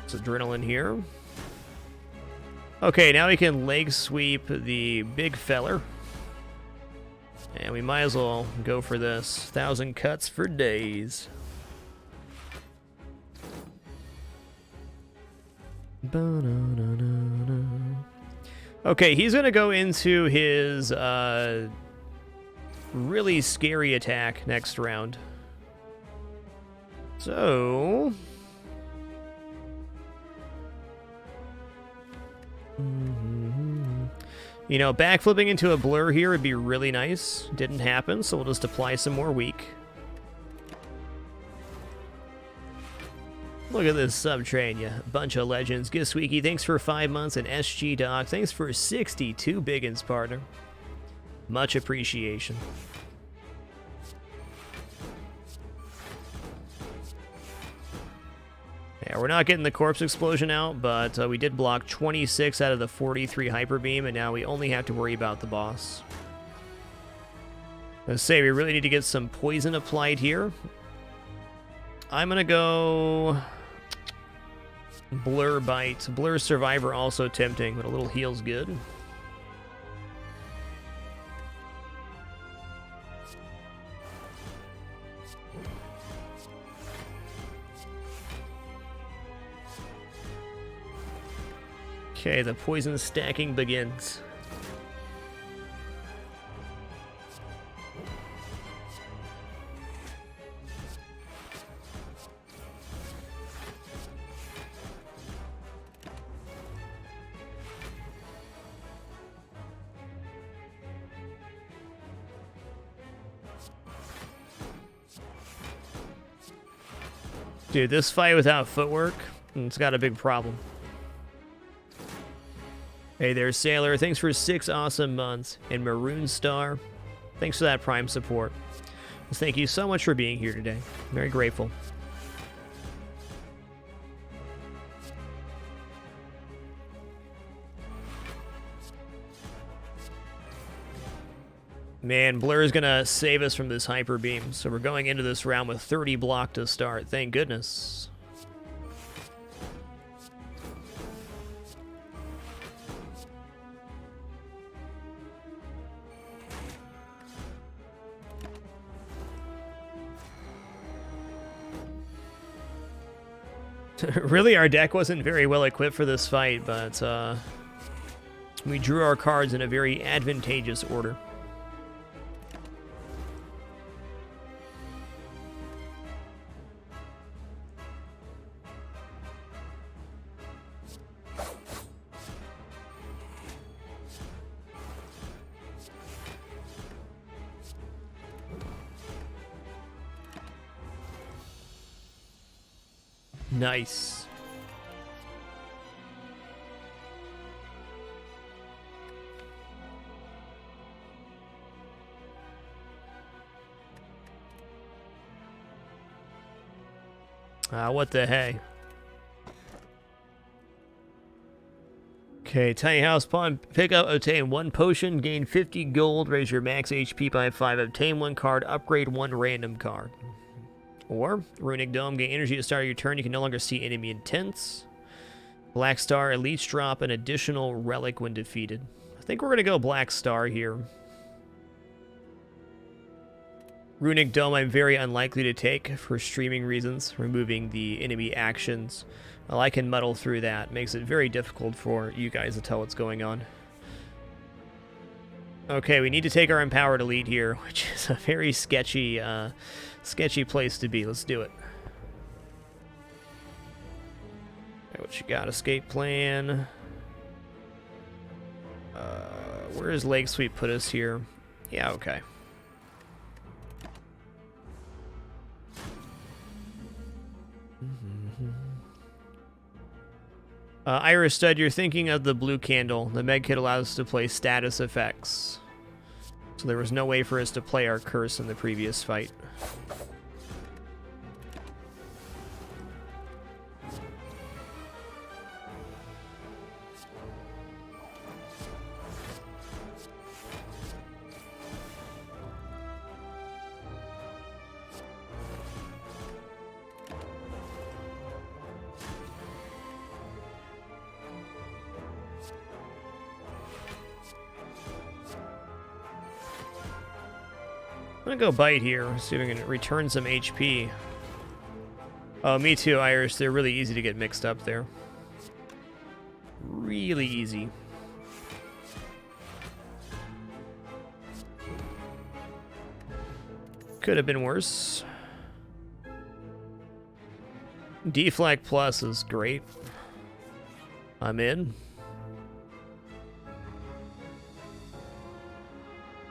It's Adrenaline here. Okay, now we can leg sweep the big feller. And we might as well go for this. 1,000 cuts for days. Okay, he's going to go into his really scary attack next round. So... You know, backflipping into a blur here would be really nice. Didn't happen, so we'll just apply some more weak. Look at this sub-train, you bunch of legends. Gisweeky, thanks for 5 months, and SG Doc, thanks for 62 biggins, partner. Much appreciation. Yeah, we're not getting the corpse explosion out, but we did block 26 out of the 43 hyper beam, and now we only have to worry about the boss. Let's say we really need to get some poison applied here. I'm gonna go Blur Bite. Blur Survivor also tempting, but a little heal's good. Okay, the poison stacking begins. Dude, this fight without footwork, it's got a big problem. Hey there, Sailor. Thanks for 6 awesome months. And Maroon Star, thanks for that Prime support. Thank you so much for being here today. Very grateful. Man, Blur is going to save us from this hyper beam. So we're going into this round with 30 block to start. Thank goodness. Really, our deck wasn't very well equipped for this fight, but we drew our cards in a very advantageous order. Nice. What the hey? Okay, Tiny House Pawn. Pick up, obtain 1 potion, gain 50 gold, raise your max HP by 5, obtain 1 card, upgrade 1 random card. Or, Runic Dome, gain energy at the start of your turn, you can no longer see enemy intents. Black Star, Elites drop an additional relic when defeated. I think we're going to go Black Star here. Runic Dome I'm very unlikely to take for streaming reasons, removing the enemy actions. Well, I can muddle through that. Makes it very difficult for you guys to tell what's going on. Okay, we need to take our Empowered Elite here, which is a very sketchy place to be. Let's do it. Okay, what you got? Escape plan. Where does Leg Sweep put us here? Yeah, okay. Iris Stud, you're thinking of the blue candle. The med kit allows us to play status effects. So there was no way for us to play our curse in the previous fight. I'm gonna go bite here, see if we can return some HP. Oh, me too, Irish. They're really easy to get mixed up there. Really easy. Could have been worse. Deflag Plus is great. I'm in.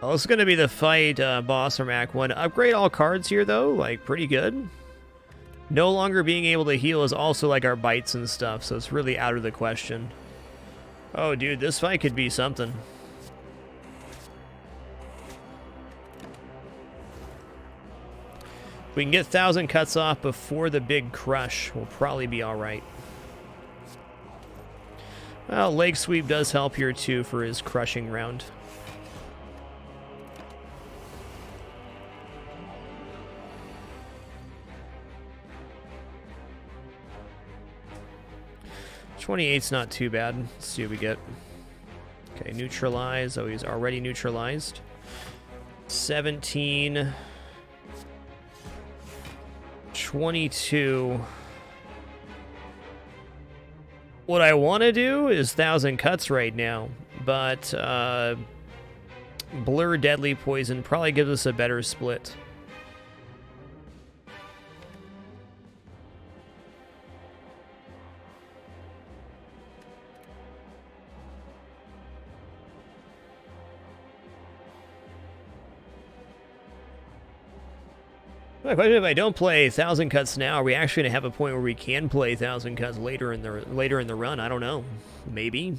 Oh, this is going to be the fight boss from Act 1. Upgrade all cards here, though. Like, pretty good. No longer being able to heal is also like our bites and stuff, so it's really out of the question. Oh, dude, this fight could be something. If we can get 1,000 cuts off before the big crush, we'll probably be alright. Well, Leg Sweep does help here, too, for his crushing round. $28's not too bad. Let's see what we get. Okay, neutralize. Oh, he's already neutralized. 17. 22. What I want to do is 1,000 cuts right now, but Blur Deadly Poison probably gives us a better split. My question: if I don't play 1,000 cuts now, are we actually gonna have a point where we can play 1,000 cuts later in the run? I don't know. Maybe.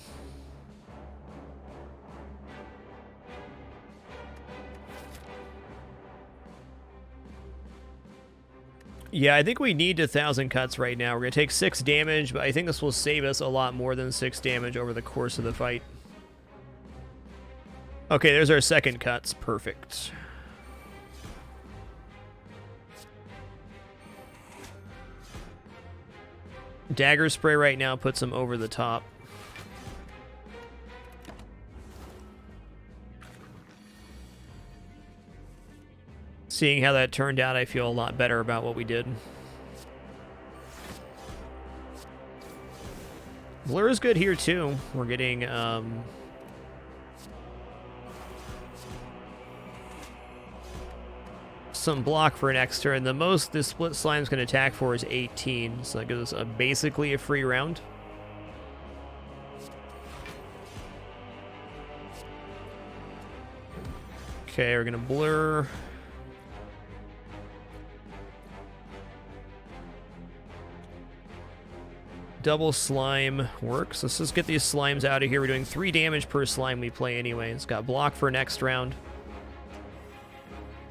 Yeah, I think we need 1,000 cuts right now. We're gonna take 6 damage, but I think this will save us a lot more than 6 damage over the course of the fight. Okay, there's our second cuts. Perfect. Dagger Spray right now puts him over the top. Seeing how that turned out, I feel a lot better about what we did. Blur is good here too. We're getting some block for next turn. The most this split slime's going to attack for is 18, so that gives us basically a free round. Okay, we're going to blur. Double slime works. Let's just get these slimes out of here. We're doing 3 damage per slime we play anyway. It's got block for next round.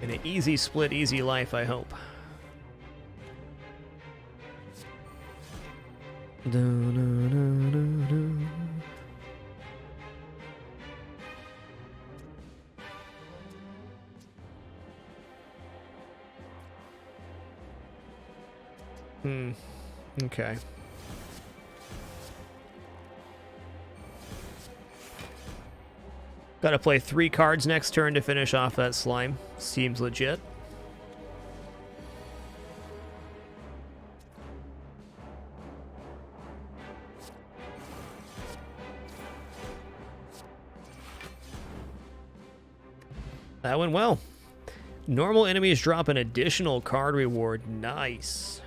And an easy split, easy life, I hope. Okay. Gotta play 3 cards next turn to finish off that slime. Seems legit. That went well. Normal enemies drop an additional card reward. Nice.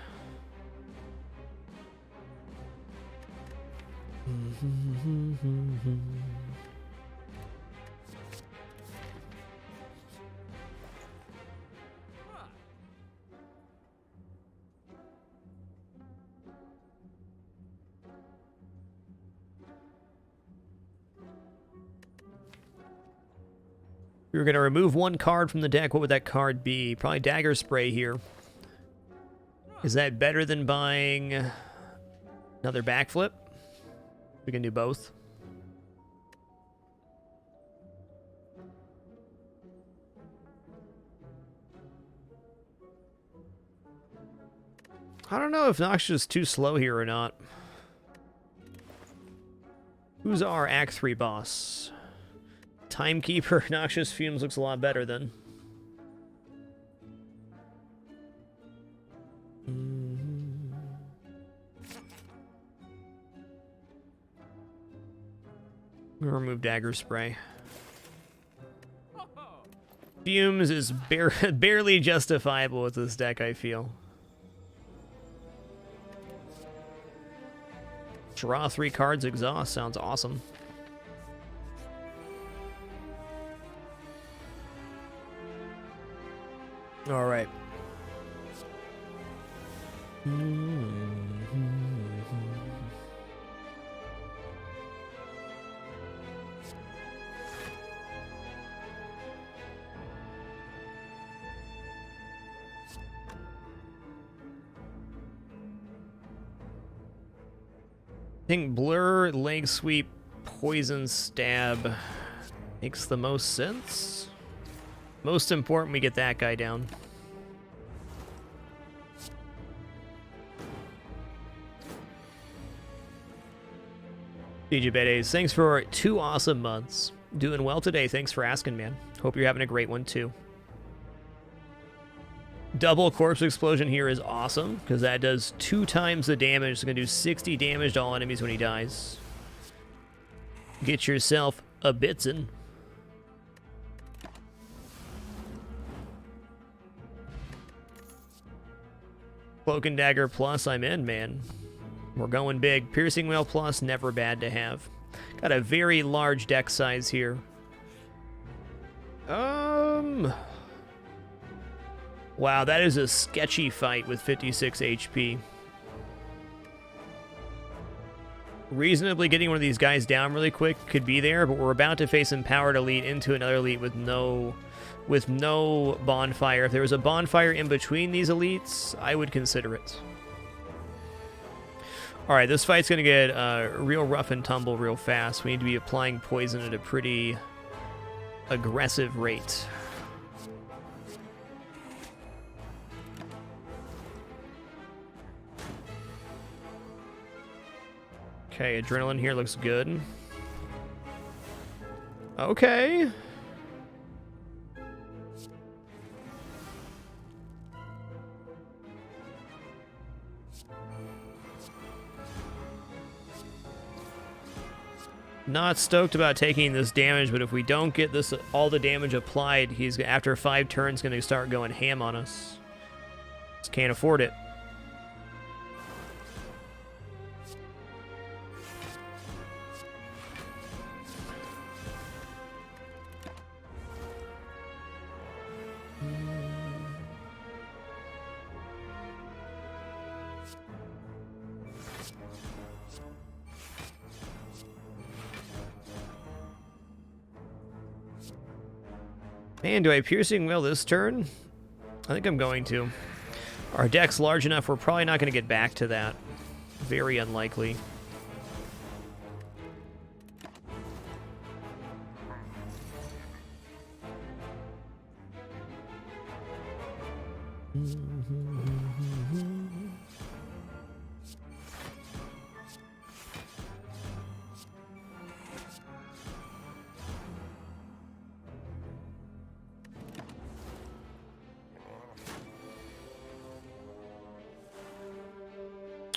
We were going to remove one card from the deck. What would that card be? Probably Dagger Spray here. Is that better than buying another backflip? We can do both. I don't know if Noxious is too slow here or not. Who's our Act 3 boss? Timekeeper. Noxious Fumes looks a lot better then. I'm gonna remove Dagger Spray. Fumes is barely justifiable with this deck, I feel. Draw 3 cards, exhaust. Sounds awesome. All right. I think Blur, Leg Sweep, Poison Stab makes the most sense. Most important, we get that guy down. DJ Bedes, thanks for 2 awesome months. Doing well today. Thanks for asking, man. Hope you're having a great one, too. Double Corpse Explosion here is awesome, because that does 2 times the damage. It's going to do 60 damage to all enemies when he dies. Get yourself a Bitsin. Cloak and Dagger Plus, I'm in, man. We're going big. Piercing Wail Plus, never bad to have. Got a very large deck size here. Wow, that is a sketchy fight with 56 HP. Reasonably getting one of these guys down really quick could be there, but we're about to face Empowered Elite into another Elite with no bonfire. If there was a bonfire in between these elites, I would consider it. Alright, this fight's going to get real rough and tumble real fast. We need to be applying poison at a pretty aggressive rate. Okay, Adrenaline here looks good. Okay. Not stoked about taking this damage, but if we don't get this all the damage applied, he's after 5 turns going to start going ham on us. Just can't afford it. Man, do I Piercing Wail this turn? I think I'm going to. Our deck's large enough, we're probably not going to get back to that. Very unlikely.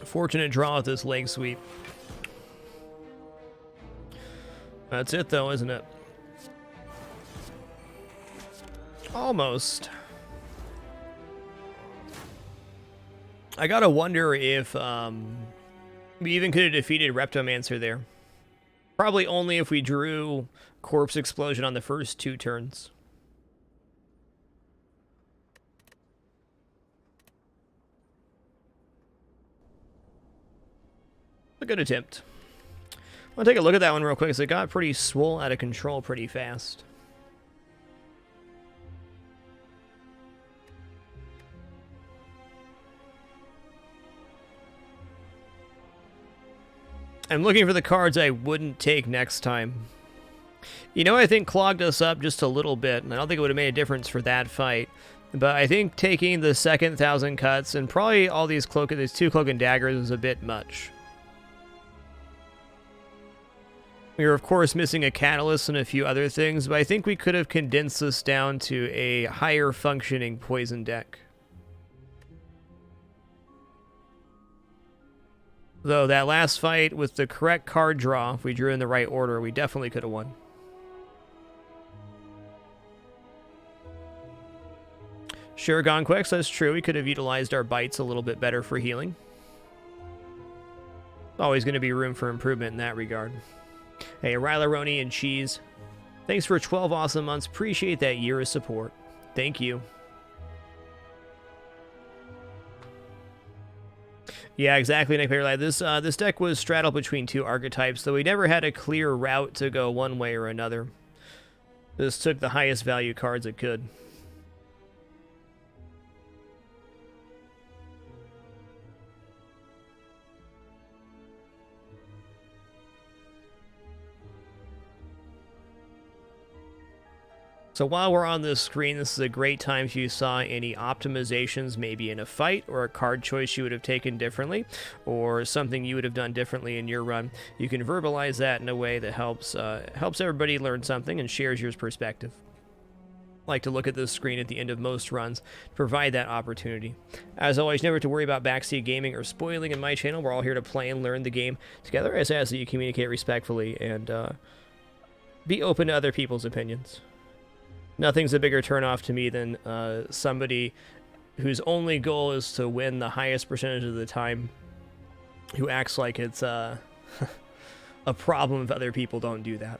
Fortunate draw with this leg sweep. That's it though, isn't it? Almost. I gotta wonder if we even could have defeated Reptomancer there. Probably only if we drew Corpse Explosion on the first 2 turns. A good attempt. I'll take a look at that one real quick, because it got pretty swole out of control pretty fast. I'm looking for the cards I wouldn't take next time. You know, I think clogged us up just a little bit, and I don't think it would have made a difference for that fight. But I think taking the second 1,000 cuts and probably all these two cloak and daggers was a bit much. We were, of course, missing a catalyst and a few other things, but I think we could have condensed this down to a higher functioning poison deck. Though that last fight, with the correct card draw, if we drew in the right order, we definitely could have won. Sure, Gonquex, that's true. We could have utilized our bites a little bit better for healing. Always going to be room for improvement in that regard. Hey, Rylaroni and Cheese, thanks for 12 awesome months. Appreciate that year of support. Thank you. Yeah, exactly, Nick Perry. This deck was straddled between two archetypes, though we never had a clear route to go one way or another. This took the highest value cards it could. So while we're on this screen, this is a great time if you saw any optimizations, maybe in a fight, or a card choice you would have taken differently, or something you would have done differently in your run. You can verbalize that in a way that helps everybody learn something and shares your perspective. I like to look at this screen at the end of most runs to provide that opportunity. As always, never to worry about backseat gaming or spoiling in my channel. We're all here to play and learn the game together. I ask that you communicate respectfully and be open to other people's opinions. Nothing's a bigger turnoff to me than somebody whose only goal is to win the highest percentage of the time, who acts like it's a problem if other people don't do that.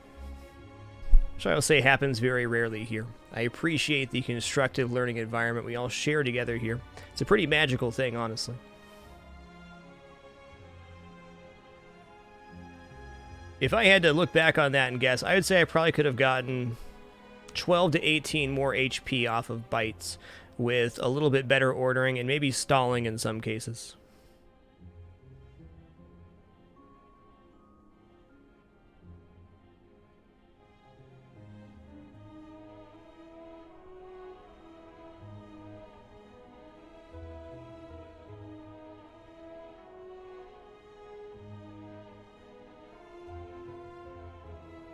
Which I will say happens very rarely here. I appreciate the constructive learning environment we all share together here. It's a pretty magical thing, honestly. If I had to look back on that and guess, I would say I probably could have gotten 12 to 18 more HP off of bites with a little bit better ordering and maybe stalling in some cases.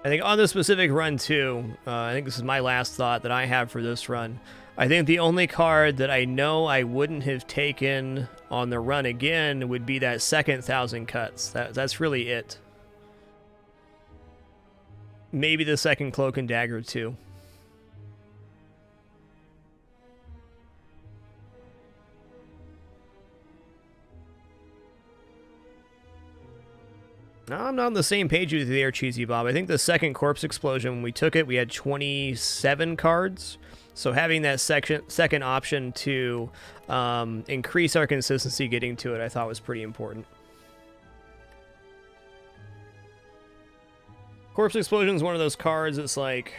I think on this specific run, too, I think this is my last thought that I have for this run. I think the only card that I know I wouldn't have taken on the run again would be that second 1,000 cuts. That's really it. Maybe the second Cloak and Dagger, too. No, I'm not on the same page with you there, Cheesy Bob. I think the second Corpse Explosion, when we took it, we had 27 cards. So having that second option to increase our consistency getting to it, I thought was pretty important. Corpse Explosion is one of those cards that's like,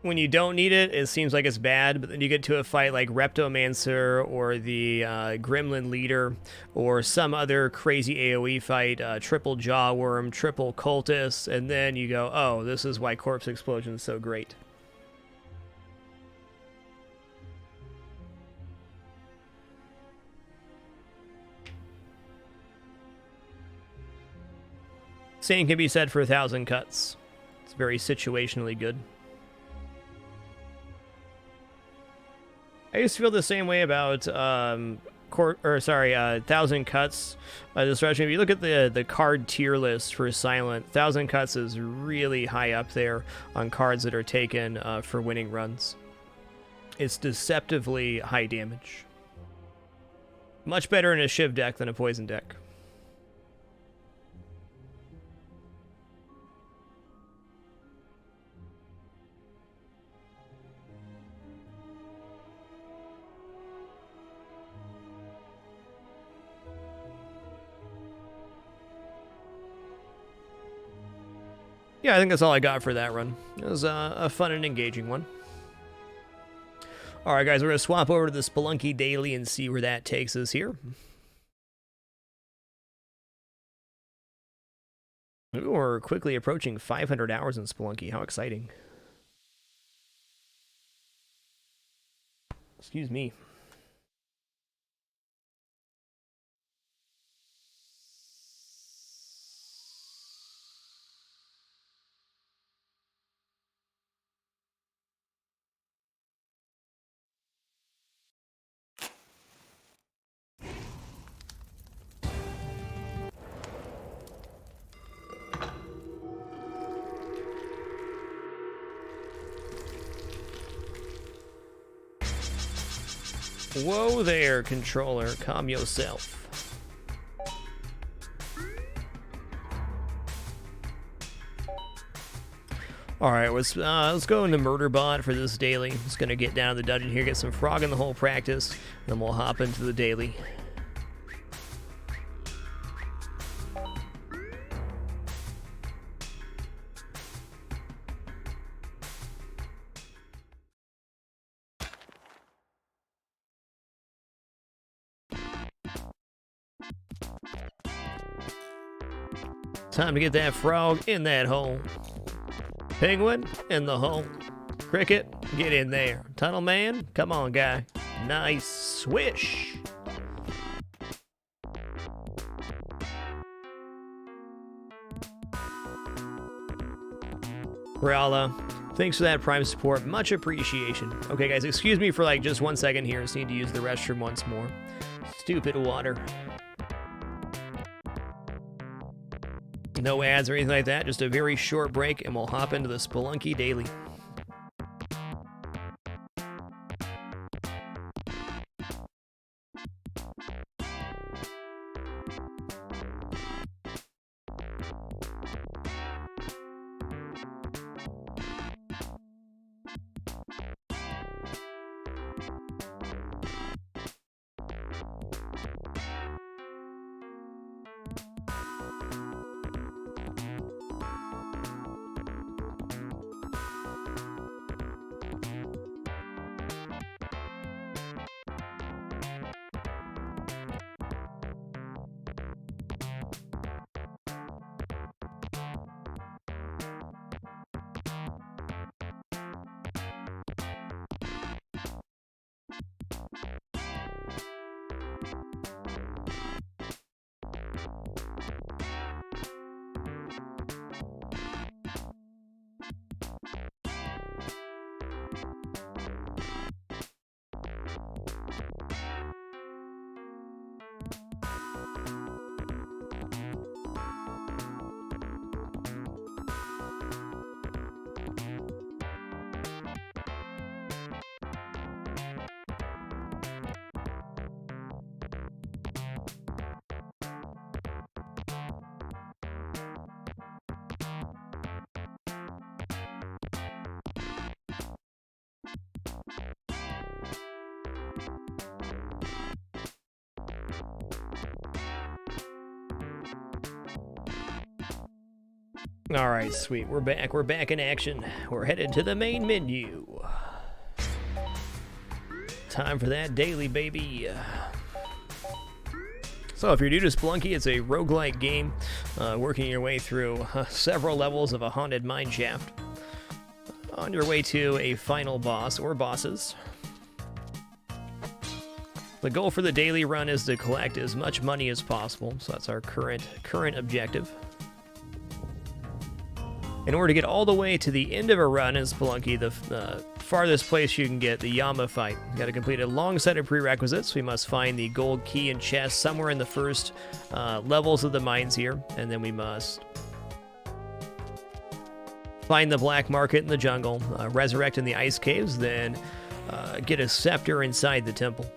when you don't need it, it seems like it's bad, but then you get to a fight like Reptomancer or the Gremlin Leader or some other crazy AoE fight, triple Jawworm, triple Cultist, and then you go, oh, this is why Corpse Explosion is so great. Same can be said for 1,000 cuts. It's very situationally good. I used to feel the same way about 1,000 cuts. If you look at the card tier list for Silent, 1,000 cuts is really high up there on cards that are taken for winning runs. It's deceptively high damage. Much better in a Shiv deck than a Poison deck. Yeah, I think that's all I got for that run. It was a fun and engaging one. Alright guys, we're going to swap over to the Spelunky Daily and see where that takes us here. Ooh, we're quickly approaching 500 hours in Spelunky. How exciting. Excuse me. Whoa there, controller. Calm yourself. Alright, let's go into Murder Bot for this daily. Just gonna get down to the dungeon here, get some Frog in the Hole practice, then we'll hop into the daily. Time to get that frog in that hole. Penguin in the hole. Cricket, get in there. Tunnel man, come on, guy. Nice swish. Rala, thanks for that Prime support. Much appreciation. Okay, guys, excuse me for like just 1 second here. Just need to use the restroom once more. Stupid water. No ads or anything like that, just a very short break, and we'll hop into the Spelunky Daily. All right, sweet. We're back. We're back in action. We're headed to the main menu. Time for that daily, baby. So if you're new to Spelunky, it's a roguelike game, working your way through several levels of a haunted mine shaft. On your way to a final boss or bosses. The goal for the daily run is to collect as much money as possible, so that's our current objective. In order to get all the way to the end of a run in Spelunky, the farthest place you can get, the Yama fight. You've got to complete a long set of prerequisites. We must find the gold key and chest somewhere in the first levels of the mines here, and then we must find the black market in the jungle, resurrect in the ice caves, then get a scepter inside the temple.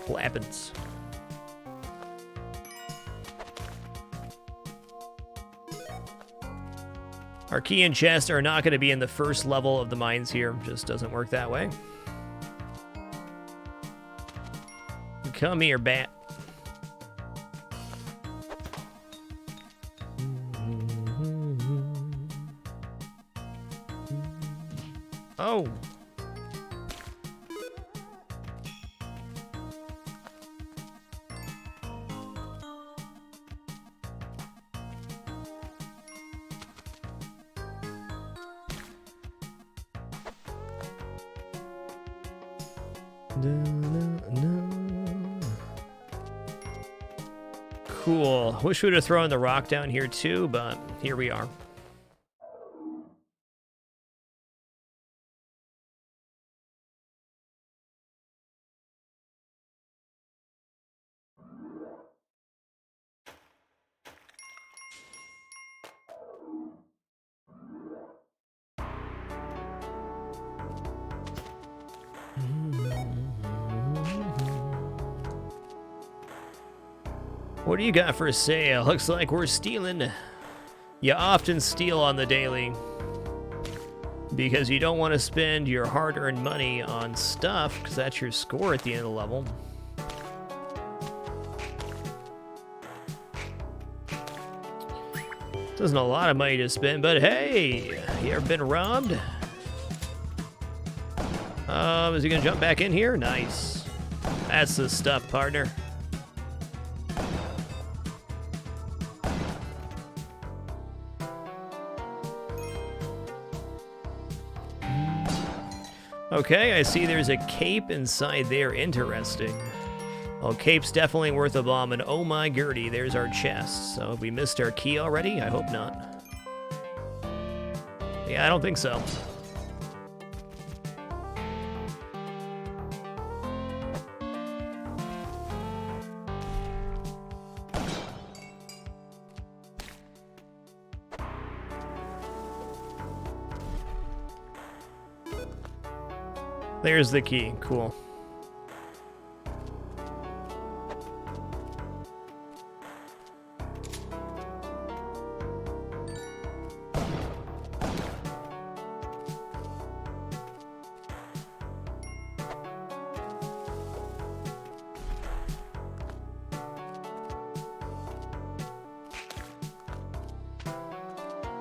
Flappins. Our key and chest are not going to be in the first level of the mines here. Just doesn't work that way. Come here, bat. Oh. Cool. Wish we'd have thrown the rock down here too, but here we are. What do you got for sale? Looks like we're stealing. You often steal on the daily because you don't want to spend your hard-earned money on stuff because that's your score at the end of the level. This isn't a lot of money to spend, but hey, you ever been robbed? Is he gonna jump back in here? Nice. That's the stuff, partner. Okay, I see there's a cape inside there. Interesting. Well, cape's definitely worth a bomb, and oh my Gertie, there's our chest. So have we missed our key already? I hope not. Yeah, I don't think so. There's the key. Cool.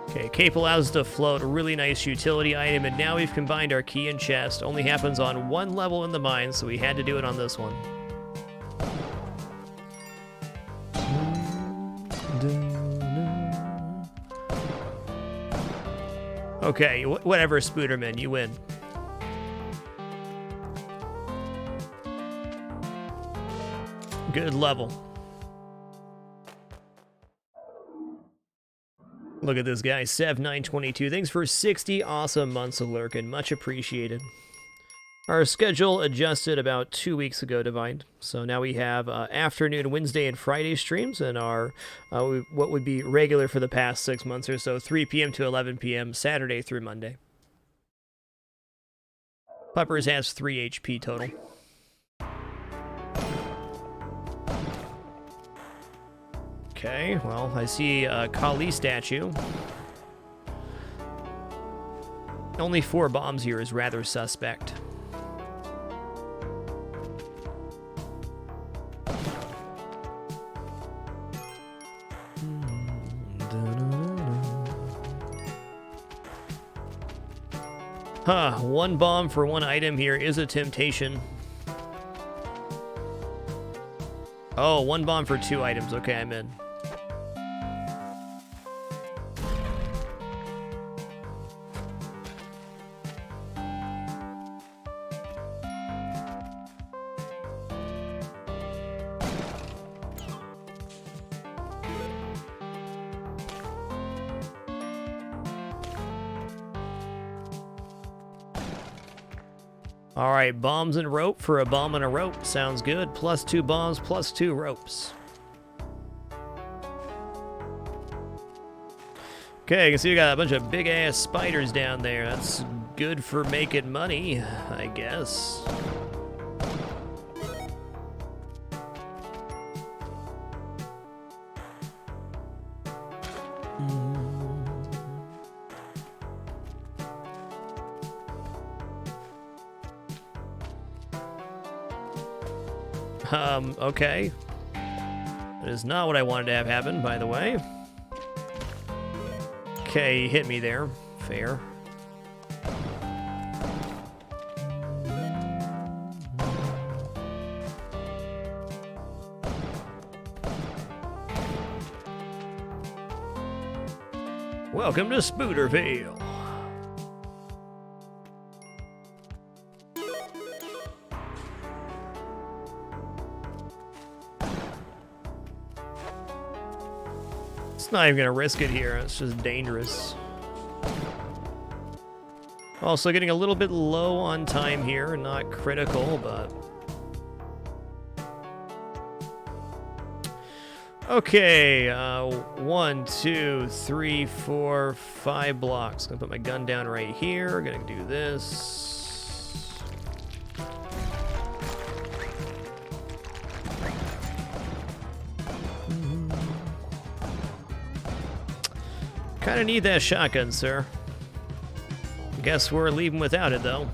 Okay, cape allows us to float, a really nice utility item, and now we've combined our key and chest. Only happens on one level in the mine, so we had to do it on this one. Okay, whatever, Spooderman, you win. Good level. Look at this guy, Sev922. Thanks for 60 awesome months of lurking. Much appreciated. Our schedule adjusted about 2 weeks ago, Divine. So now we have afternoon Wednesday and Friday streams, and our what would be regular for the past 6 months or so, 3 p.m. to 11 p.m. Saturday through Monday. Puppers has 3 HP total. Okay, well, I see a Kali statue. Only 4 bombs here is rather suspect. Huh, 1 bomb for 1 item here is a temptation. Oh, 1 bomb for 2 items. Okay, I'm in. All right, bombs and rope for a bomb and a rope. Sounds good. Plus 2 bombs, plus 2 ropes. Okay, you can see we got a bunch of big-ass spiders down there. That's good for making money, I guess. Okay. That is not what I wanted to have happen, by the way. Okay, hit me there. Fair. Welcome to Spooderville. It's not even gonna risk it here. It's just dangerous. Also getting a little bit low on time here. Not critical, but... Okay, 1, 2, 3, 4, 5 blocks. Gonna put my gun down right here. Gonna do this. Kinda need that shotgun, sir. Guess we're leaving without it, though.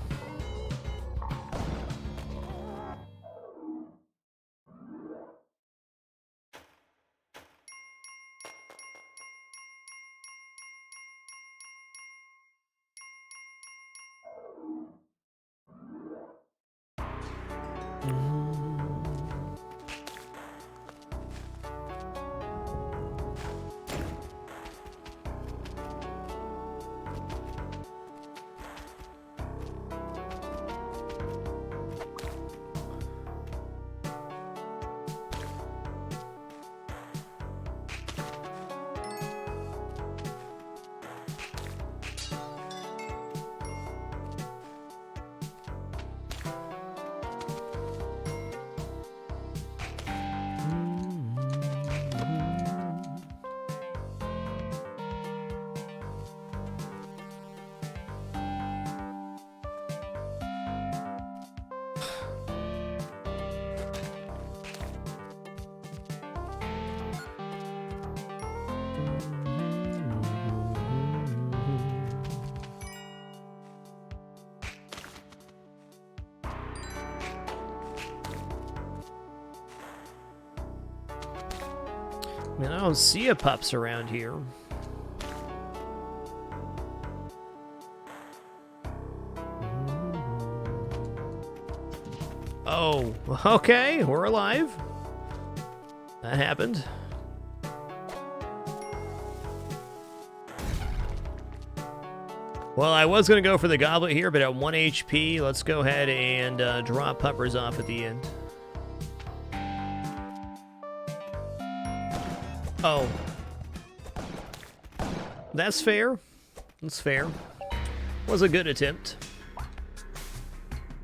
Man, I don't see a pups around here. Oh, okay, we're alive. That happened. Well, I was going to go for the goblet here, but at 1 HP, let's go ahead and drop puppers off at the end. Oh. That's fair. That's fair. Was a good attempt.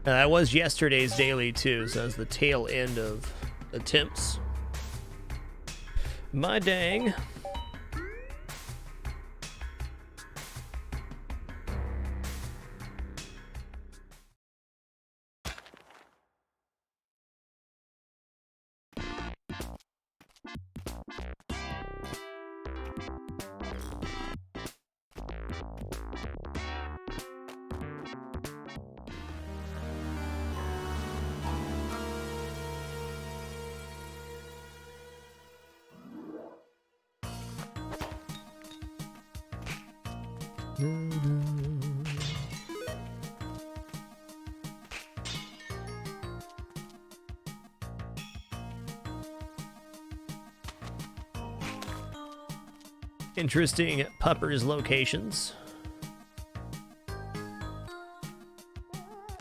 That was yesterday's daily, too, so that's the tail end of attempts. My dang. Interesting puppers locations.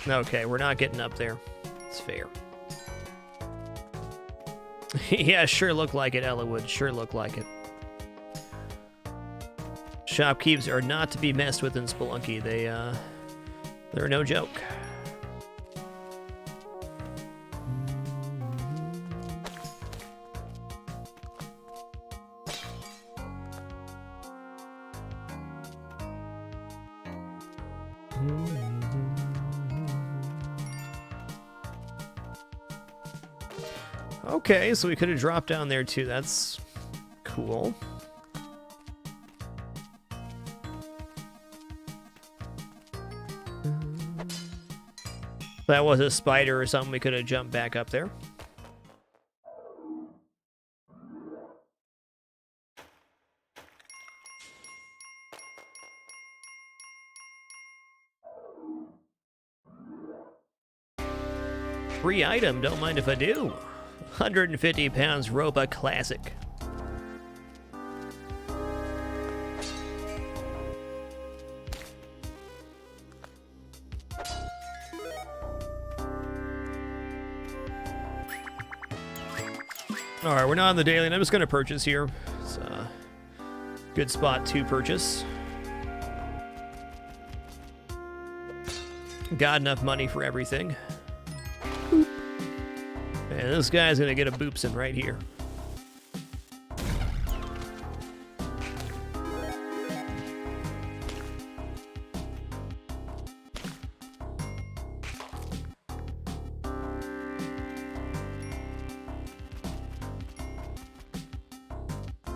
Okay, we're not getting up there. It's fair. Yeah, sure looked like it, Ellawood. Sure looked like it. Shopkeepers are not to be messed with in Spelunky. They're no joke. Okay, so we could have dropped down there too. That's cool. That was a spider or something. We could have jumped back up there. Free item, don't mind if I do. 150 pounds Ropa Classic. Alright, we're not on the daily, and I'm just going to purchase here. It's Good spot to purchase. Got enough money for everything. Boop. And this guy's gonna get a boopsin right here.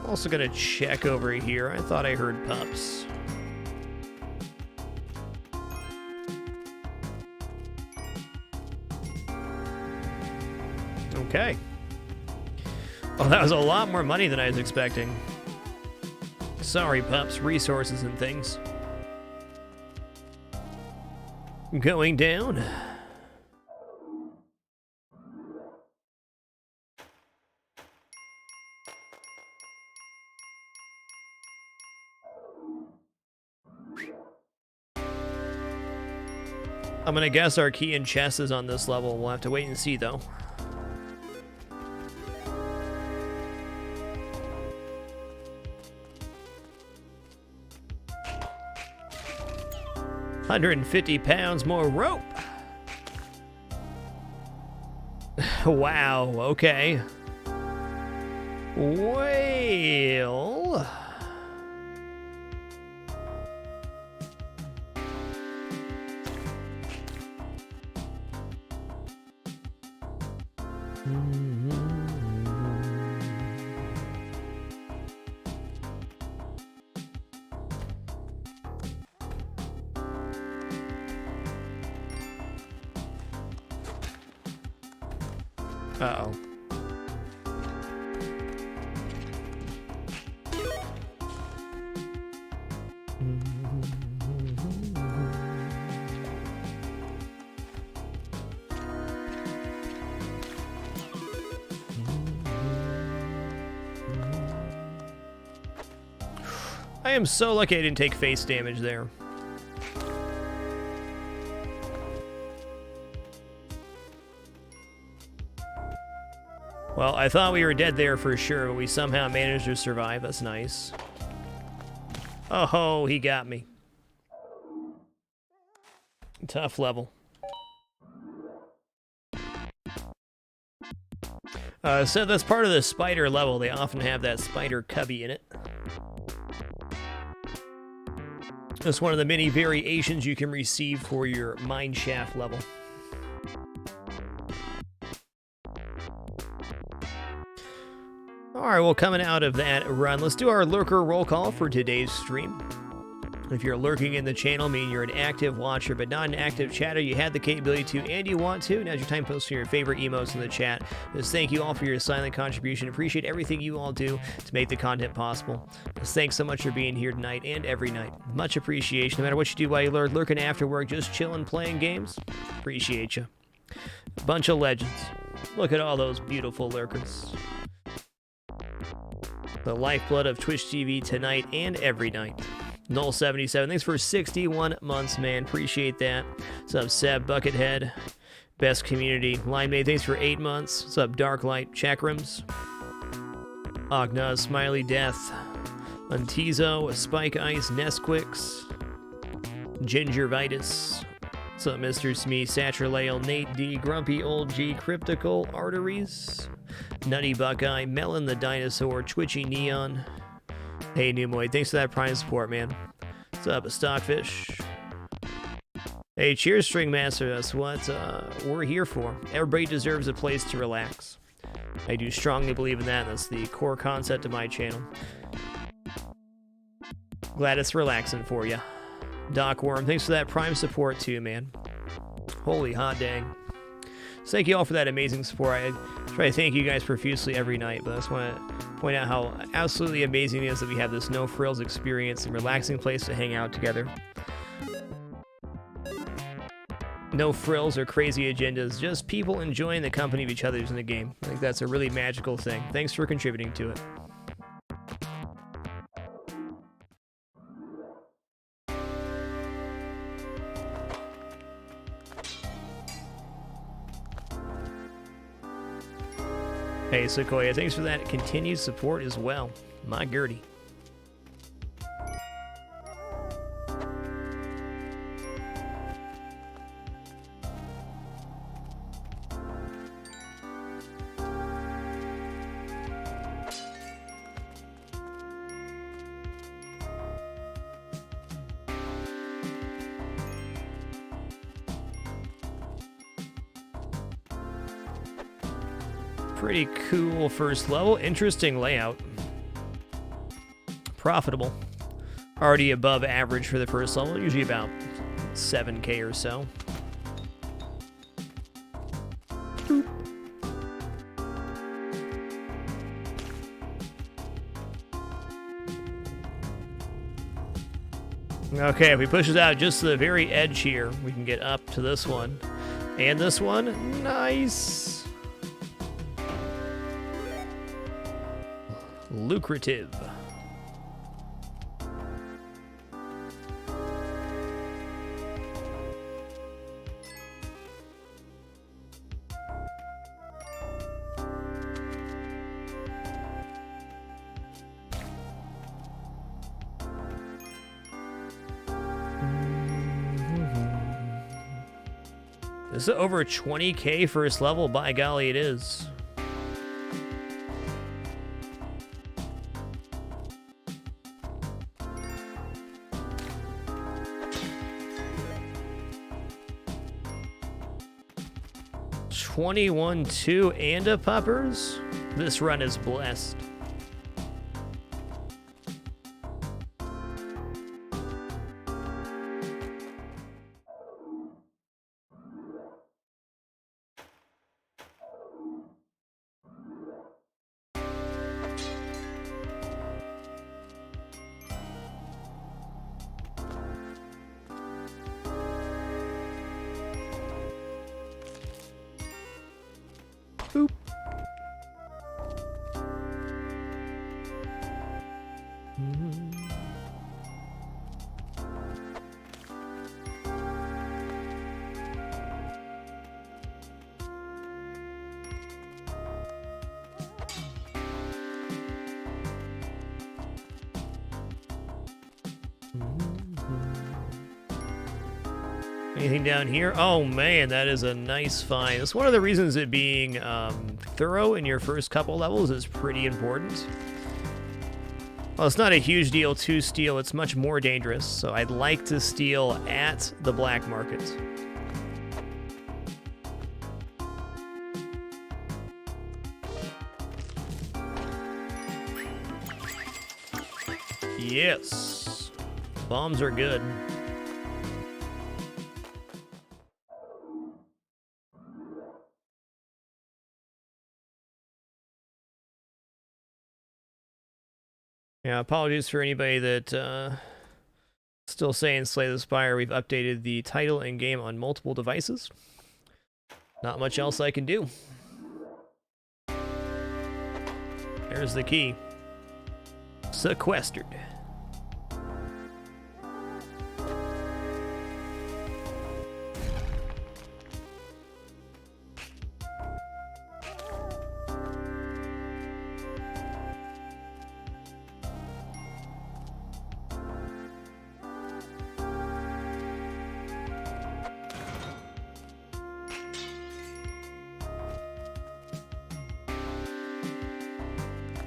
Also gonna check over here. I thought I heard pups. Okay. Oh, that was a lot more money than I was expecting. Sorry, pups. Resources and things. Going down. I'm gonna guess our key and chest is on this level. We'll have to wait and see, though. £150 more rope. Wow, okay. Well... Uh-oh. I am so lucky I didn't take face damage there. Well, I thought we were dead there for sure, but we somehow managed to survive. That's nice. Oh, he got me. Tough level. So that's part of the spider level. They often have that spider cubby in it. That's one of the many variations you can receive for your mine shaft level. Alright, well, coming out of that run, let's do our lurker roll call for today's stream. If you're lurking in the channel, meaning you're an active watcher but not an active chatter, you have the capability to and you want to. Now's your time posting your favorite emotes in the chat. Just thank you all for your silent contribution. Appreciate everything you all do to make the content possible. Just thanks so much for being here tonight and every night. Much appreciation. No matter what you do while you lurk, lurking after work, just chilling, playing games. Appreciate you. Bunch of legends. Look at all those beautiful lurkers. The lifeblood of Twitch TV tonight and every night. Null77, thanks for 61 months, man. Appreciate that. What's up, Seb, Buckethead, Best Community. Linemade, thanks for 8 months. What's up, Darklight, Chakrams, Agna, Smiley Death, Untizo, Spike Ice, Nesquix, Gingervitis. What's up, Mr. Smee, Saturlale, Nate D, Grumpy Old G, Cryptical, Arteries, Nutty Buckeye, Melon the Dinosaur, Twitchy Neon. Hey, Numoid, thanks for that Prime support, man. What's up, Stockfish? Hey, cheers, String Master. That's what we're here for. Everybody deserves a place to relax. I do strongly believe in that. That's the core concept of my channel. Glad it's relaxing for you. Doc Worm, thanks for that Prime support too, man. Holy hot dang. So thank you all for that amazing support. I try to thank you guys profusely every night, but I just want to point out how absolutely amazing it is that we have this no-frills experience and relaxing place to hang out together. No frills or crazy agendas, just people enjoying the company of each other in the game. I think that's a really magical thing. Thanks for contributing to it. Hey, Sequoia, thanks for that continued support as well. My Gertie. Pretty cool first level. Interesting layout. Profitable. Already above average for the first level, usually about 7K or so. Boop. Okay, if we push it out just to the very edge here, we can get up to this one. And this one. Nice. Lucrative. This is over 20K first level. By golly, it is. $21.2 and a puppers. This run is blessed. Boop. Anything down here? Oh man, that is a nice find. That's one of the reasons that being thorough in your first couple levels is pretty important. Well, it's not a huge deal to steal. It's much more dangerous. So I'd like to steal at the black market. Yes. Bombs are good. Yeah, apologies for anybody that still saying Slay the Spire. We've updated the title and game on multiple devices. Not much else I can do. There's the key. Sequestered.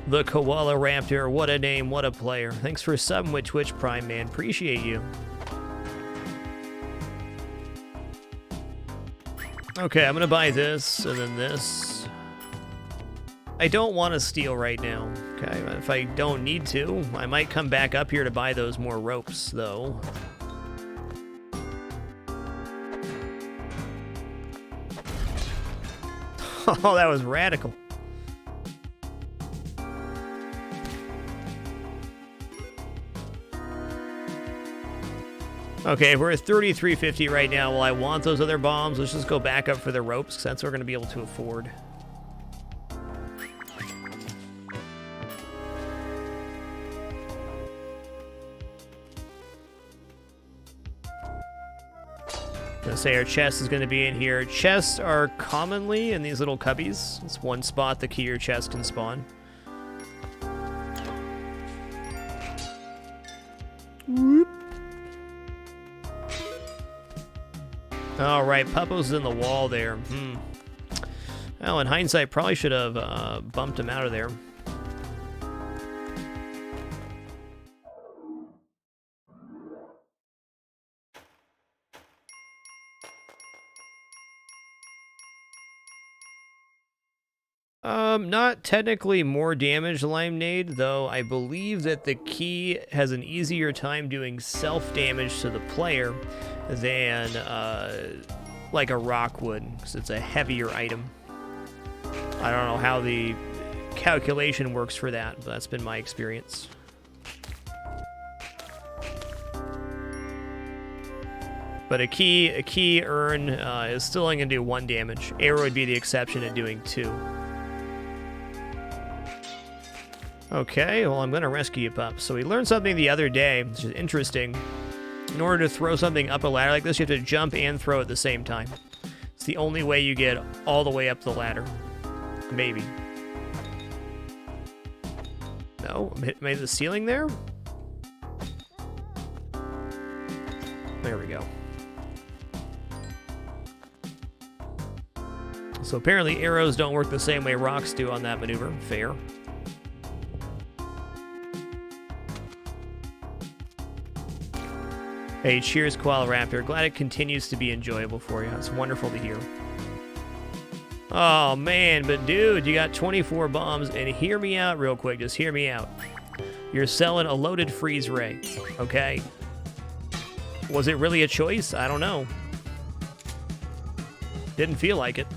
The Koala Raptor, what a name, what a player. Thanks for subbing with Twitch Prime, man. Appreciate you. Okay, I'm gonna buy this, and then this. I don't want to steal right now, okay? If I don't need to, I might come back up here to buy those more ropes, though. Oh, that was radical. Okay, we're at 3350 right now. Well, I want those other bombs. Let's just go back up for the ropes, because that's what we're going to be able to afford. I'm going to say our chest is going to be in here. Chests are commonly in these little cubbies. It's one spot the key or chest can spawn. Whoop. All right, Puppo's in the wall there. Well, in hindsight, probably should have bumped him out of there. Not technically more damage Limeade, though I believe that the key has an easier time doing self-damage to the player than, like a rock would, because it's a heavier item. I don't know how the calculation works for that, but that's been my experience. But a key urn is still only going to do 1 damage. Arrow would be the exception at doing 2. Okay, well, I'm going to rescue you, pup. So we learned something the other day, which is interesting. In order to throw something up a ladder like this, you have to jump and throw at the same time. It's the only way you get all the way up the ladder. Maybe. No, am I at the ceiling there? There we go. So apparently arrows don't work the same way rocks do on that maneuver. Fair. Hey, cheers, Koala Raptor. Glad it continues to be enjoyable for you. It's wonderful to hear. Oh, man, but dude, you got 24 bombs, and hear me out real quick. Just hear me out. You're selling a loaded freeze ray, okay? Was it really a choice? I don't know. Didn't feel like it.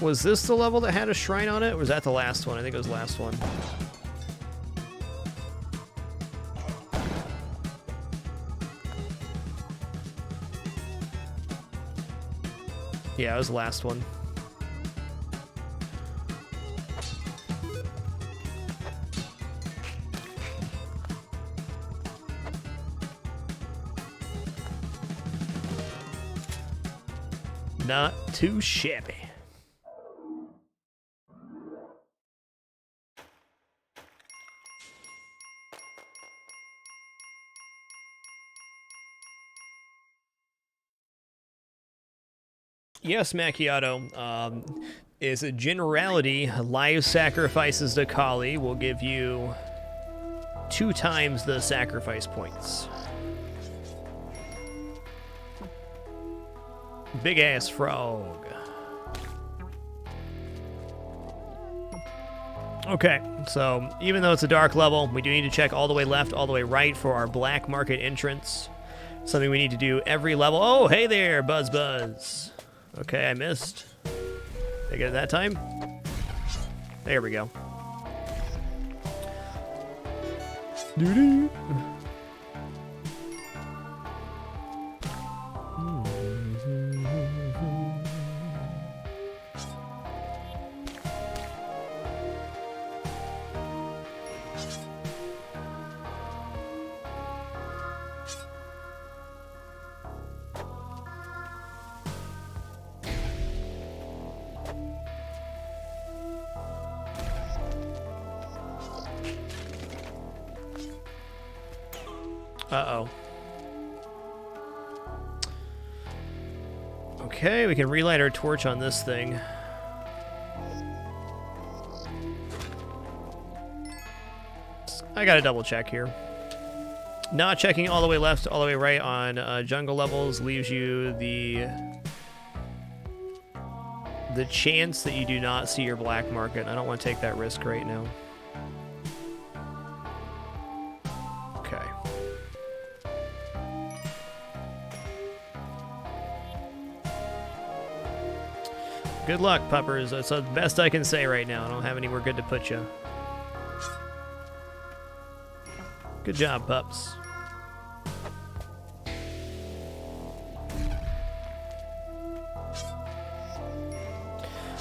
Was this the level that had a shrine on it, or was that the last one? I think it was the last one. Yeah, it was the last one. Not too shabby. Yes, Macchiato. Is a generality, live sacrifices to Kali will give you 2 times the sacrifice points. Big ass frog. Okay, so even though it's a dark level, we do need to check all the way left, all the way right for our black market entrance. Something we need to do every level. Oh, hey there, Buzz Buzz. Okay, I missed. Did I get it that time? There we go. Doo-doo. Uh-oh. Okay, we can relight our torch on this thing. I gotta double check here. Not checking all the way left, all the way right on jungle levels leaves you the chance that you do not see your black market. I don't want to take that risk right now. Okay. Good luck, puppers. That's the best I can say right now. I don't have anywhere good to put you. Good job, pups.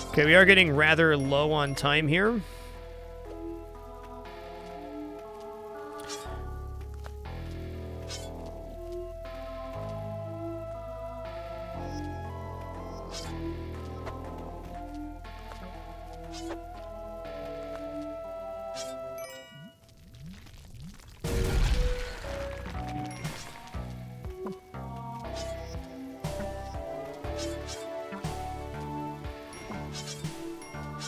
Okay, we are getting rather low on time here.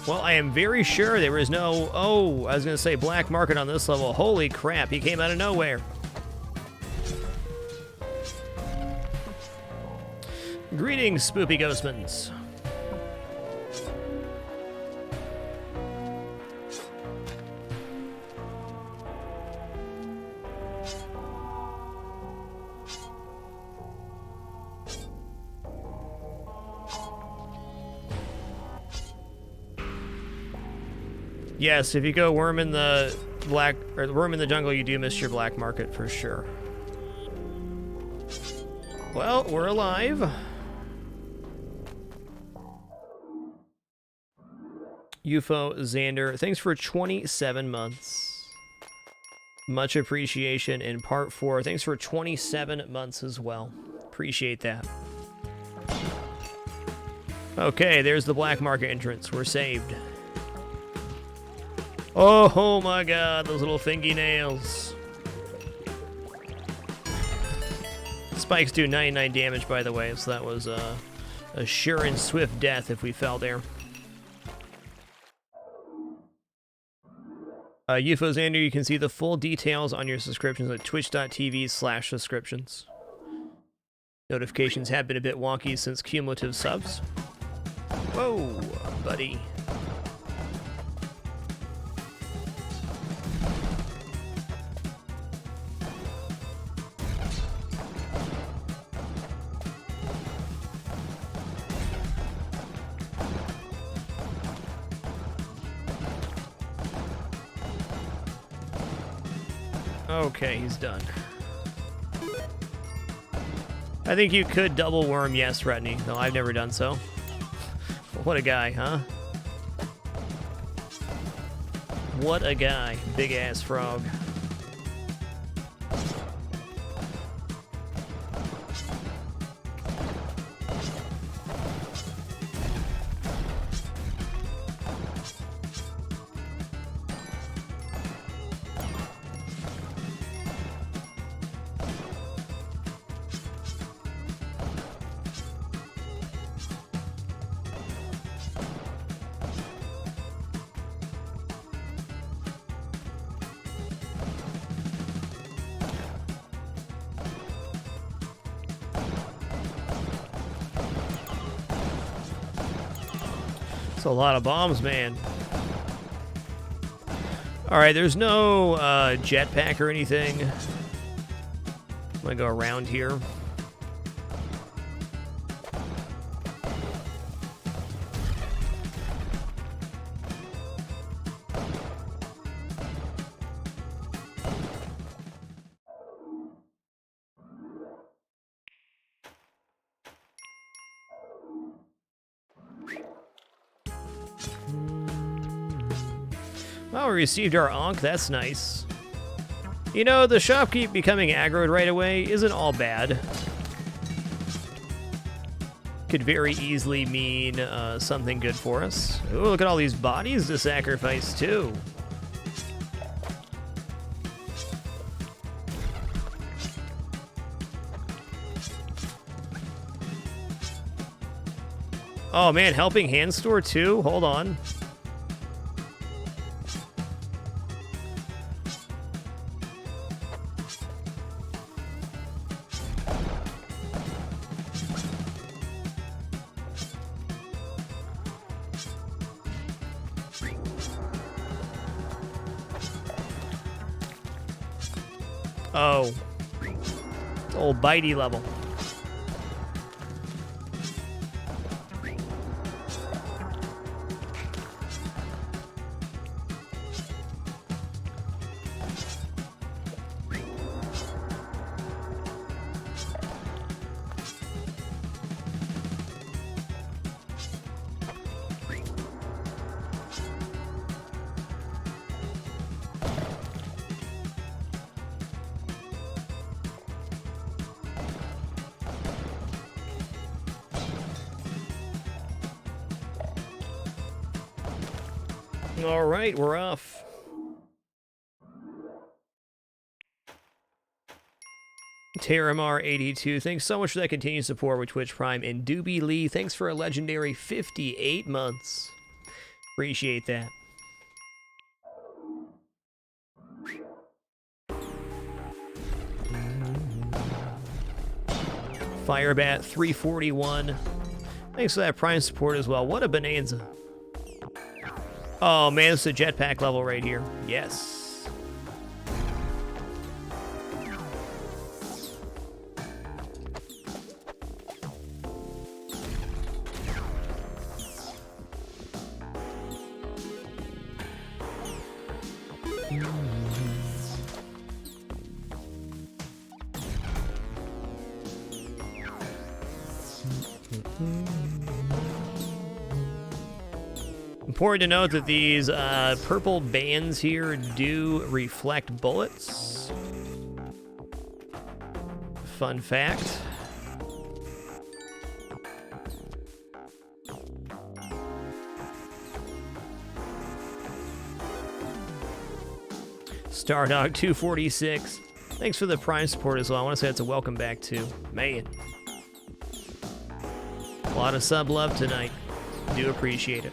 Well, I am very sure there was no... Oh, I was going to say black market on this level. Holy crap, he came out of nowhere. Greetings, Spoopy Ghostmans. Yes, if you go worm in the worm in the jungle, you do miss your black market for sure. Well, we're alive. UFO Xander, thanks for 27 months. Much appreciation in part 4. Thanks for 27 months as well. Appreciate that. Okay, there's the black market entrance. We're saved. Oh my god, those little fingy nails. Spikes do 99 damage, by the way, so that was a sure and swift death if we fell there. UFO Xander, you can see the full details on your subscriptions at twitch.tv/subscriptions. Notifications have been a bit wonky since cumulative subs. Whoa, buddy. Okay, he's done. I think you could double worm, yes, Retney. No, I've never done so. What a guy, huh? What a guy. Big ass frog. That's a lot of bombs, man. Alright, there's no jetpack or anything. I'm gonna go around here. Well, we received our Ankh, that's nice. You know, the shopkeep becoming aggroed right away isn't all bad. Could very easily mean something good for us. Ooh, look at all these bodies to sacrifice, too. Oh man, helping hand store too? Hold on. Oh. Old bitey level. All right, we're off. Terramar82, thanks so much for that continued support with Twitch Prime. And Doobie Lee, thanks for a legendary 58 months. Appreciate that. Firebat 341. Thanks for that Prime support as well. What a bonanza. Oh man, it's a jetpack level right here. Yes. Important to note that these purple bands here do reflect bullets. Fun fact. Stardog 246. Thanks for the Prime support as well. I want to say it's a welcome back too. Man. A lot of sub love tonight. Do appreciate it.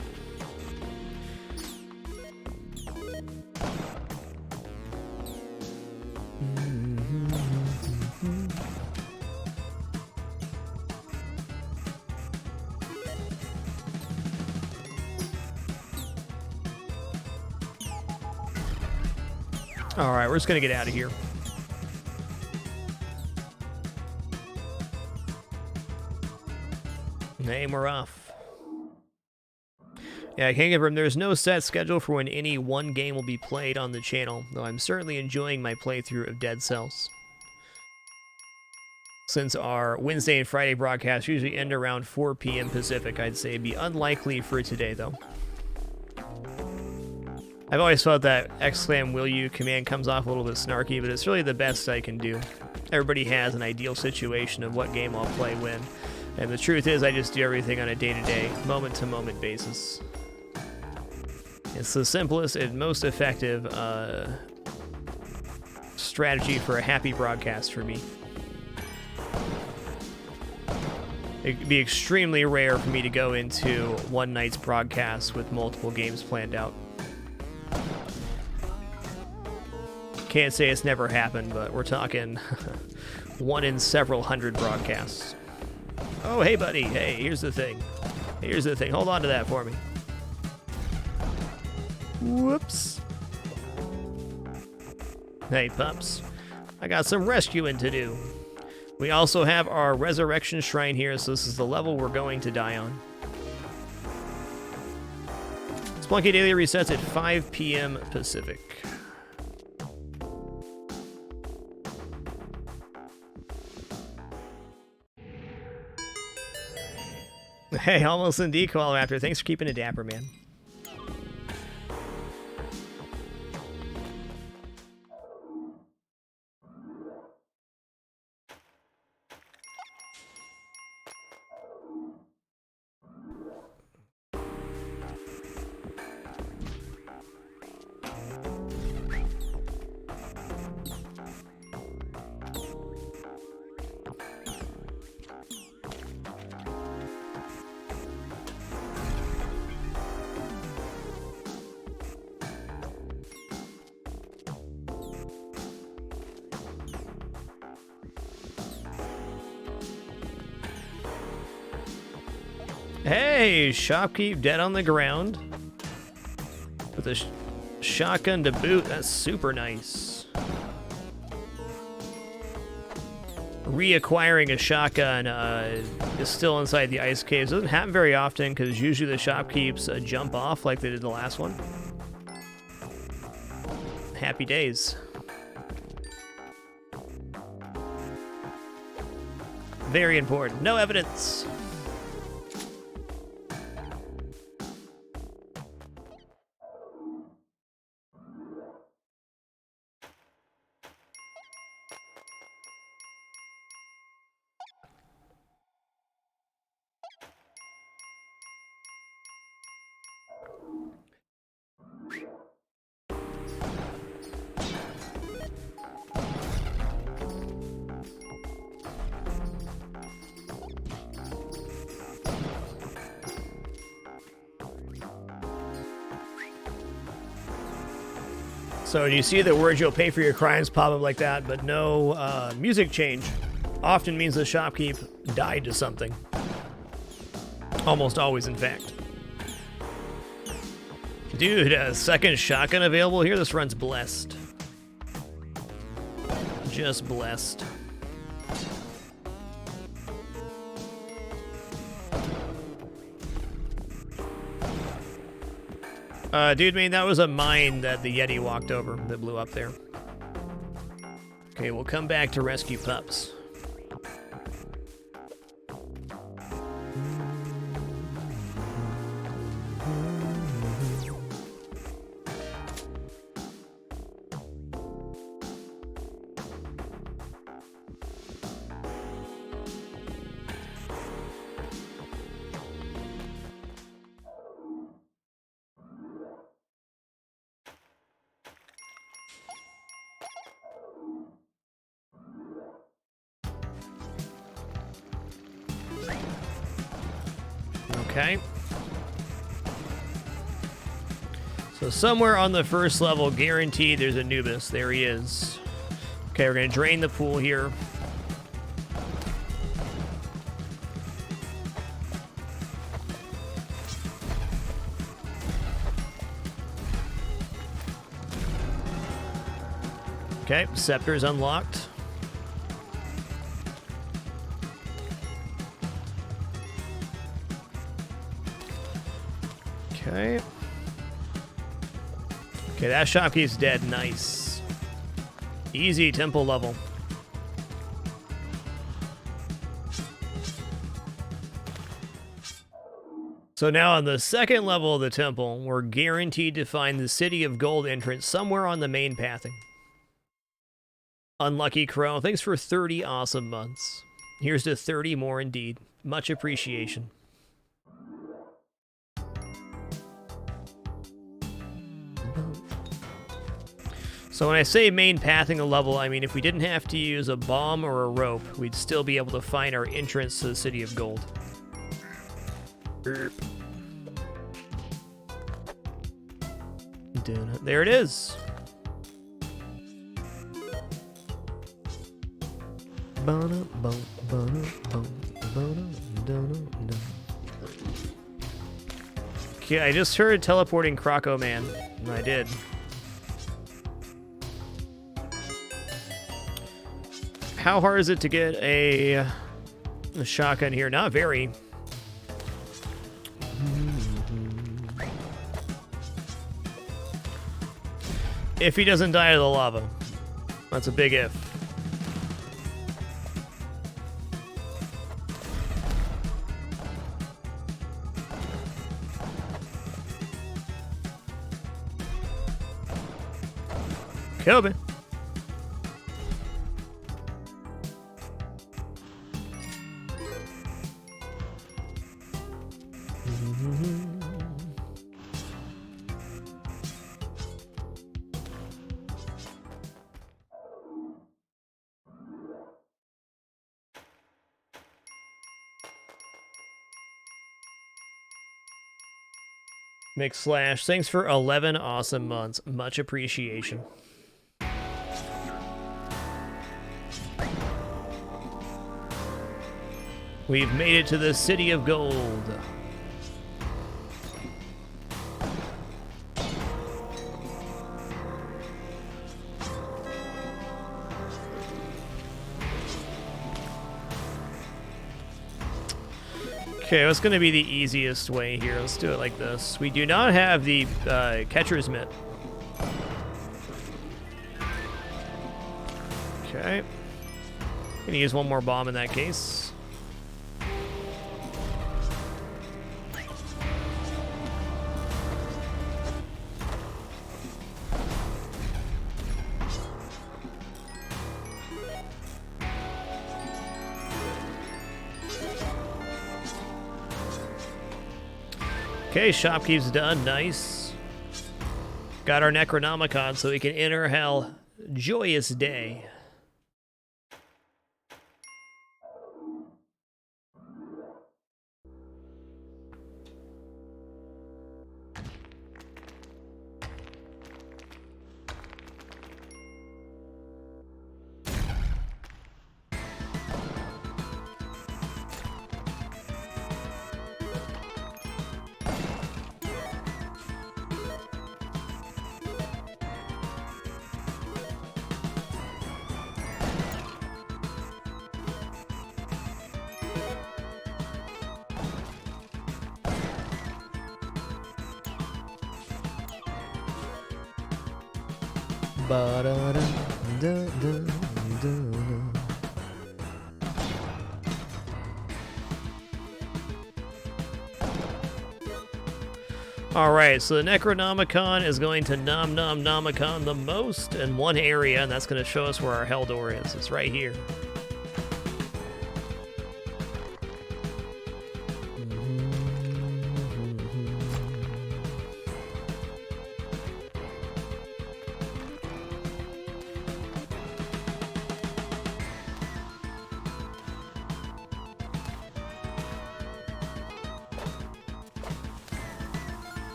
All right, we're just gonna get out of here. And we're off. Yeah, I can't confirm there's no set schedule for when any one game will be played on the channel, though I'm certainly enjoying my playthrough of Dead Cells. Since our Wednesday and Friday broadcasts usually end around 4 p.m. Pacific, I'd say it'd be unlikely for today, though. I've always felt that exclam will you command comes off a little bit snarky, but it's really the best I can do. Everybody has an ideal situation of what game I'll play when, and the truth is I just do everything on a day-to-day, moment-to-moment basis. It's the simplest and most effective strategy for a happy broadcast for me. It'd be extremely rare for me to go into one night's broadcast with multiple games planned out. Can't say it's never happened, but we're talking one in several hundred broadcasts. Oh, hey, buddy. Hey, here's the thing. Here's the thing. Hold on to that for me. Whoops. Hey, pups. I got some rescuing to do. We also have our resurrection shrine here, so this is the level we're going to die on. Spelunky Daily resets at 5 p.m. Pacific. Hey, almost in decoy after. Thanks for keeping it dapper, man. Hey, shopkeep dead on the ground with a shotgun to boot. That's super nice. Reacquiring a shotgun is still inside the ice caves. Doesn't happen very often because usually the shopkeeps jump off like they did the last one. Happy days. Very important. No evidence. So you see the words "you'll pay for your crimes" pop up like that, but no music change. Often means the shopkeep died to something. Almost always, in fact. Dude, a second shotgun available here? This run's blessed. Just blessed. Dude, man, that was a mine that the Yeti walked over that blew up there. Okay, we'll come back to rescue pups. Okay. So somewhere on the first level, guaranteed there's Anubis. There he is. Okay, we're going to drain the pool here. Okay, Scepter's unlocked. Okay. Okay, that shopkeep's dead. Nice. Easy temple level. So now on the second level of the temple, we're guaranteed to find the City of Gold entrance somewhere on the main pathing. Unlucky Crow, thanks for 30 awesome months. Here's to 30 more indeed. Much appreciation. So when I say main pathing a level, I mean if we didn't have to use a bomb or a rope, we'd still be able to find our entrance to the City of Gold. There it is. Okay, I just heard teleporting Croco Man. I did. How hard is it to get a shotgun here? Not very. If he doesn't die to the lava. That's a big if. Kobe. McSlash, thanks for 11 awesome months. Much appreciation. We've made it to the City of Gold. Okay, what's going to be the easiest way here? Let's do it like this. We do not have the catcher's mitt. Okay. Gonna use one more bomb in that case. Okay, shopkeep's done. Nice. Got our Necronomicon so we can enter hell. Joyous day. Alright, so the Necronomicon is going to Nomicon the most in one area, and that's going to show us where our Hell Door is. It's right here.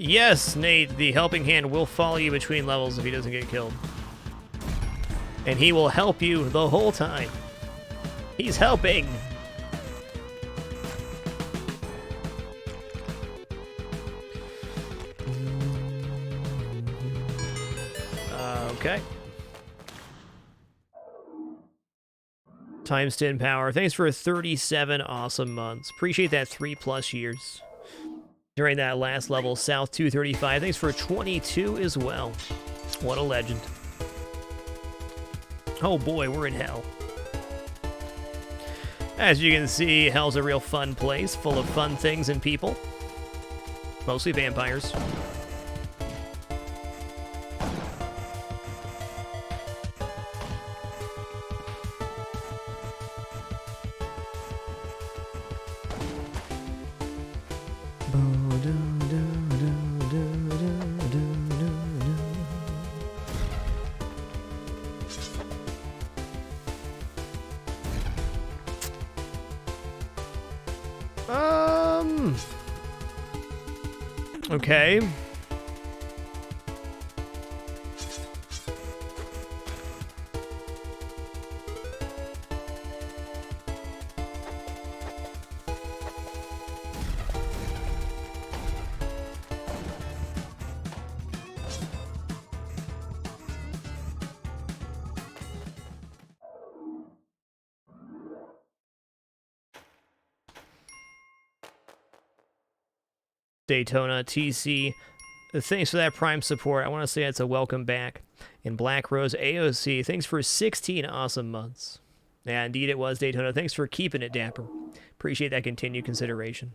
Yes, Nate, the helping hand will follow you between levels if he doesn't get killed. And he will help you the whole time. He's helping! Okay. Times 10 power. Thanks for 37 awesome months. Appreciate that 3+ years. During that last level, South 235. Thanks for 22 as well. What a legend. Oh boy, we're in hell. As you can see, hell's a real fun place, full of fun things and people. Mostly vampires. Okay. Daytona TC, thanks for that Prime support. I want to say it's a welcome back. And Black Rose AOC, thanks for 16 awesome months. Yeah, indeed it was, Daytona. Thanks for keeping it dapper. Appreciate that continued consideration.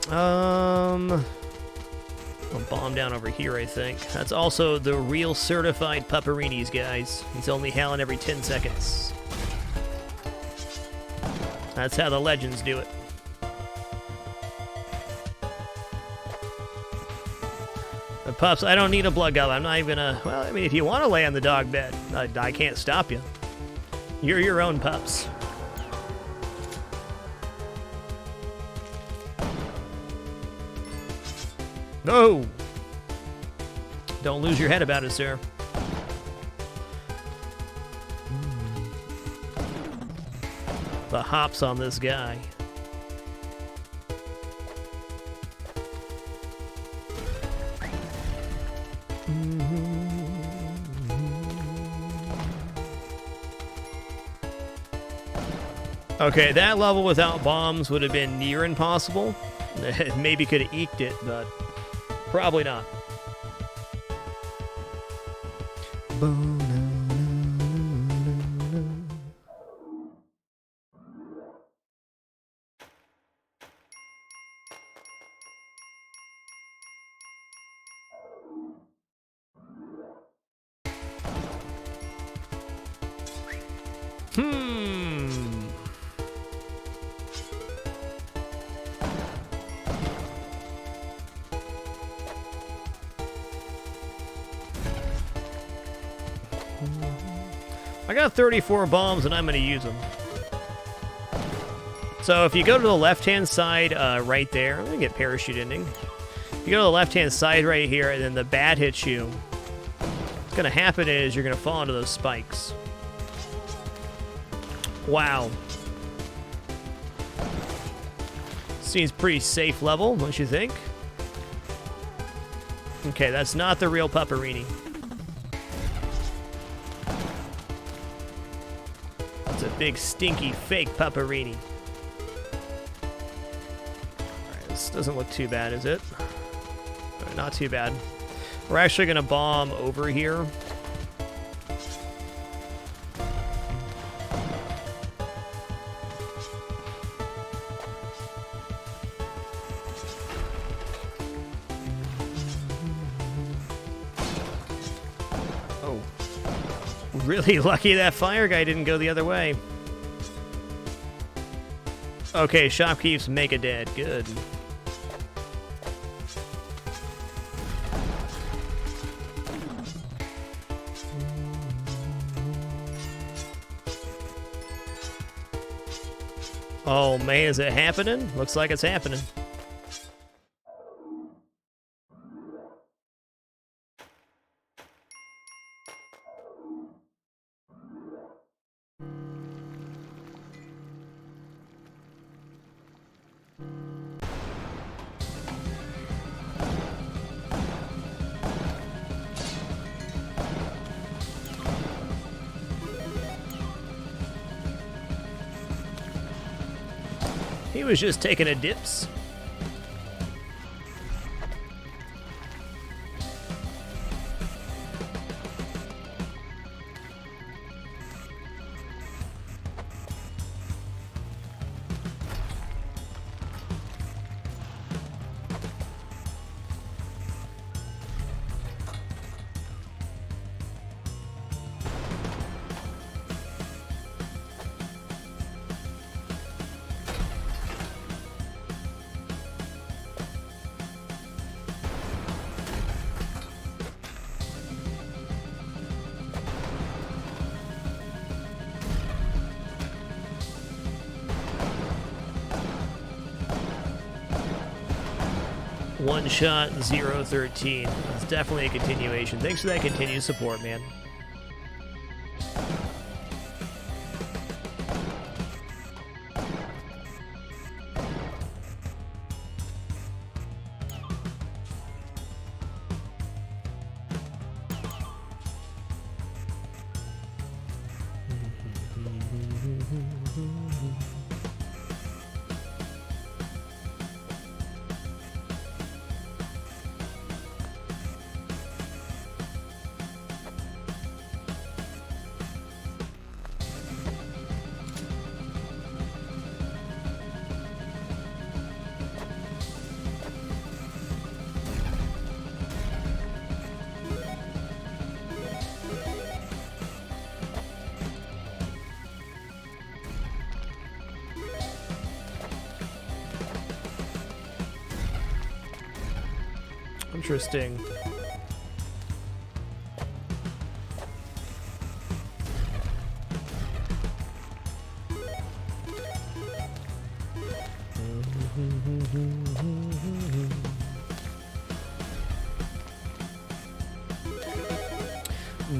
A bomb down over here, I think. That's also the real certified Pupperini's, guys. He's only howling every 10 seconds. That's how the legends do it. But pups, I don't need a blood goblin. I'm not even gonna... Well, I mean, if you want to lay on the dog bed, I can't stop you. You're your own pups. No! Don't lose your head about it, sir. The hops on this guy. Okay, that level without bombs would have been near impossible. Maybe could have eked it, but probably not. I got 34 bombs and I'm going to use them. So if you go to the left-hand side right there, I'm going to get parachute ending. If you go to the left-hand side right here and then the bat hits you, gonna happen is you're gonna fall into those spikes. Wow. Seems pretty safe level, don't you think? Okay, that's not the real Pupperini. It's a big, stinky, fake Pupperini. Alright, this doesn't look too bad, is it? Not too bad. We're actually gonna bomb over here. Oh. Really lucky that fire guy didn't go the other way. Okay, Shopkeep's mega dead. Good. Oh man, is it happening? Looks like it's happening. He was just taking a dips. One shot, 0-13. It's definitely a continuation. Thanks for that continued support, man. Interesting.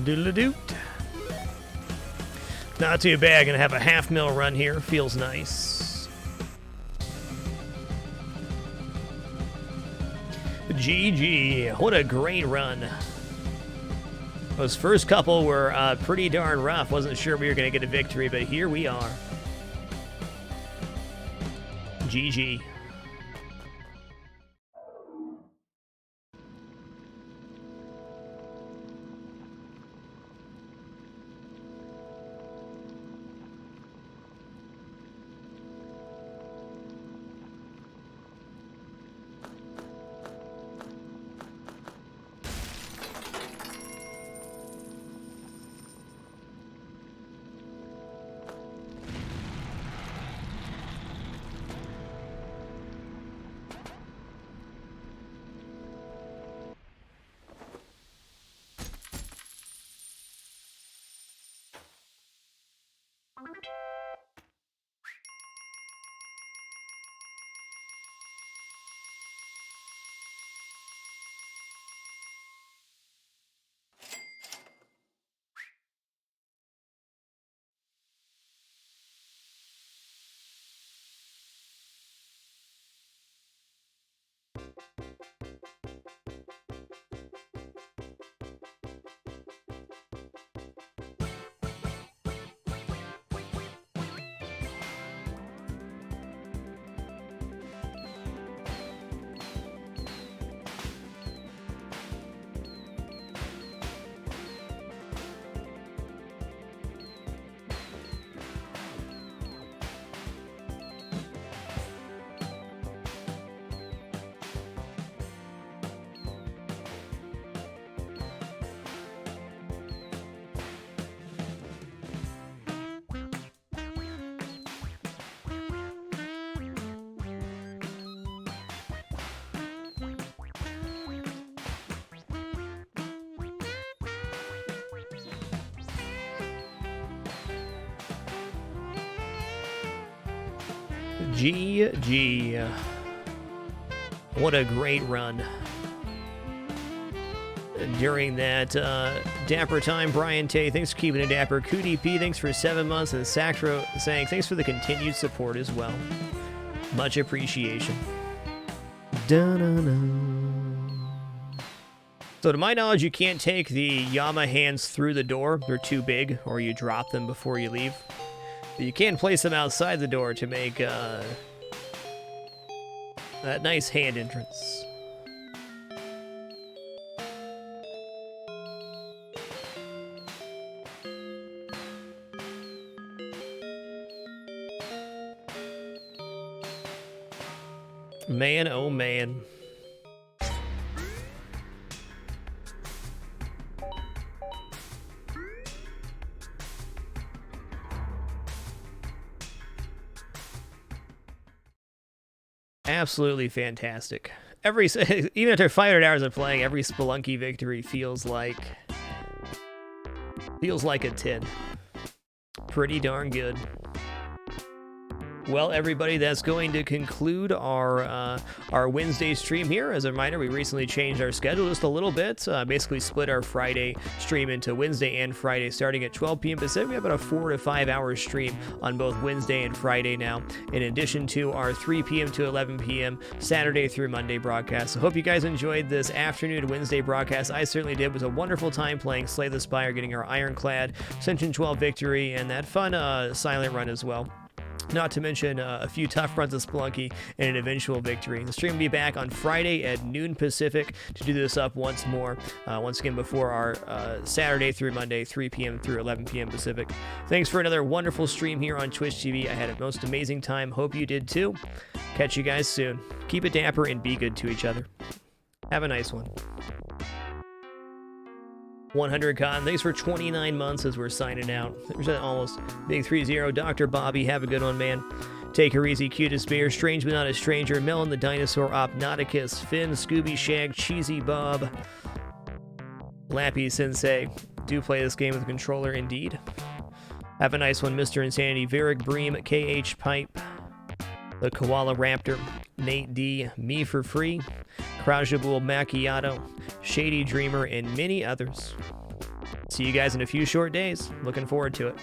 Doodle-a-doot. Not too bad. Gonna have a half mil run here. Feels nice. GG. What a great run. Those first couple were pretty darn rough. Wasn't sure we were going to get a victory, but here we are. GG. GG. What a great run. During that dapper time, Brian Tay, thanks for keeping it dapper. Cootie P, thanks for 7 months. And Sacro saying, thanks for the continued support as well. Much appreciation. So to my knowledge, you can't take the Yama hands through the door. They're too big, or you drop them before you leave. But you can place them outside the door to make that nice hand entrance. Man, oh man. Absolutely fantastic. Even after 500 hours of playing, every Spelunky victory feels like a 10. Pretty darn good. Well, everybody, that's going to conclude our Wednesday stream here. As a reminder, we recently changed our schedule just a little bit. Basically split our Friday stream into Wednesday and Friday, starting at 12 p.m. Pacific. We have about a 4 to 5 hour stream on both Wednesday and Friday now, in addition to our 3 p.m. to 11 p.m. Saturday through Monday broadcast. So hope you guys enjoyed this afternoon Wednesday broadcast. I certainly did. It was a wonderful time playing Slay the Spire, getting our Ironclad Ascension 12 victory, and that fun silent run as well. Not to mention a few tough runs of Spelunky and an eventual victory. The stream will be back on Friday at noon Pacific to do this up once more. Once again, before our Saturday through Monday, 3 p.m. through 11 p.m. Pacific. Thanks for another wonderful stream here on Twitch TV. I had a most amazing time. Hope you did too. Catch you guys soon. Keep it dapper and be good to each other. Have a nice one. 100 Con, thanks for 29 months as we're signing out. There's almost Big 3-0. Dr. Bobby, have a good one, man. Take her easy, cutest bear. Strange but not a stranger. Melon the dinosaur. Opnoticus. Finn, Scooby Shag, Cheesy Bob. Lappy Sensei. Do play this game with a controller, indeed. Have a nice one, Mr. Insanity. Varric Bream, KH Pipe. The Koala Raptor. Nate D. Me for Free. Kraujabul Macchiato, Shady Dreamer, and many others. See you guys in a few short days. Looking forward to it.